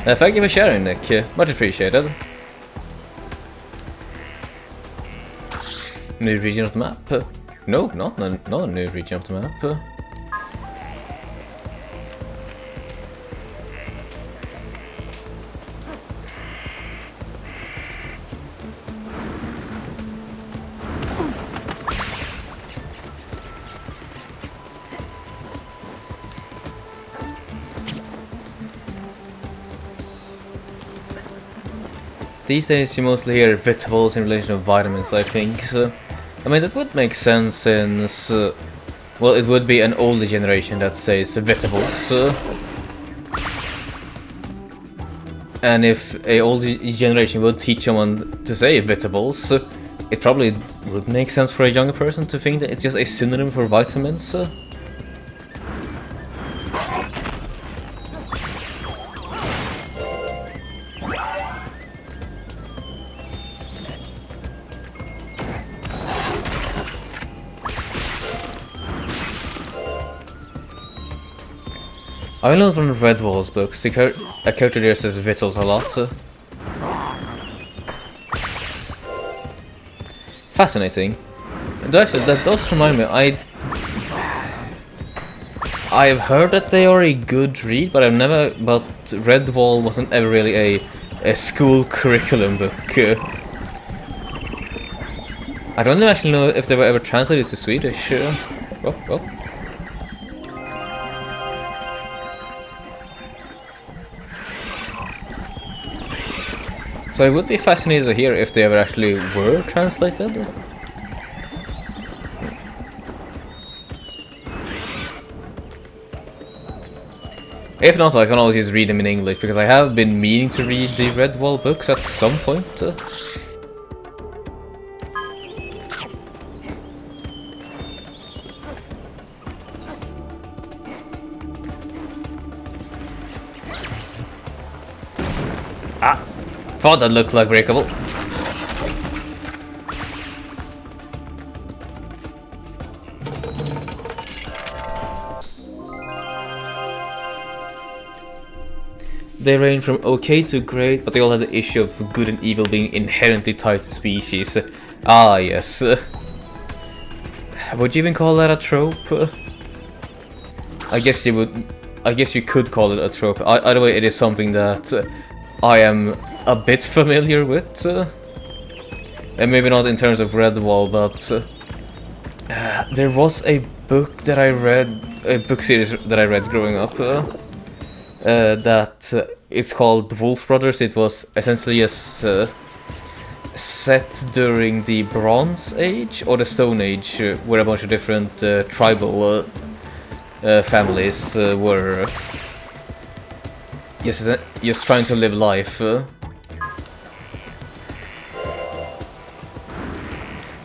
Thank you for sharing, Nick. Much appreciated. New region of the map? No, not a new region of the map. These days you mostly hear vegetables in relation to vitamins, I think. So, I mean, that would make sense since, well, it would be an older generation that says vegetables. And if a older generation would teach someone to say vegetables, it probably would make sense for a younger person to think that it's just a synonym for vitamins. I learned from Redwall's books, a character there says Vittles a lot. Fascinating. And actually, that does remind me, I've heard that they are a good read, but Redwall wasn't ever really a school curriculum book. I don't actually know if they were ever translated to Swedish. Oh. So I would be fascinated to hear if they ever actually were translated. If not, I can always just read them in English, because I have been meaning to read the Redwall books at some point. Thought that looked like breakable. They range from okay to great, but they all have the issue of good and evil being inherently tied to species. Ah, yes. Would you even call that a trope? I guess you would. I guess you could call it a trope. Either way, it is something that I am a bit familiar with, and maybe not in terms of Redwall, but there was a book that I read, a book series that I read growing up, that it's called Wolf Brothers. It was essentially set during the Bronze Age or the Stone Age, where a bunch of different tribal families were just trying to live life.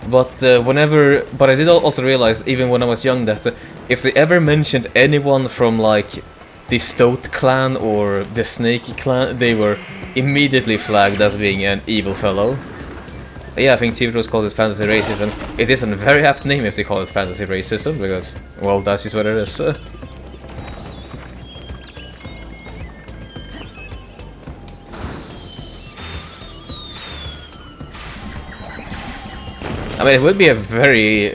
But I did also realize, even when I was young, that if they ever mentioned anyone from like the Stoat clan or the Snakey clan, they were immediately flagged as being an evil fellow. Yeah, I think TV shows called it fantasy racism. It is a very apt name if they call it fantasy racism, because, well, that's just what it is. I mean, it would be a very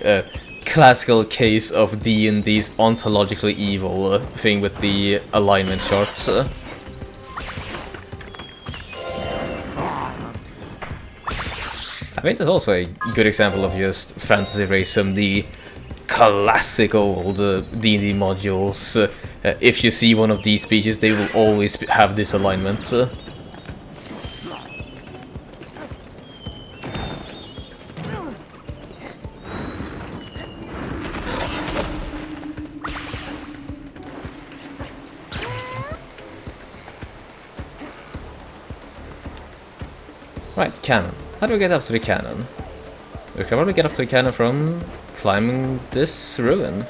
classical case of D&D's ontologically evil thing with the alignment charts. I think that's also a good example of just fantasy racism, the classic old D&D modules. If you see one of these species, they will always have this alignment. Right, cannon. How do we get up to the cannon? We can probably get up to the cannon from climbing this ruin.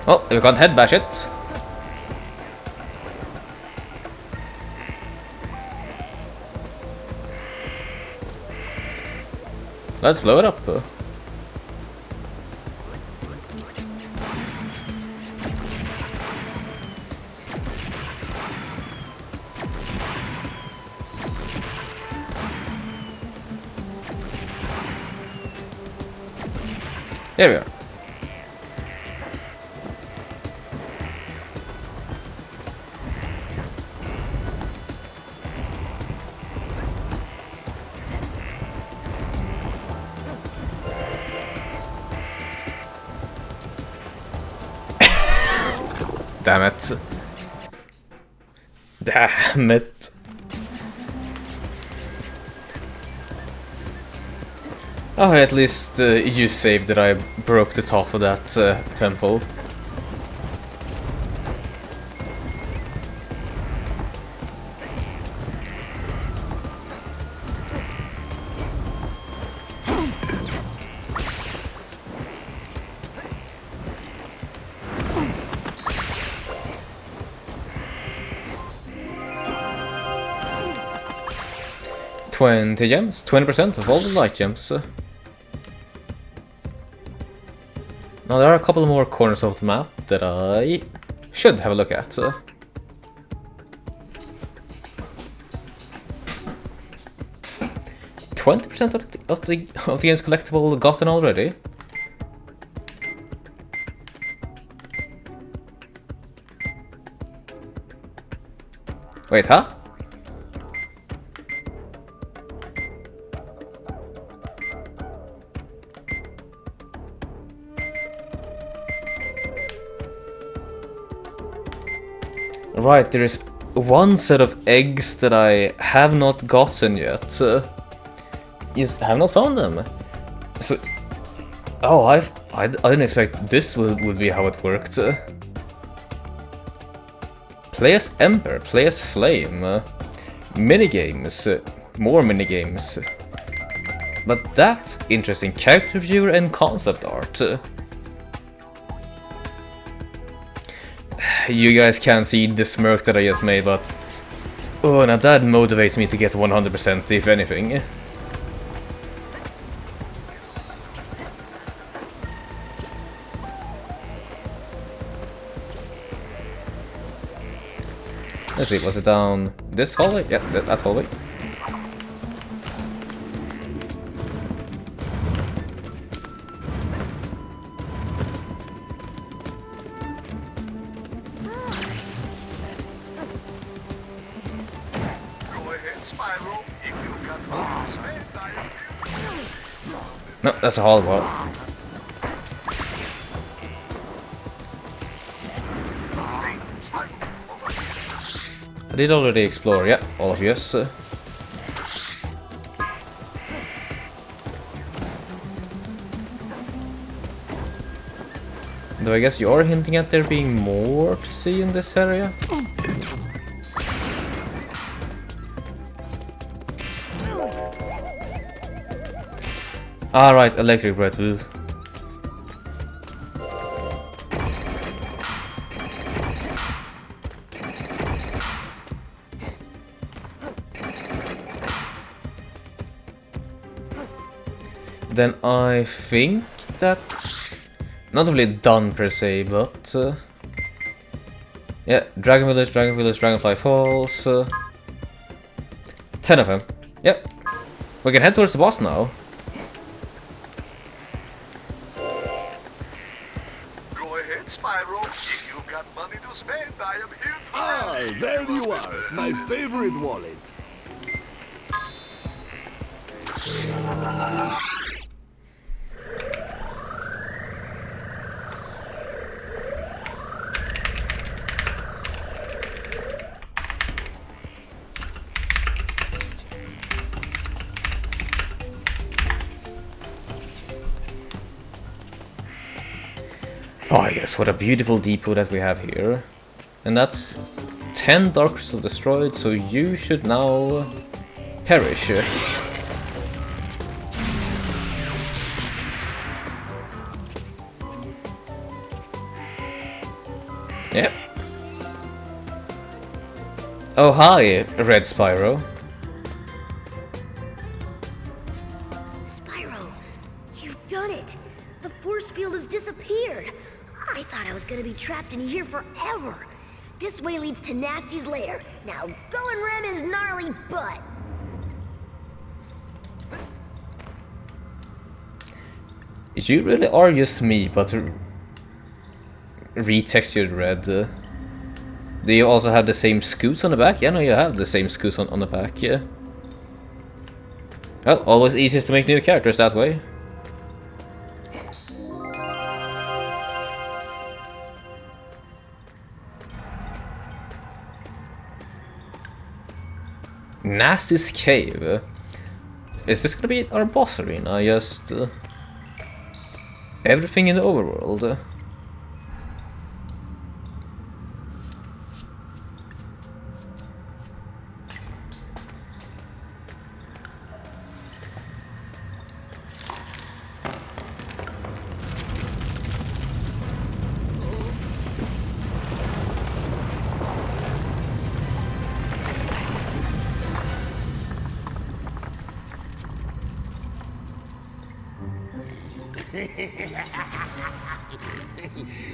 Well, we can't head bash it. Let's blow it up. There we are. Damn it. Damn it. Oh, at least you saved that I broke the top of that temple. $20 gems, 20% of all the light gems. Now there are a couple more corners of the map that I should have a look at. 20% of the game's collectible gotten already. Wait, huh? Right, there is one set of eggs that I have not gotten yet. Just have not found them. So, oh, I didn't expect this would be how it worked. Play as Ember, play as Flame, minigames, more minigames. But that's interesting. Character viewer and concept art. You guys can't see the smirk that I just made, but oh, now that motivates me to get 100% if anything. Let's see, was it down this hallway? Yeah, that hallway. Spyro, if you got more spare time. No, that's a hall wall. Hey, Spyro, over here. I did already explore, yeah, all of you. Though I guess you are hinting at there being more to see in this area. Alright, electric bread. Then I think that not really done per se, but yeah, Dragon Village, Dragonfly Falls, 10 of them. Yep, we can head towards the boss now. Why, there you are, my favorite wallet. Oh yes, what a beautiful depot that we have here. And that's 10 Dark Crystal destroyed, so you should now perish. Yep. Oh hi, Red Spyro. Spyro, you've done it! The force field has disappeared! I thought I was gonna be trapped in here forever! This way leads to Nasty's lair. Now go and ram his gnarly butt! You really are just me, but retextured red. Do you also have the same scoots on the back? Yeah, no, you have the same scoots on the back, yeah. Well, always easiest to make new characters that way. Nasty's Cave. Is this gonna be our boss arena? Just everything in the overworld.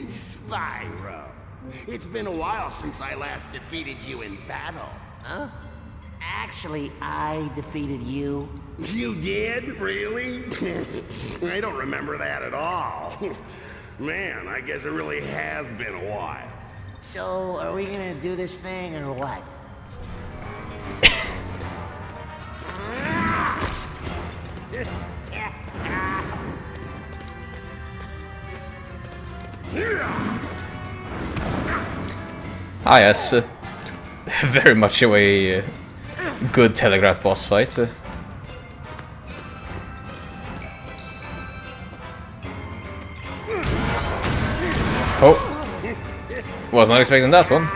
Spyro, it's been a while since I last defeated you in battle. Huh? Actually, I defeated you. You did? Really? I don't remember that at all. Man, I guess it really has been a while. So, are we gonna do this thing or what? Ah yes, very much a good telegraph boss fight. Oh, was not expecting that one.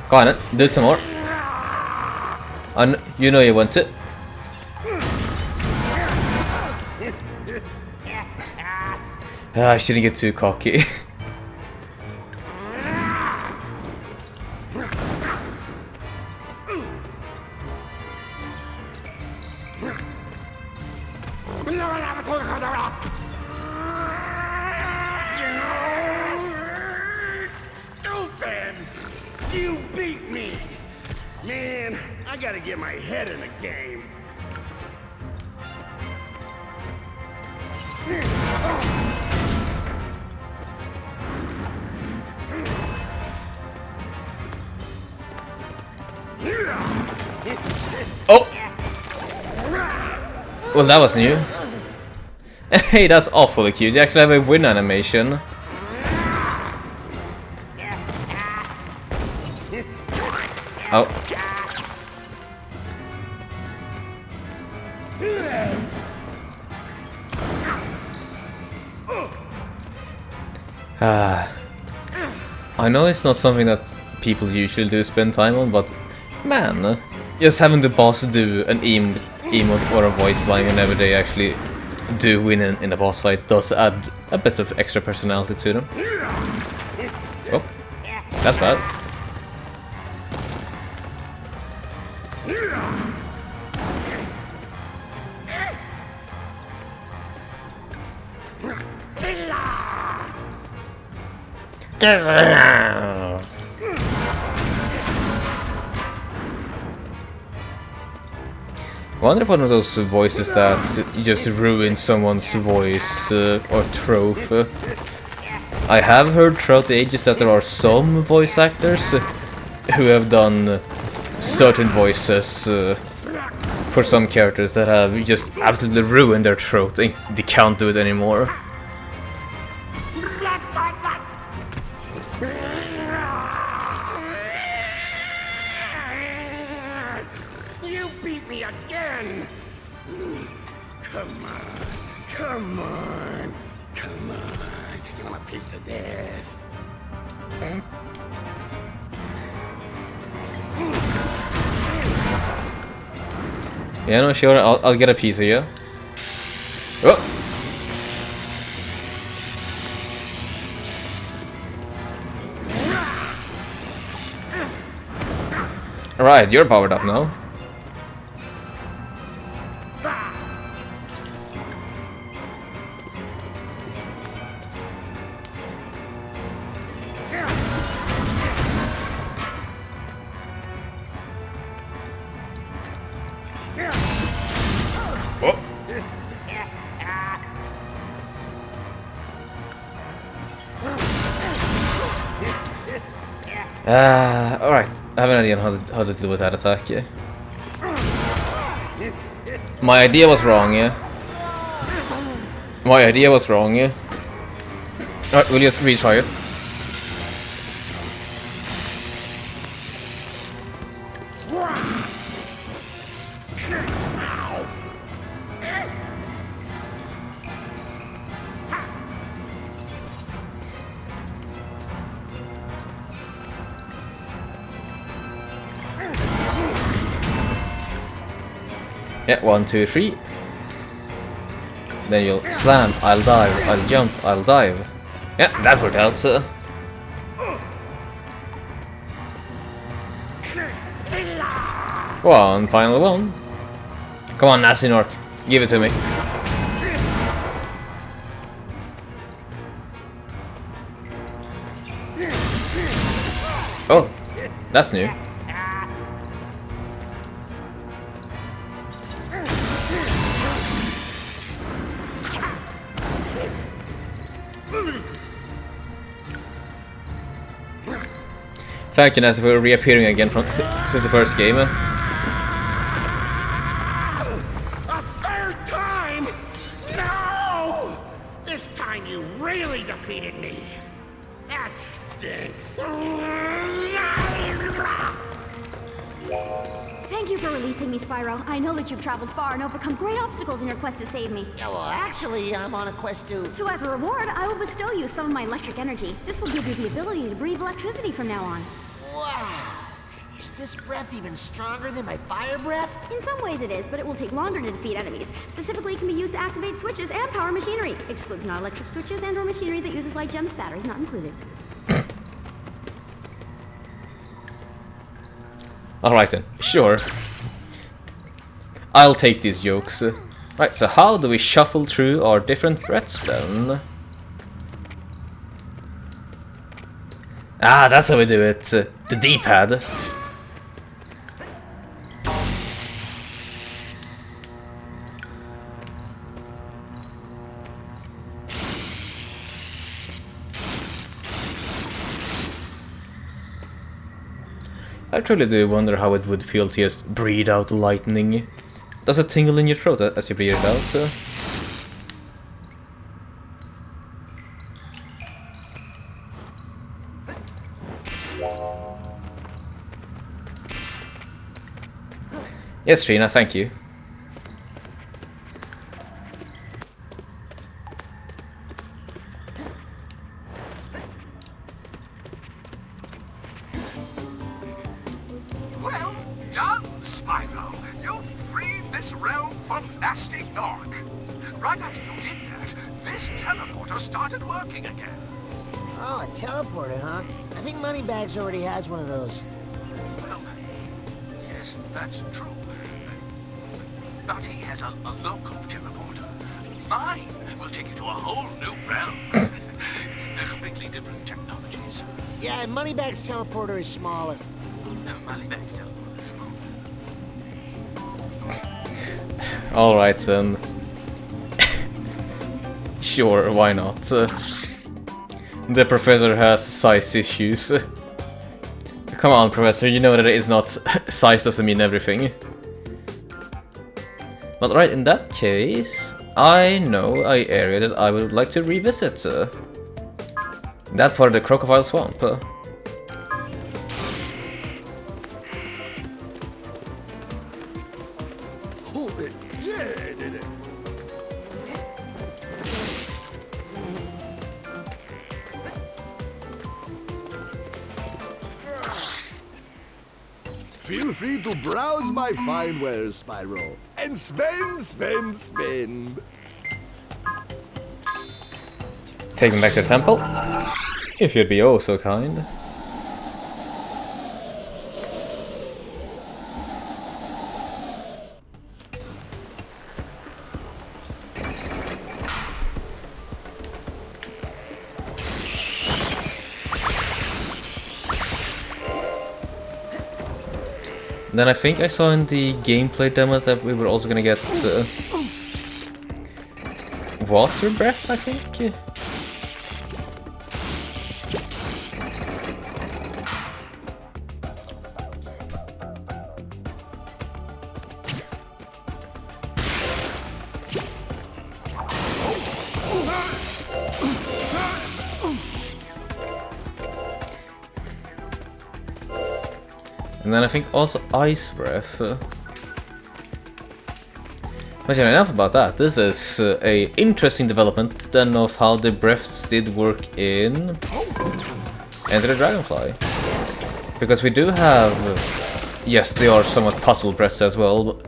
Go on, do some more. And you know you want it. I shouldn't get too cocky. Stupid! You beat me! Man, I gotta get my head in the game. Oh! Well, that was new. Hey, that's awfully cute. You actually have a win animation. Oh. I know it's not something that people usually do spend time on, but man, just having the boss do an emote or a voice line whenever they actually do win in a boss fight does add a bit of extra personality to them. Oh, that's bad. I wonder if one of those voices that just ruined someone's voice or trope. I have heard throughout the ages that there are some voice actors who have done certain voices for some characters that have just absolutely ruined their throat. They can't do it anymore. You beat me again! Come on, come on, come on. You want a piece of this? Yeah, no, sure, I'll get a piece of you. Oh! Alright, you're powered up now. Alright, I have an idea on how to deal with that attack, yeah. My idea was wrong, yeah. My idea was wrong, yeah. Alright, we'll just retry it. Yeah, 1, 2, 3. Then you'll slam, I'll dive, I'll jump, I'll dive. Yeah, that worked out, so. One, final one. Come on, Nazinork, give it to me. Oh, that's new. Thank you, Nazi, for reappearing again since the first game. A third time? No! This time you really defeated me. That stinks. Thank you for releasing me, Spyro. I know that you've traveled far and overcome great obstacles in your quest to save me. Yeah, well, actually, I'm on a quest to... So as a reward, I will bestow you some of my electric energy. This will give you the ability to breathe electricity from now on. Wow! Is this breath even stronger than my fire breath? In some ways it is, but it will take longer to defeat enemies. Specifically, it can be used to activate switches and power machinery. Excludes non-electric switches and or machinery that uses light gems. Batteries not included. Alright then, sure. I'll take these jokes. Right, so how do we shuffle through our different threats then? Ah, that's how we do it. The D-pad. I truly do wonder how it would feel to just breathe out lightning. Does it tingle in your throat as you breathe it out? So? Yes, Trina, thank you. Well done, Spyro. You freed this realm from nasty Nork. Right after you did that, this teleporter started working again. Oh, a teleporter, huh? I think Moneybags already has one of those. Well, yes, that's true. But he has a local teleporter. Mine will take you to a whole new realm. They're completely different technologies. Yeah, and Moneybags' teleporter is smaller. Moneybags teleporter is smaller. Alright then. Sure, why not? The professor has size issues. Come on, professor, you know that it's not size doesn't mean everything. But right, in that case, I know an area that I would like to revisit. That part of the Crocodile Swamp. Feel free to browse my fine wares, Spyro. And spend, spend, spend. Take me back to the temple. If you'd be oh so kind. Then I think I saw in the gameplay demo that we were also gonna get water breath, I think. And then I think also ice breath. But yeah, enough about that. This is a interesting development then of how the breaths did work in Enter the Dragonfly. Because we do have, yes, they are somewhat puzzle breaths as well,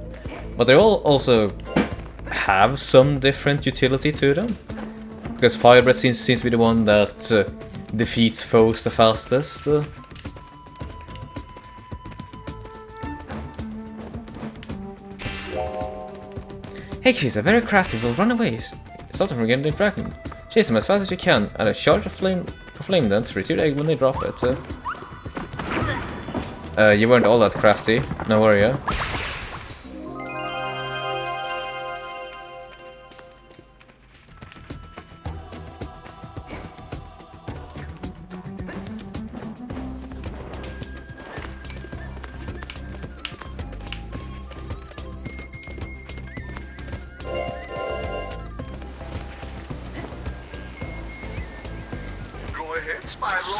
but they all also have some different utility to them. Because fire breath seems to be the one that defeats foes the fastest. Hey, she's a very crafty, will run away. Stop them from getting the dragon. Chase them as fast as you can, and a charge of flame them to retrieve the egg when they drop it. You weren't all that crafty, no worry, yeah?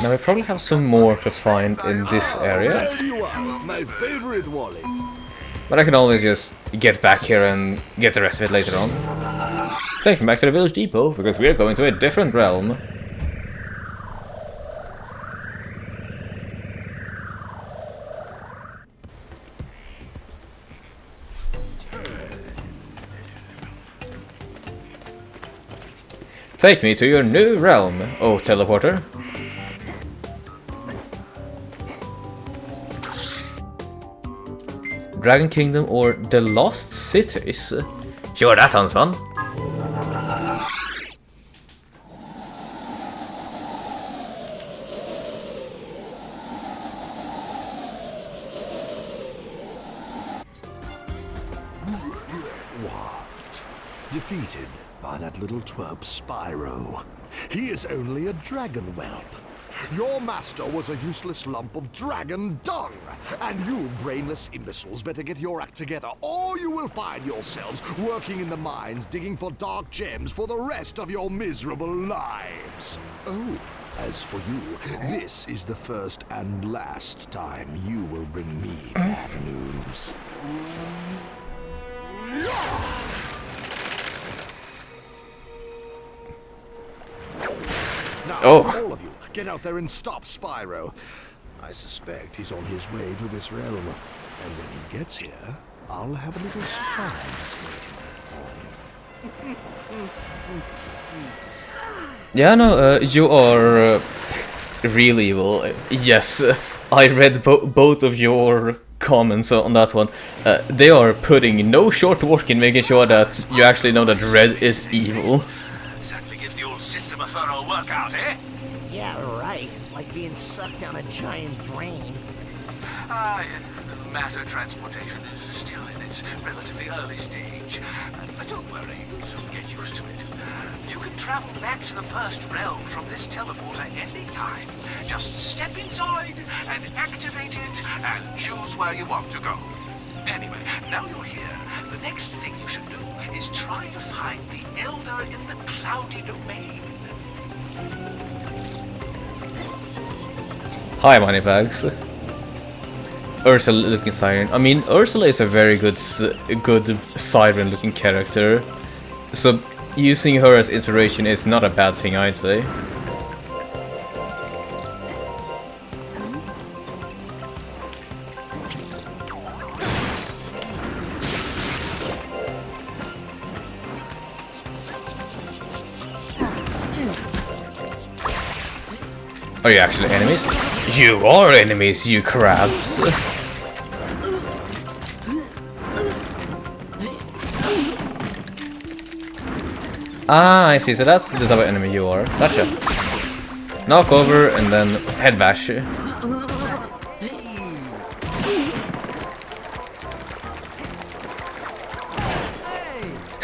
Now we probably have some more to find in this area. There you are, my favorite wallet. But I can always just get back here and get the rest of it later on. Take me back to the village depot, because we are going to a different realm. Take me to your new realm, oh teleporter. Dragon Kingdom or the Lost Cities? Sure, that sounds fun. What? Defeated by that little twerp Spyro. He is only a dragon whelp. Your master was a useless lump of dragon dung, and you brainless imbeciles better get your act together, or you will find yourselves working in the mines digging for dark gems for the rest of your miserable lives. Oh, as for you, this is the first and last time you will bring me bad news. Now, all of you, get out there and stop Spyro. I suspect he's on his way to this realm. And when he gets here, I'll have a little surprise waiting for him. Yeah, no, you are really evil. Yes, I read both of your comments on that one. They are putting no short work in making sure that you actually know that Red is evil. Certainly gives the old system a thorough workout, eh? Yeah, right. Like being sucked down a giant drain. Ah, matter transportation is still in its relatively early stage. But don't worry, you'll soon get used to it. You can travel back to the first realm from this teleporter anytime. Just step inside and activate it and choose where you want to go. Anyway, now you're here, the next thing you should do is try to find the Elder in the Cloudy Domain. Hi, Moneybags. Ursula looking siren. I mean, Ursula is a very good siren looking character. So using her as inspiration is not a bad thing, I'd say. Are you actually enemies? You are enemies, you crabs! Ah, I see, so that's the type of enemy you are. Gotcha. Knock over and then head bash.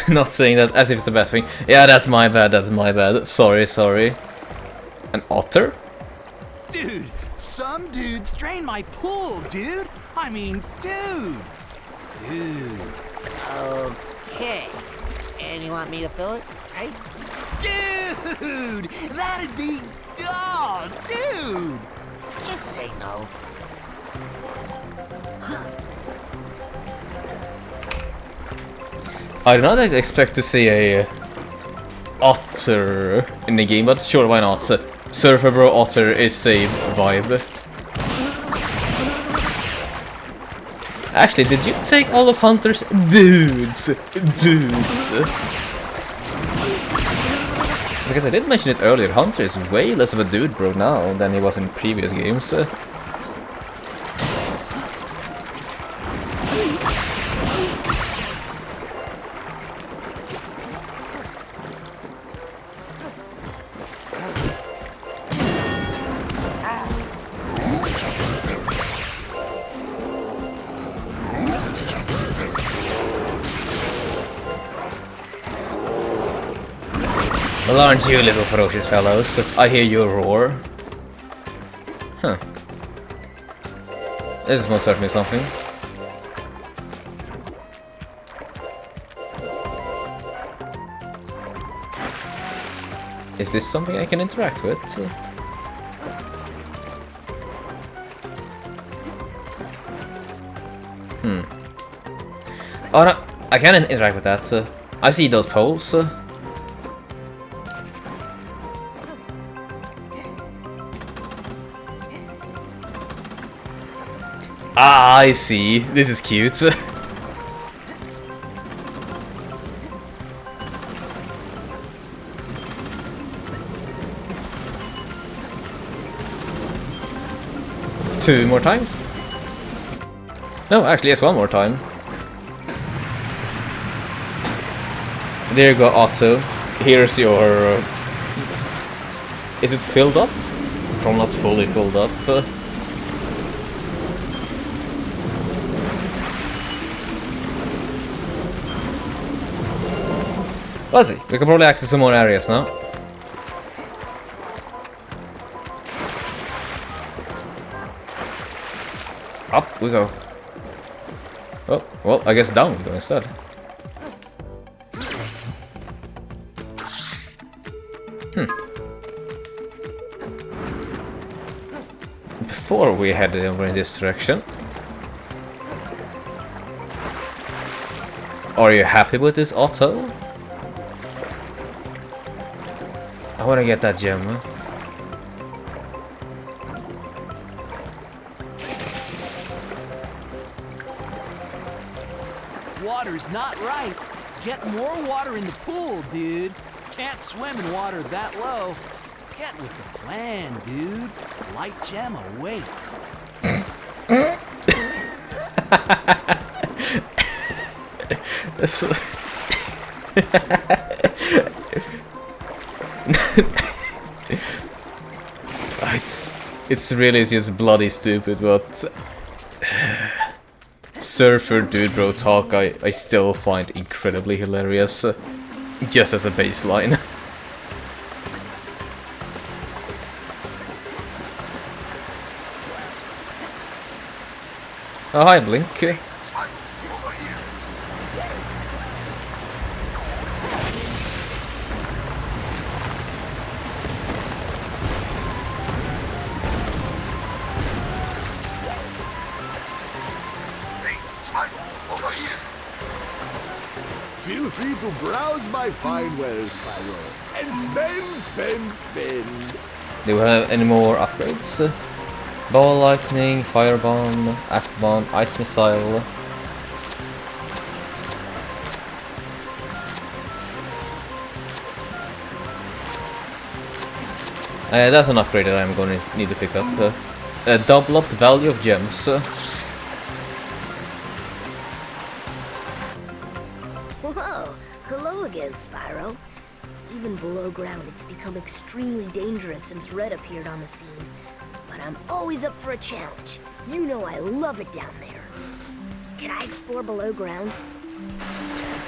Not saying that as if it's the best thing. Yeah, that's my bad. Sorry. An otter? Dude, some dudes drain my pool, dude. I mean, dude. Okay. And you want me to fill it, right? Dude, that'd be... Oh, dude. Just say no. I do not expect to see a otter in the game, but sure, why not? Surfer Bro Otter is a vibe. Actually, did you take all of Hunter's dudes? Because I did mention it earlier, Hunter is way less of a dude bro now than he was in previous games. Well, aren't you little ferocious fellows? I hear you roar. Huh. This is most certainly something. Is this something I can interact with? Oh no, I can interact with that. I see those poles. Ah, I see. This is cute. Two more times? No, actually, yes, one more time. There you go, Otto. Here's your... Is it filled up? From not fully filled up. Let's see, we can probably access some more areas now. Up we go. Oh, well, I guess down we go instead. Before we head over in this direction. Are you happy with this Otto? I want to get that gem. Water's not right. Get more water in the pool, dude. Can't swim in water that low. Get with the plan, dude. Light gem awaits. It's really just bloody stupid, but surfer dude bro talk I still find incredibly hilarious, just as a baseline. Oh, hi, Blink. Feel free to browse my fine wares, Spyro, and spend. Do we have any more upgrades? Ball lightning, fire bomb, act bomb, ice missile. That's an upgrade that I'm going to need to pick up. Double up the value of gems. Whoa! Hello again, Spyro. Even below ground, it's become extremely dangerous since Red appeared on the scene. But I'm always up for a challenge. You know I love it down there. Can I explore below ground?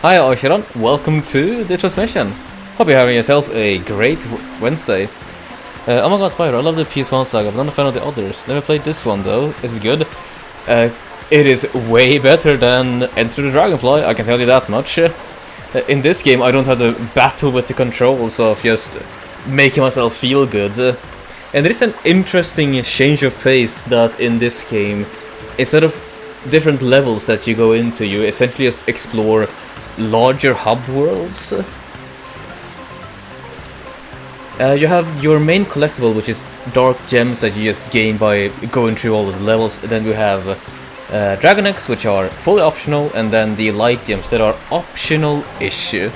Hi Oishiron, welcome to the transmission. Hope you're having yourself a great Wednesday. Oh my god, Spyro, I love the PS1 saga, but I'm not a fan of the others. Never played this one though. Is it good? It is way better than Enter the Dragonfly, I can tell you that much. In this game I don't have to battle with the controls of just making myself feel good. And there is an interesting change of pace that in this game, instead of different levels that you go into, you essentially just explore larger hub worlds. You have your main collectible, which is dark gems that you just gain by going through all of the levels. And then we have Dragon Eggs, which are fully optional, and then the light gems that are optional-ish. You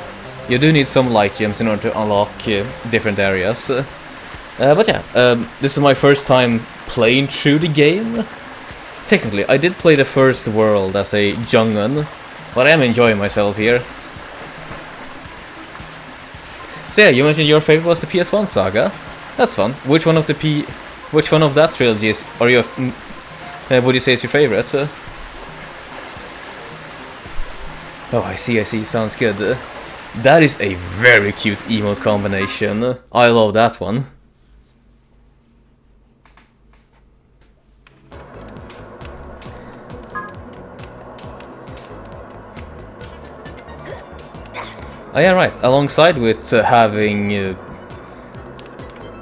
do need some light gems in order to unlock different areas. But yeah, this is my first time playing through the game. Technically, I did play the first world as a young'un, but I am enjoying myself here. So yeah, you mentioned your favorite was the PS1 saga. That's fun. Which one of that trilogy are you? Would you say is your favorite? Oh, I see. Sounds good. That is a very cute emote combination. I love that one. Oh yeah, right. Alongside with having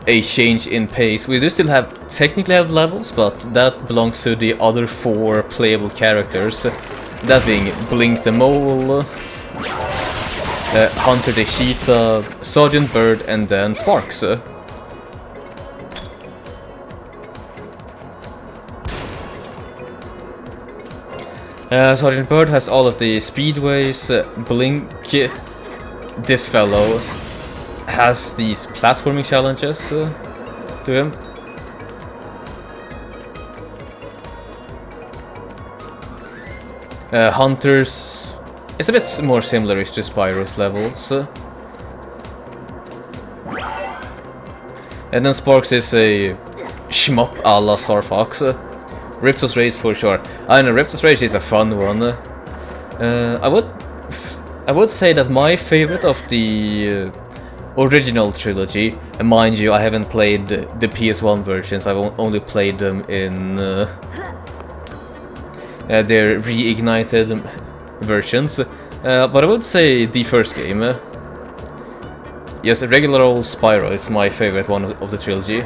a change in pace, we do still technically have levels, but that belongs to the other 4 playable characters. That being Blink the Mole, Hunter the Cheetah, Sergeant Bird, and then Sparks. Sergeant Bird has all of the speedways. Blink, this fellow, has these platforming challenges to him. Hunters is a bit more similar to Spyro's levels. And then Sparks is a shmup a la Star Fox. Ripto's Race for sure. I know Ripto's Race is a fun one. I would say that my favorite of the original trilogy, and mind you, I haven't played the PS1 versions, I've only played them in their reignited versions, but I would say the first game. Yes, regular old Spyro is my favorite one of the trilogy.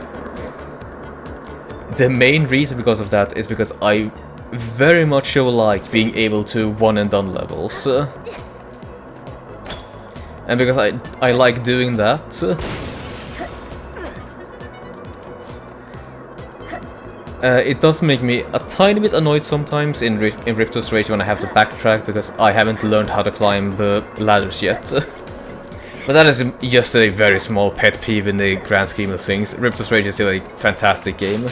The main reason because of that is because I very much so like being able to one and done levels. And because I like doing that. It does make me a tiny bit annoyed sometimes in Ripto's Rage when I have to backtrack because I haven't learned how to climb ladders yet. But that is just a very small pet peeve in the grand scheme of things. Ripto's Rage is still a fantastic game.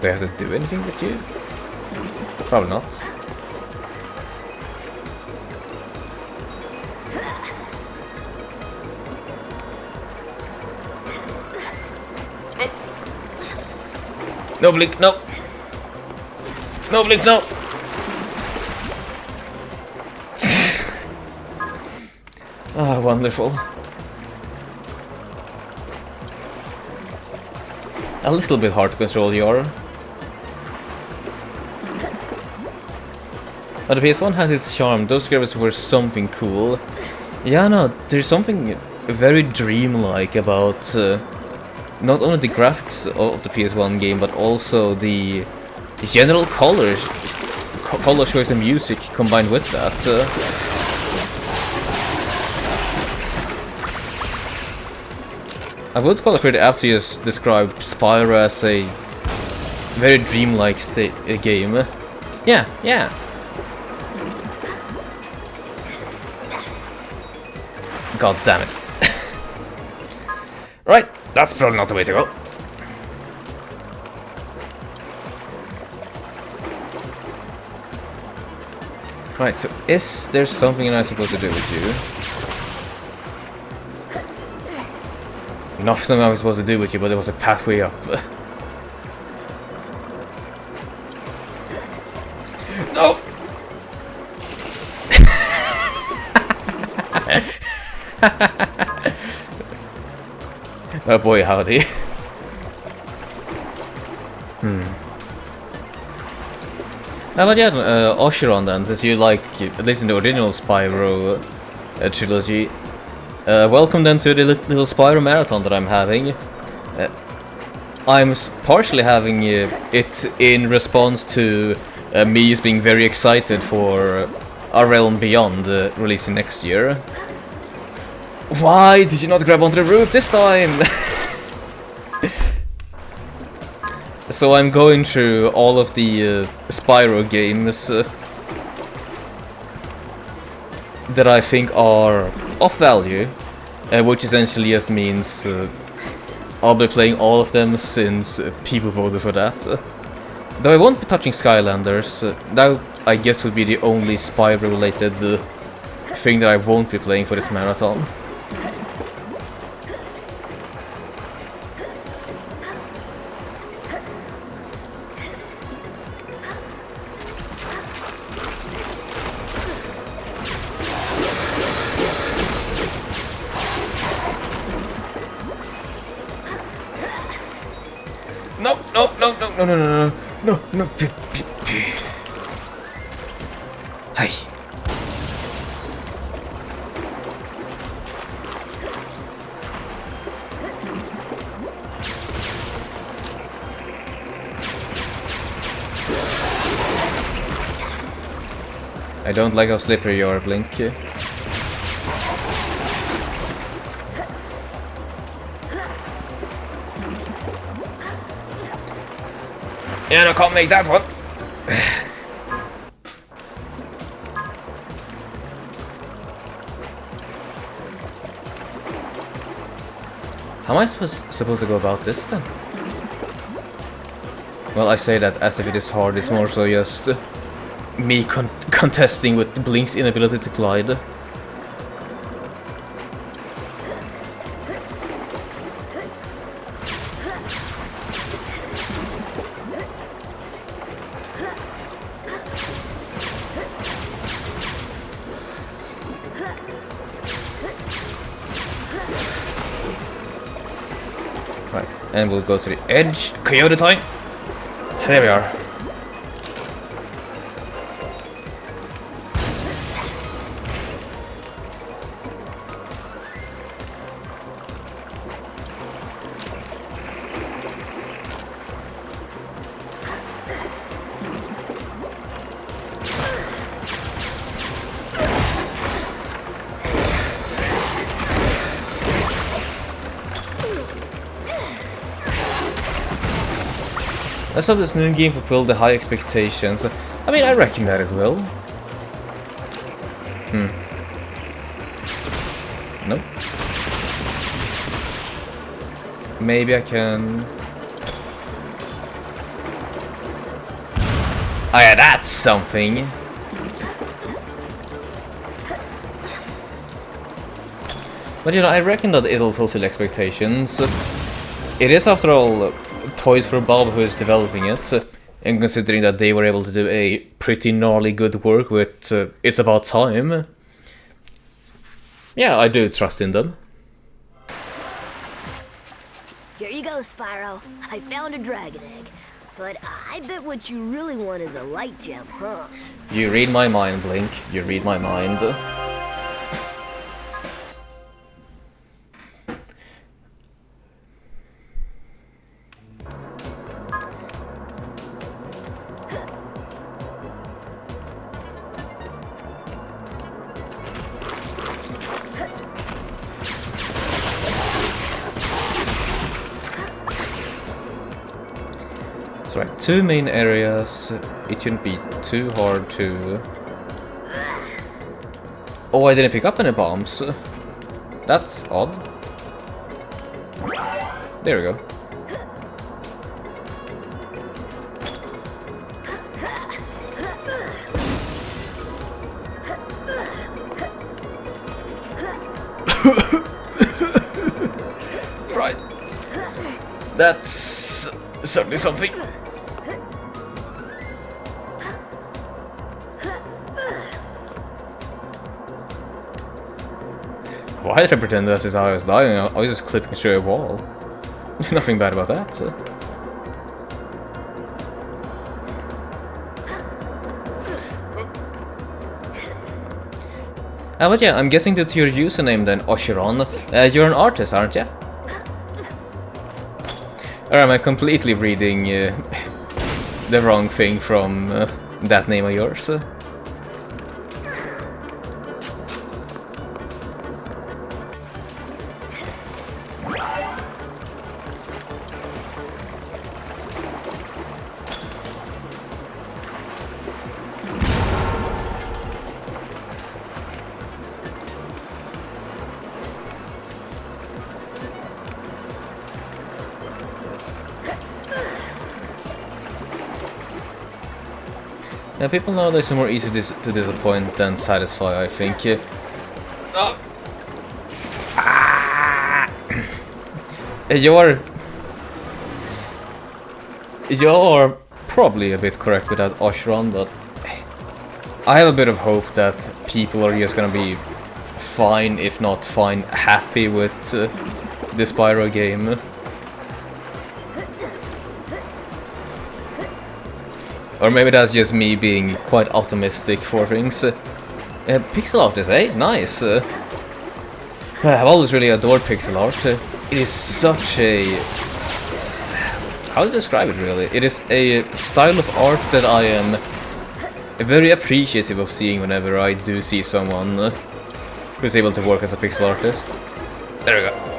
Do I have to do anything with you? Probably not. No blink, no! No blink, no! Ah, wonderful. A little bit hard to control your. But the PS1 has its charm. Those graphics were something cool. Yeah, no, there's something very dreamlike about not only the graphics of the PS1 game, but also the general color choice and music combined with that. I would call it pretty apt to just describe Spyro as a very dreamlike game. Yeah, yeah. God damn it. Right, that's probably not the way to go. Right, so is there something I'm supposed to do with you? Nothing I was supposed to do with you, but there was a pathway up. No! Oh boy, howdy. But yeah, Oceron then, since you like, at least in the original Spyro trilogy, welcome then to the little Spyro marathon that I'm having. I'm partially having it in response to me just being very excited for A Realm Beyond releasing next year. Why did you not grab onto the roof this time? So I'm going through all of the Spyro games that I think are of value, which essentially just means I'll be playing all of them since people voted for that. Though I won't be touching Skylanders, that I guess would be the only Spyro related thing that I won't be playing for this marathon. No, no, no, no, no, no, no, no, no, no. Hi. I don't like how slippery you are, Blink. Yeah, I can't make that one. How am I supposed to go about this then? Well, I say that as if it is hard, it's more so just me contesting with Blink's inability to glide. Right, and we'll go to the edge. Coyote time! There we are. Let's hope this new game fulfilled the high expectations. I mean, I reckon that it will. Nope. Maybe I can... Oh yeah, that's something! But you know, I reckon that it'll fulfill expectations. It is, after all, Toys for Bob who is developing it, and considering that they were able to do a pretty gnarly good work with It's About Time, yeah, I do trust in them. Here you go, Spyro. I found a dragon egg. But I bet what you really want is a light gem, huh? You read my mind, Blink. You read my mind. So right, 2 main areas, it shouldn't be too hard to... Oh, I didn't pick up any bombs. That's odd. There we go. Right. That's certainly something. Why did I pretend this is how I was dying? I was just clipping through a wall. Nothing bad about that. But yeah, I'm guessing that your username then, Oshiron. You're an artist, aren't you? Or am I completely reading the wrong thing from that name of yours? Yeah, people nowadays are more easy to disappoint than satisfy, I think. Oh. Ah. You're probably a bit correct with that, Oshron, but I have a bit of hope that people are just gonna be fine, if not fine, happy with the Spyro game. Or maybe that's just me being quite optimistic for things. Pixel art is nice. I've always really adored pixel art. It is such a... how to describe it really? It is a style of art that I am very appreciative of seeing whenever I do see someone who's able to work as a pixel artist. There we go.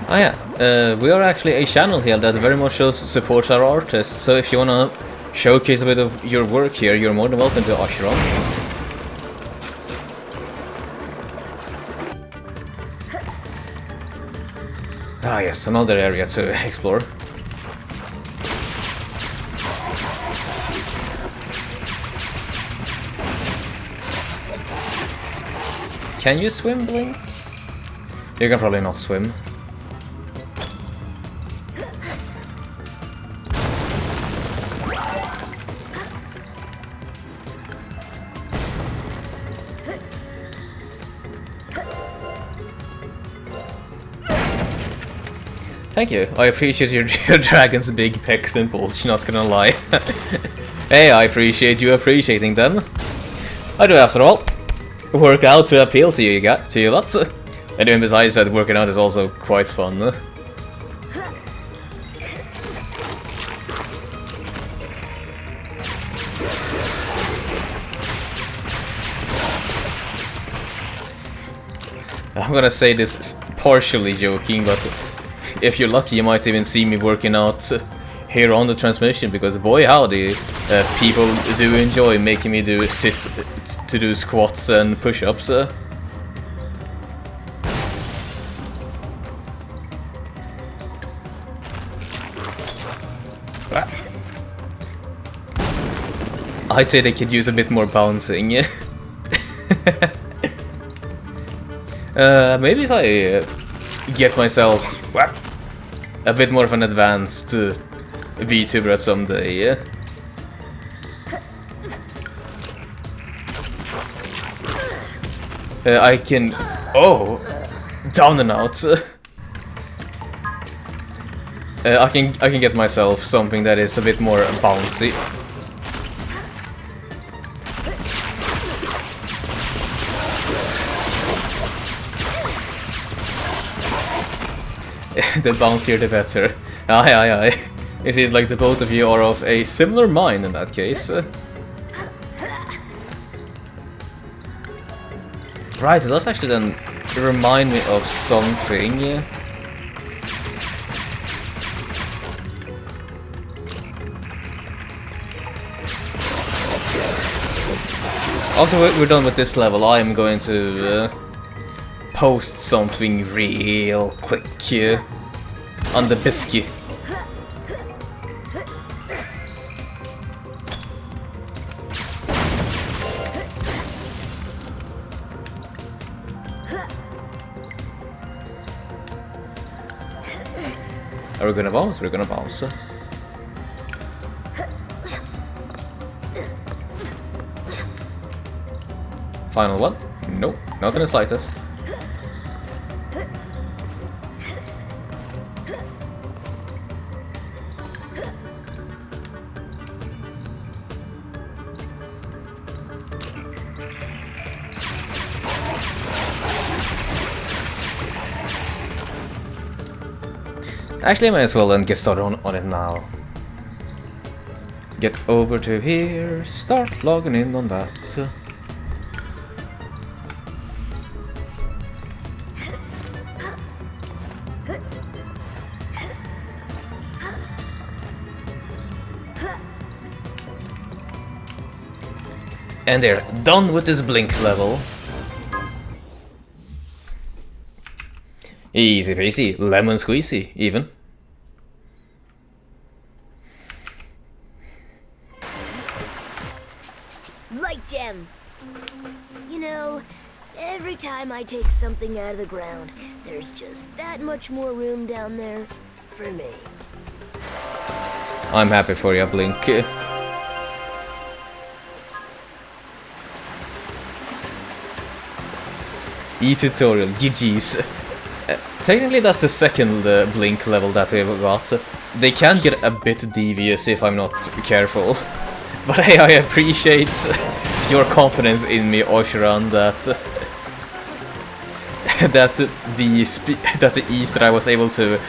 Oh yeah, we are actually a channel here that very much supports our artists, so if you wanna showcase a bit of your work here, you're more than welcome to Azure. Ah yes, another area to explore. Can you swim, Blink? You can probably not swim. Thank you. I appreciate your dragon's big pecs and bulge, not gonna lie. Hey, I appreciate you appreciating them. I do, after all, work out to appeal to you lots. And even besides that, working out is also quite fun. I'm gonna say this partially joking, but if you're lucky, you might even see me working out here on the transmission, because boy howdy, people do enjoy making me do do squats and push-ups. I'd say they could use a bit more bouncing. Maybe if I get myself a bit more of an advanced VTuber at some day. I can... Oh! Down and out! I can get myself something that is a bit more bouncy. The bouncier the better. Aye, aye, aye. It seems like the both of you are of a similar mind in that case. Right, it does actually then remind me of something. Also, we're done with this level. I'm going to post something real quick on the biscuit. Are we gonna bounce? We're gonna bounce. Final one? Nope, not in the slightest. Actually, I might as well then get started on it now. Get over to here, start logging in on that. And they're done with this Blinks level. Easy peasy, lemon squeezy, even. Light gem! You know, every time I take something out of the ground, there's just that much more room down there for me. I'm happy for you, Blink. Easy tutorial, GG's. Technically that's the second Blink level that we've got. They can get a bit devious if I'm not careful. But hey, I appreciate your confidence in me, Oshiran, that the ease that I was able to...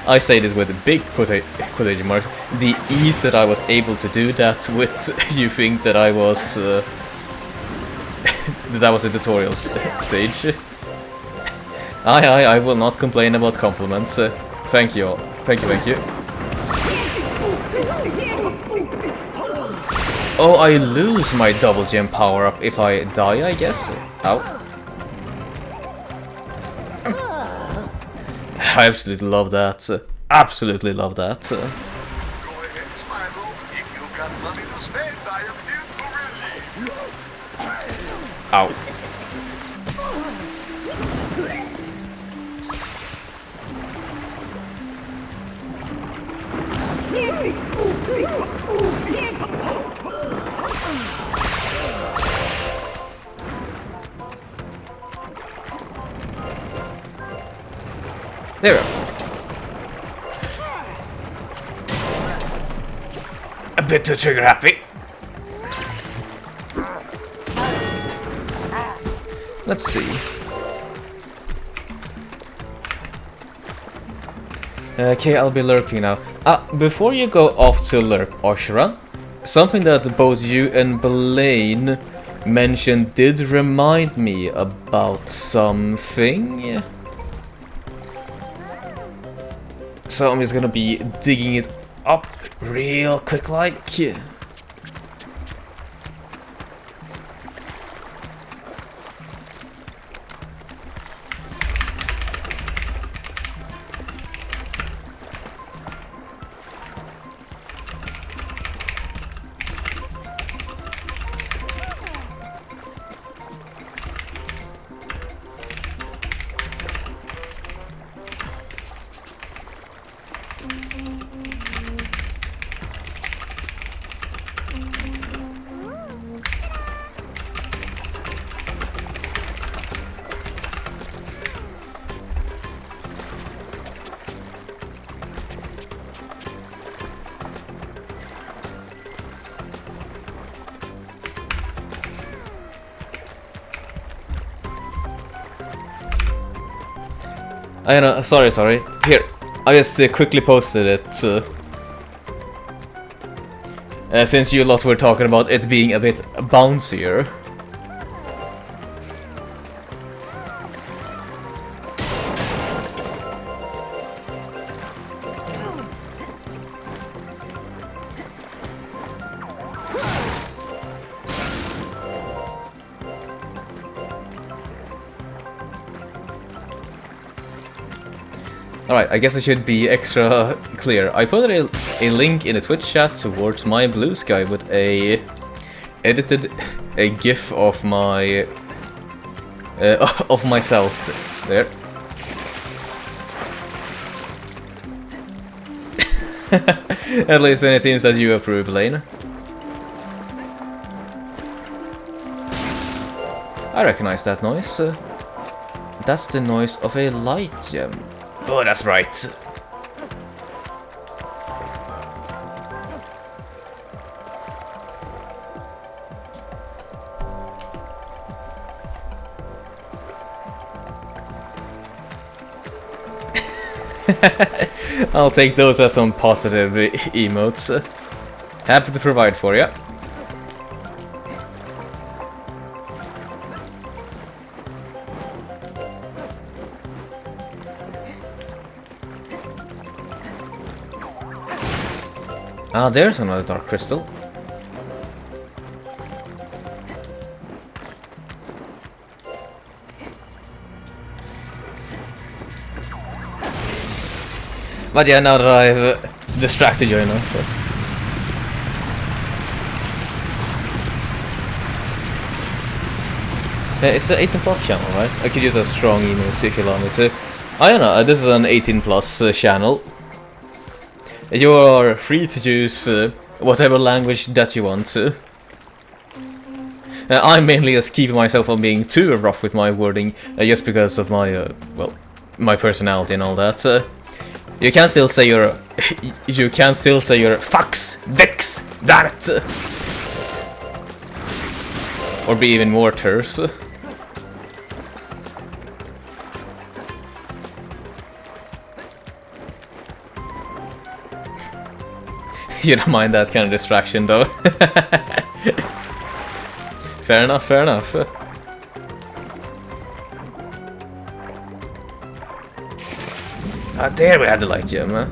I say this with big quotation marks. The ease that I was able to do that with, you think that I was... that was a tutorial stage. I will not complain about compliments. Thank you all. Thank you. Oh, I lose my double gem power up if I die, I guess. Ow. I absolutely love that. Absolutely love that. Go ahead, Spyro. If you've got money to spend, I am here to relieve. Ow. There we go. A bit too trigger happy. Let's see. Okay, I'll be lurking now. Before you go off to lurk, Oshra, something that both you and Blaine mentioned did remind me about something. so I'm just gonna be digging it up real quick like. I know, sorry. Here, I just quickly posted it. Since you lot were talking about it being a bit bouncier. Alright, I guess I should be extra clear. I put a link in the Twitch chat towards my blue sky with a edited GIF of my of myself there. At least then it seems that you approve, Lane. I recognize that noise. That's the noise of a light gem. Oh, that's right. I'll take those as some positive emotes. Happy to provide for you. Ah, there's another dark crystal. But yeah, now that I've distracted you enough. It's an 18 plus channel, right? I could use a strong emote if you allow me to. I don't know, this is an 18 plus channel. You are free to use whatever language that you want to. I'm mainly just keeping myself from being too rough with my wording, just because of my, well, my personality and all that. You can still say your, you can still say your fucks, dicks, that, or be even more terse. You don't mind that kind of distraction, though. Fair enough, fair enough. Ah, there we had the light gem, huh?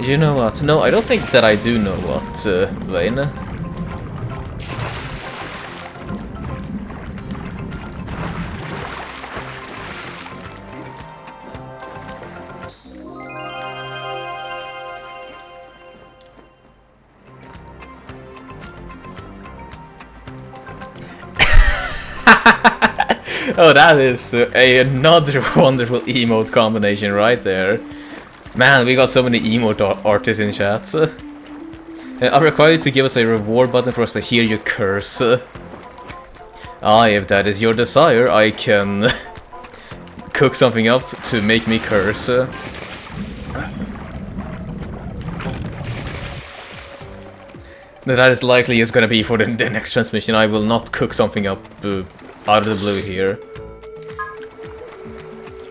You know what? No, I don't think that I do know what, Blaine. Oh, that is another wonderful emote combination right there. Man, we got so many emote artists in chat. I require you to give us a reward button for us to hear you curse. If that is your desire, I can cook something up to make me curse. That is likely is gonna be for the next transmission. I will not cook something up out of the blue here.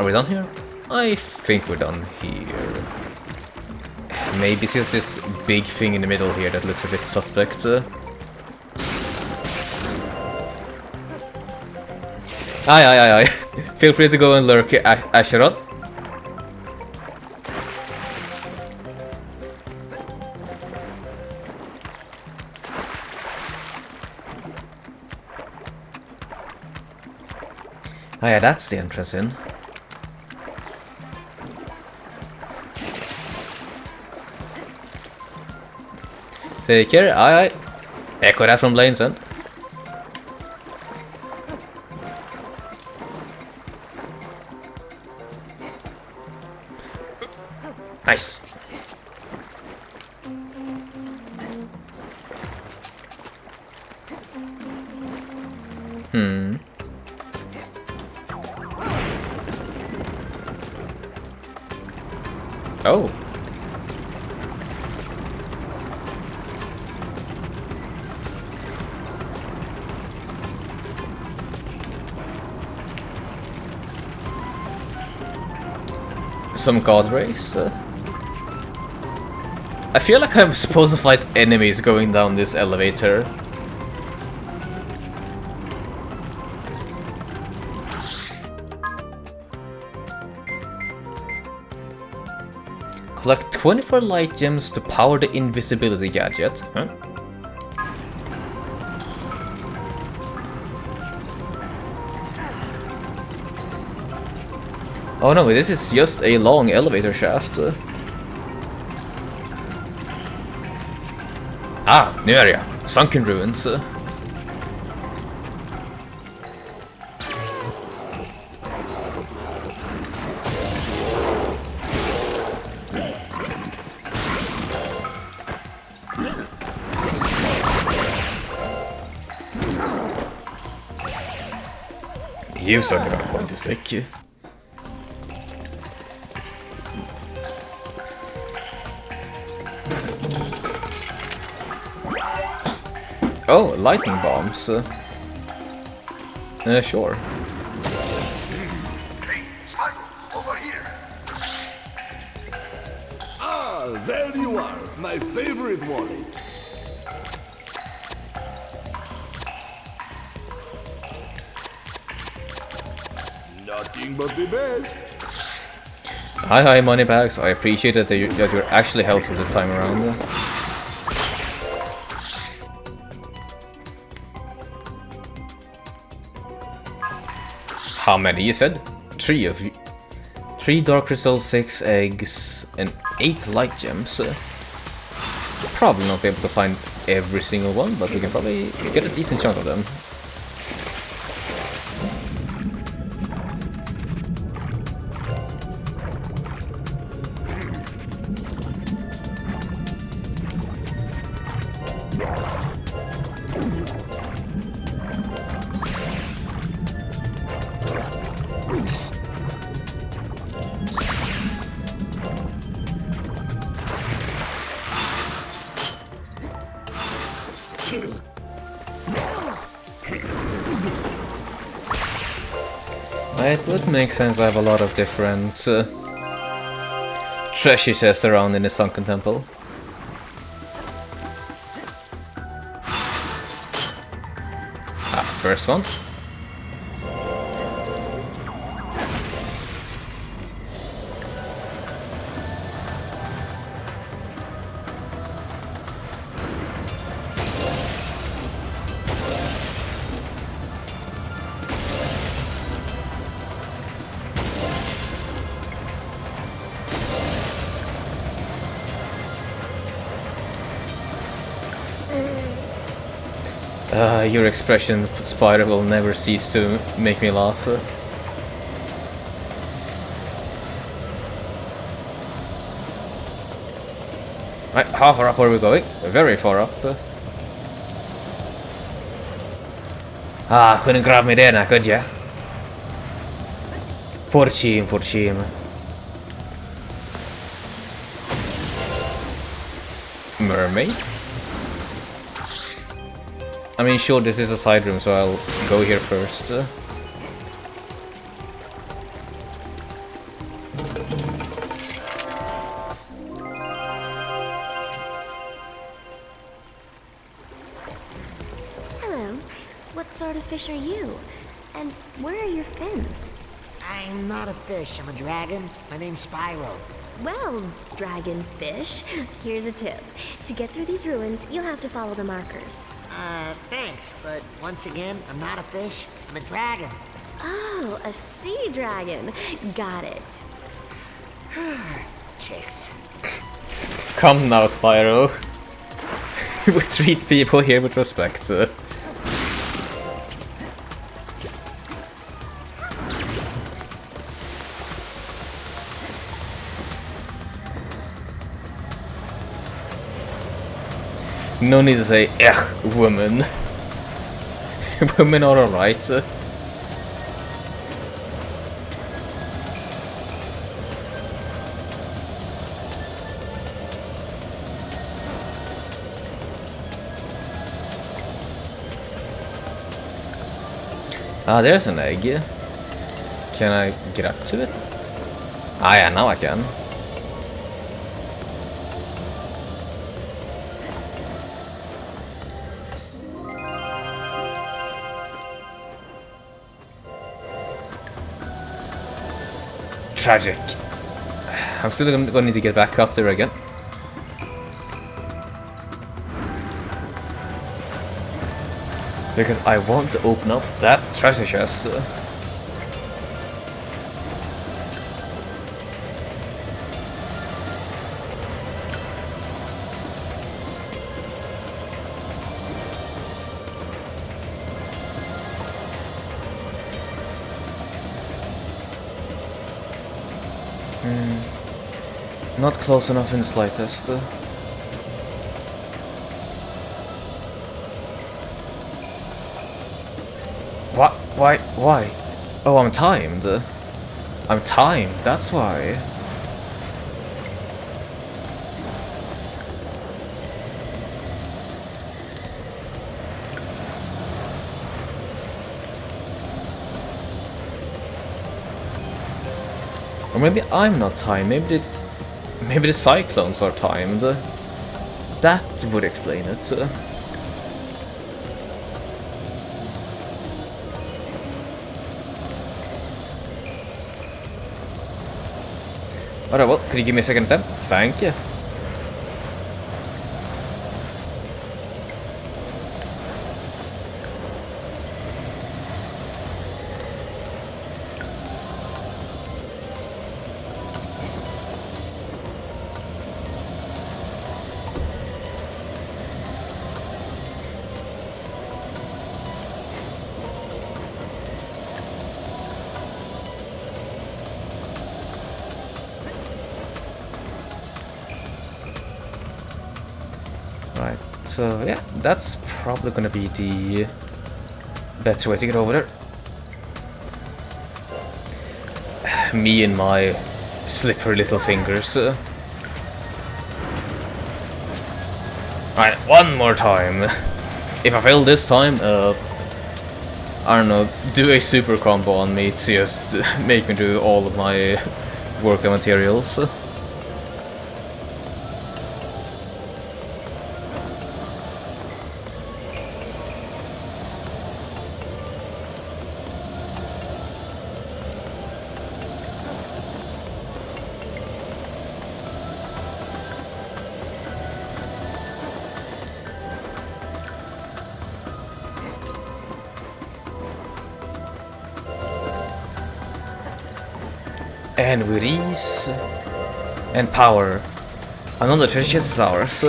Are we done here? I think we're done here. Maybe it's just this big thing in the middle here that looks a bit suspect. Aye, aye, aye, aye. Feel free to go and lurk, Asheron. Oh yeah, that's the entrance in. Take care, aye, aye. Echo that from Lane's End. Nice. Oh. Some god race. I feel like I'm supposed to fight enemies going down this elevator. Collect 24 light gems to power the invisibility gadget. Huh? Oh no, this is just a long elevator shaft. Ah, new area. Sunken ruins. You've certainly got a point to stick. Oh, lightning bombs. Sure. Hey, Spyro, over here. Ah, there you are, my favorite wallet. Nothing but the best. Hi, hi, moneybags. I appreciate that you're actually helpful this time around. How many you said? 3 of you. 3 dark crystals, 6 eggs, and 8 light gems. Probably not be able to find every single one, but we can probably get a decent chunk of them. It would make sense. I have a lot of different treasure chests around in the sunken temple. Ah, first one. Your expression, Spyro, will never cease to make me laugh. Right, how far up are we going? Very far up. Ah, couldn't grab me there now, could ya? For shame, for shame. Mermaid? I mean, sure, this is a side room, so I'll go here first. Hello. What sort of fish are you? And where are your fins? I'm not a fish, I'm a dragon. My name's Spyro. Well, dragonfish, here's a tip. To get through these ruins, you'll have to follow the markers. Thanks, but once again, I'm not a fish, I'm a dragon. Oh, a sea dragon. Got it. Chicks. Come now, Spyro. We treat people here with respect. No need to say, woman. Women are alright. Ah, there's an egg. Can I get up to it? Ah yeah, now I can. Tragic. I'm still gonna need to get back up there again. Because I want to open up that treasure chest. Not close enough in the slightest. What? Why? Oh, I'm timed. I'm timed, that's why. Or maybe I'm not timed, maybe the cyclones are timed. That would explain it. Alright, well, could you give me a second attempt? Thank you. Right, so yeah, that's probably gonna be the better way to get over there. Me and my slippery little fingers. Alright, one more time. If I fail this time, I don't know, do a super combo on me to just make me do all of my work and materials. And with ease and power, another treasure chest is ours.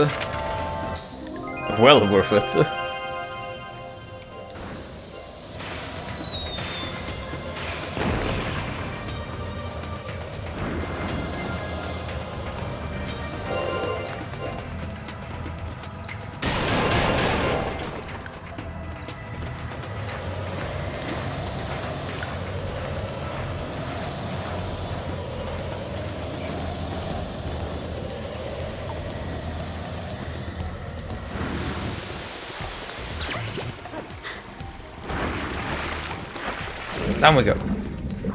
Well worth it. Down we go.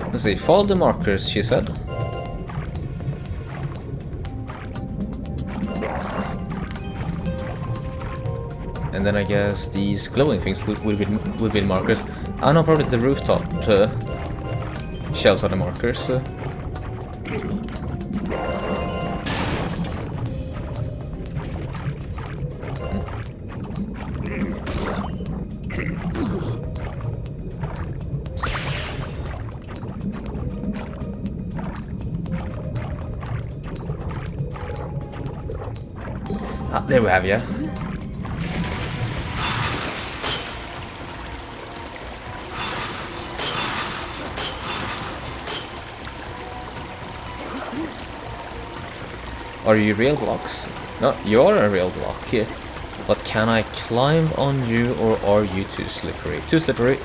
Let's see, follow the markers, she said. And then I guess these glowing things will be markers. I know, probably the rooftop shells are the markers. Ah, there we have you. Are you real blocks? No, you're a real block here. But can I climb on you, or are you too slippery? Too slippery.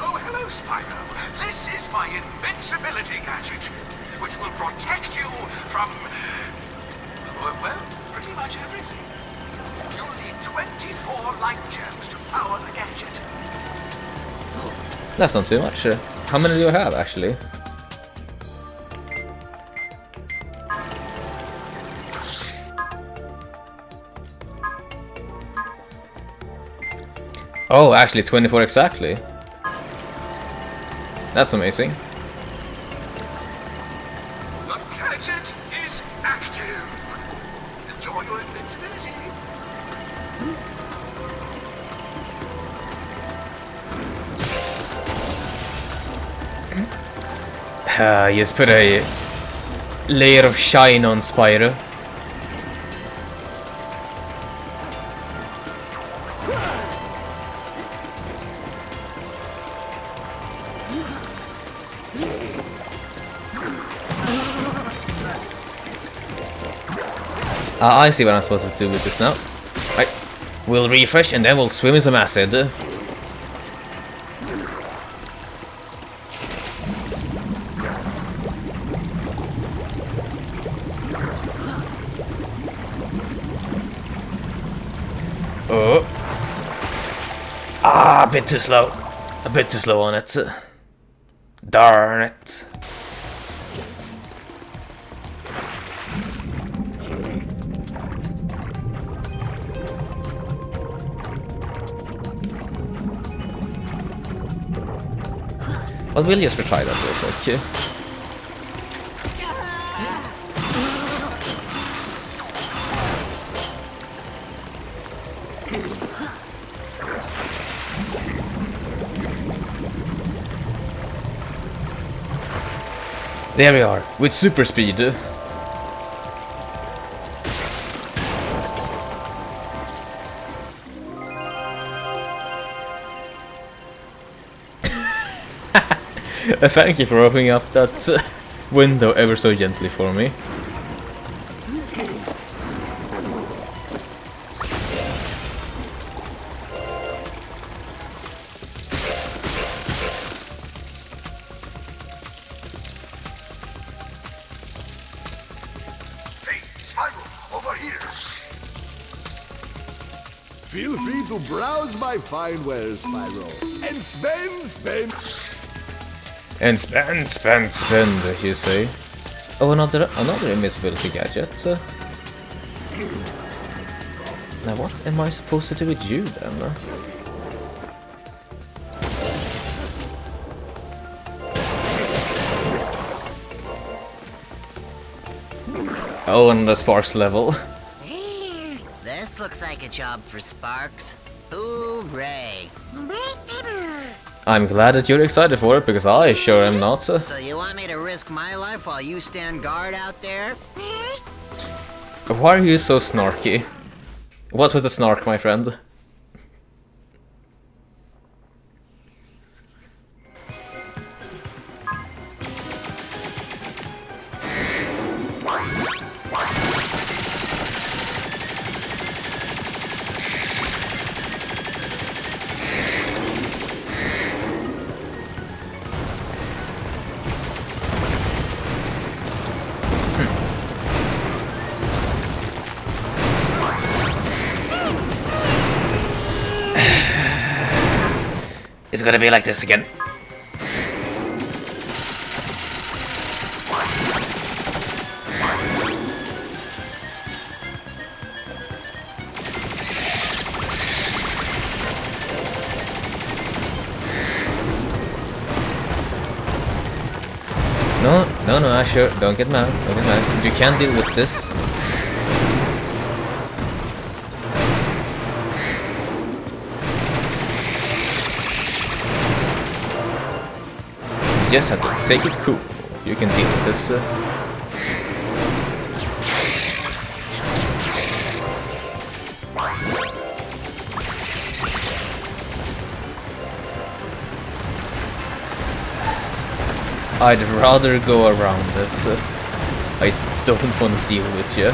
Oh, hello, Spyro. This is my invincibility gadget, which will protect you from, well, pretty much everything. You'll need 24 light gems to power the gadget. That's not too much. How many do you have, actually? Oh, actually 24 exactly. That's amazing. The gadget is active. Enjoy your invincibility. Just put a layer of shine on Spyro. I see what I'm supposed to do with this now. Right, we'll refresh and then we'll swim in some acid. Oh. Ah, a bit too slow. A bit too slow on it. Darn it. Well, we'll just retry that real quick. There we are, with super speed. Thank you for opening up that window ever so gently for me. Hey, Spyro, over here. Feel free to browse my fine wares, Spyro. And spend. And spend, you say. Oh, another invisibility gadget. Now what am I supposed to do with you then? Oh, and the Sparks level. This looks like a job for Sparks. Hooray! I'm glad that you're excited for it, because I sure am not. So you want me to risk my life while you stand guard out there? Why are you so snarky? What's with the snark, my friend? It's gonna be like this again. No, Azure, don't get mad. Don't get mad. You can deal with this. You just have to take it cool. You can deal with this. I'd rather go around it. I don't want to deal with you.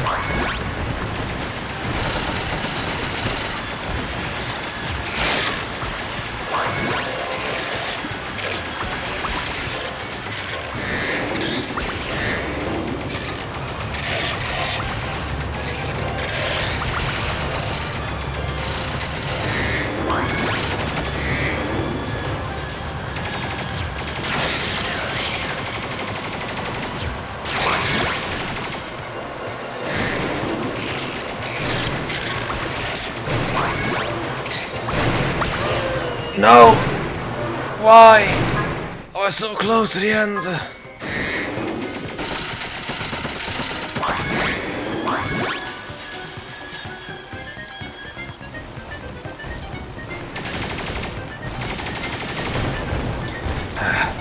No! Why? I was so close to the end.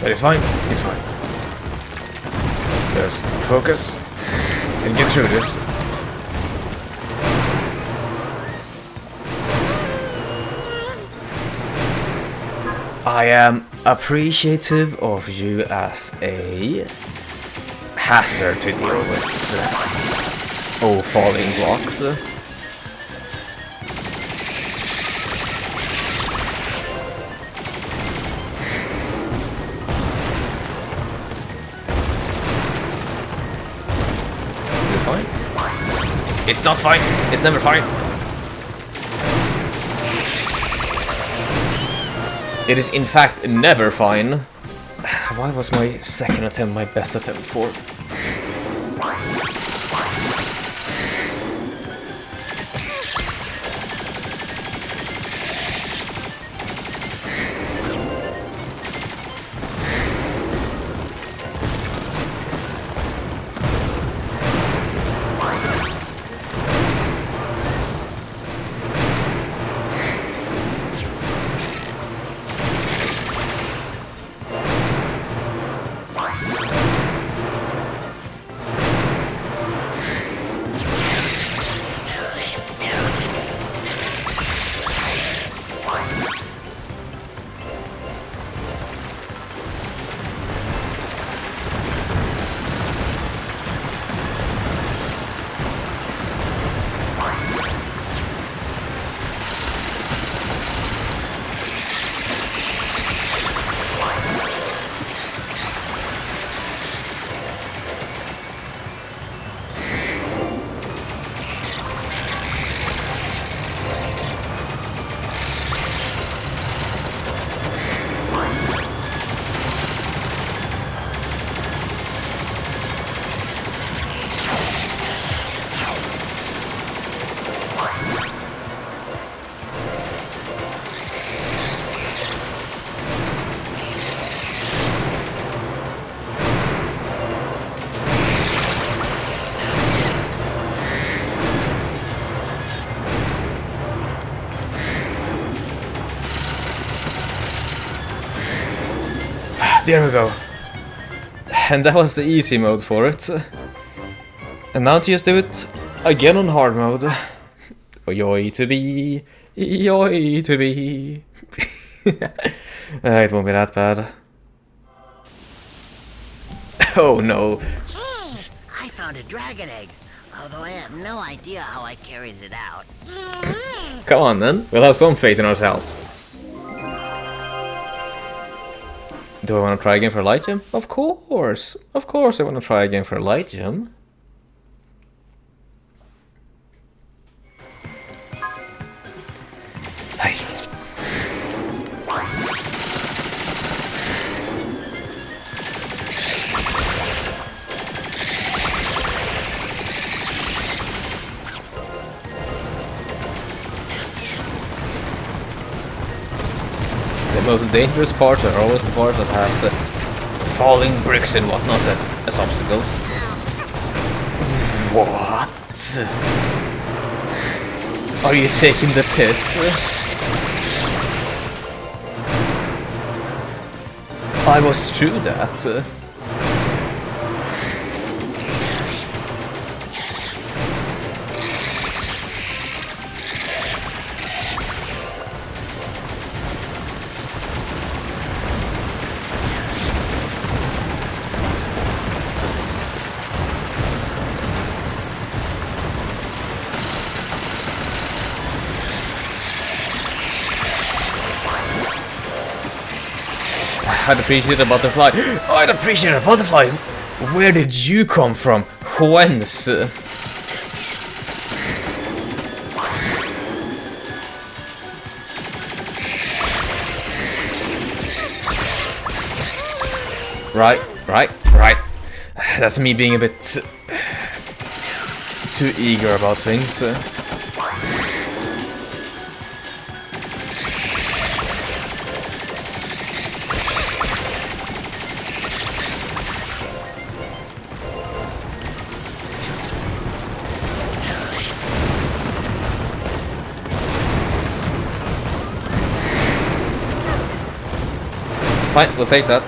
But it's fine. It's fine. Just focus and get through this. I am appreciative of you as a hazard to deal with. Oh, falling blocks. You're fine? It's not fine. It's never fine. It is in fact never fine. Why was my second attempt my best attempt for? There we go. And that was the easy mode for it. And now to just do it again on hard mode. Joy to be, joy to be. It won't be that bad. Oh no. Hey, I found a dragon egg. Although I have no idea how I carried it out. Come on then, we'll have some faith in ourselves. Do I want to try again for a light gem? Of course I want to try again for a light gem. Hey. The most dangerous parts are always the parts that has falling bricks and whatnot as obstacles. What? Are you taking the piss? I was through that. I'd appreciate a butterfly. I'd appreciate a butterfly. Where did you come from? Whence? Right. That's me being a bit too eager about things. Fine, we'll take that.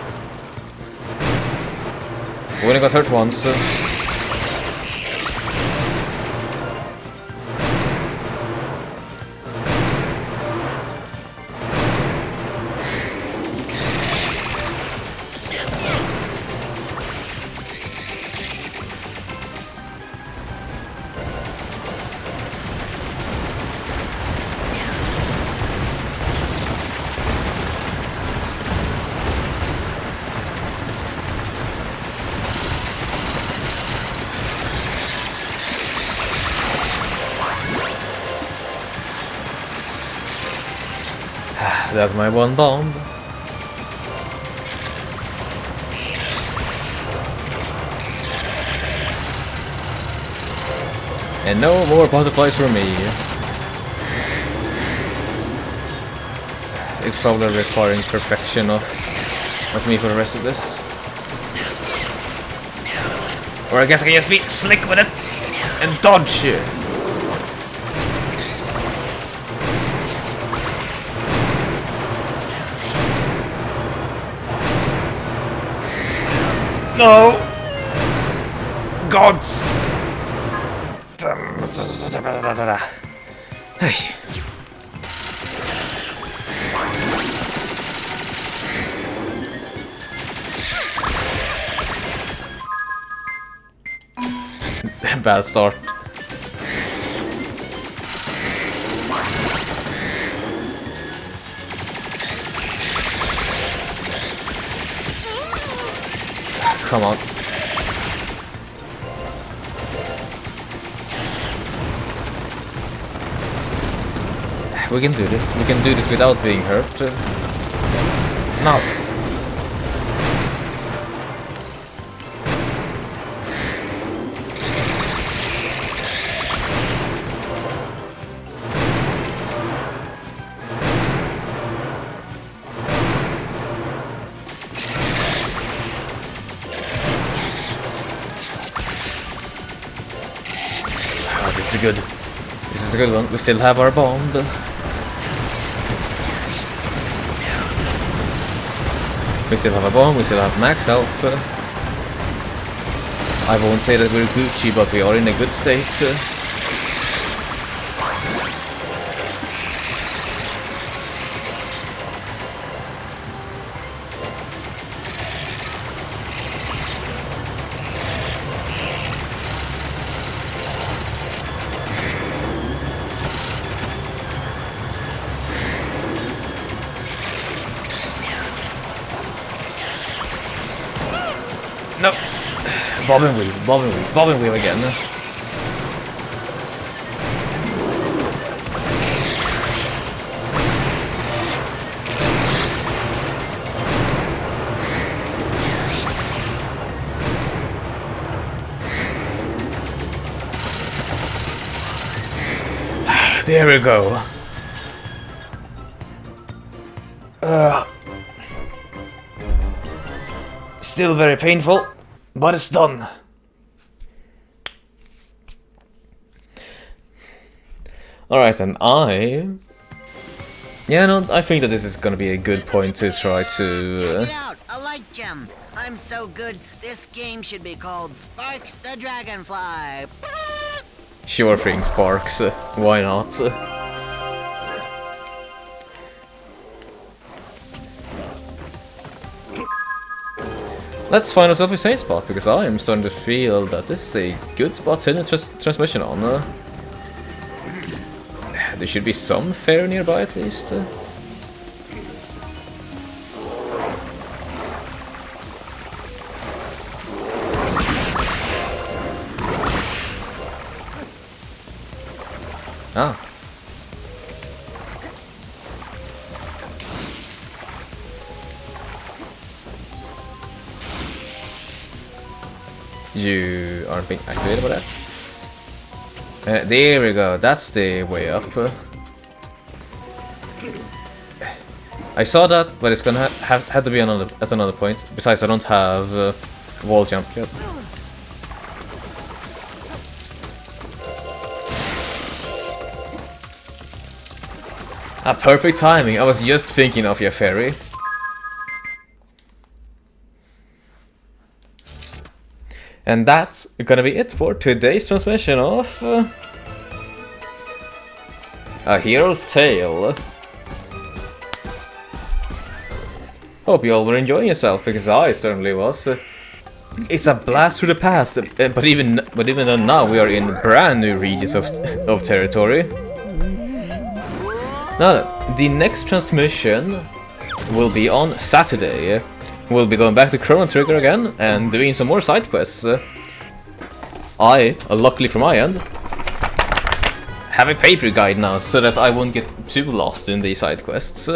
We only got hurt once. That's my one bomb. And no more butterflies for me. It's probably requiring perfection of me for the rest of this. Or I guess I can just be slick with it and dodge. No! Gods! Hey. Bad start. Come on. We can do this. We can do this without being hurt. No. This is good. This is a good one. We still have our bomb. We still have a bomb. We still have max health. I won't say that we're Gucci, but we are in a good state. No. Bob and weave, bob and weave, bob and weave again. There we go. Still very painful, but it's done. Alright, and yeah, no, I think that this is gonna be a good point to try to... Check it out, a light gem. I'm so good, this game should be called Sparks the Dragonfly. Sure thing, Sparks. Why not? Let's find ourselves a safe spot, because I am starting to feel that this is a good spot to turn the transmission on. There should be some fare nearby at least. Ah. You aren't being activated by that. There we go, that's the way up. I saw that, but it's gonna have to be at another point. Besides, I don't have wall jump yet. Perfect timing, I was just thinking of your ferry. And that's gonna be it for today's transmission of A Hero's Tale. Hope you all were enjoying yourself, because I certainly was. It's a blast through the past, but even now we are in brand new regions of territory. Now, the next transmission will be on Saturday. We'll be going back to Chrono Trigger again and doing some more side quests. I, luckily from my end, have a paper guide now so that I won't get too lost in the side quests.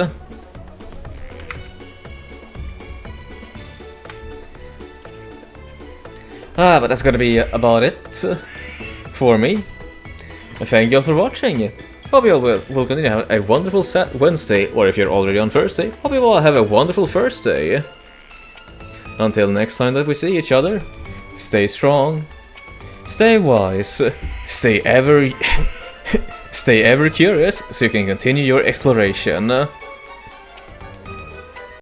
But that's gonna be about it for me. Thank you all for watching. Hope you all will continue to have a wonderful Wednesday, or if you're already on Thursday, hope you all have a wonderful Thursday. Until next time that we see each other, stay strong, stay wise, stay ever curious, so you can continue your exploration.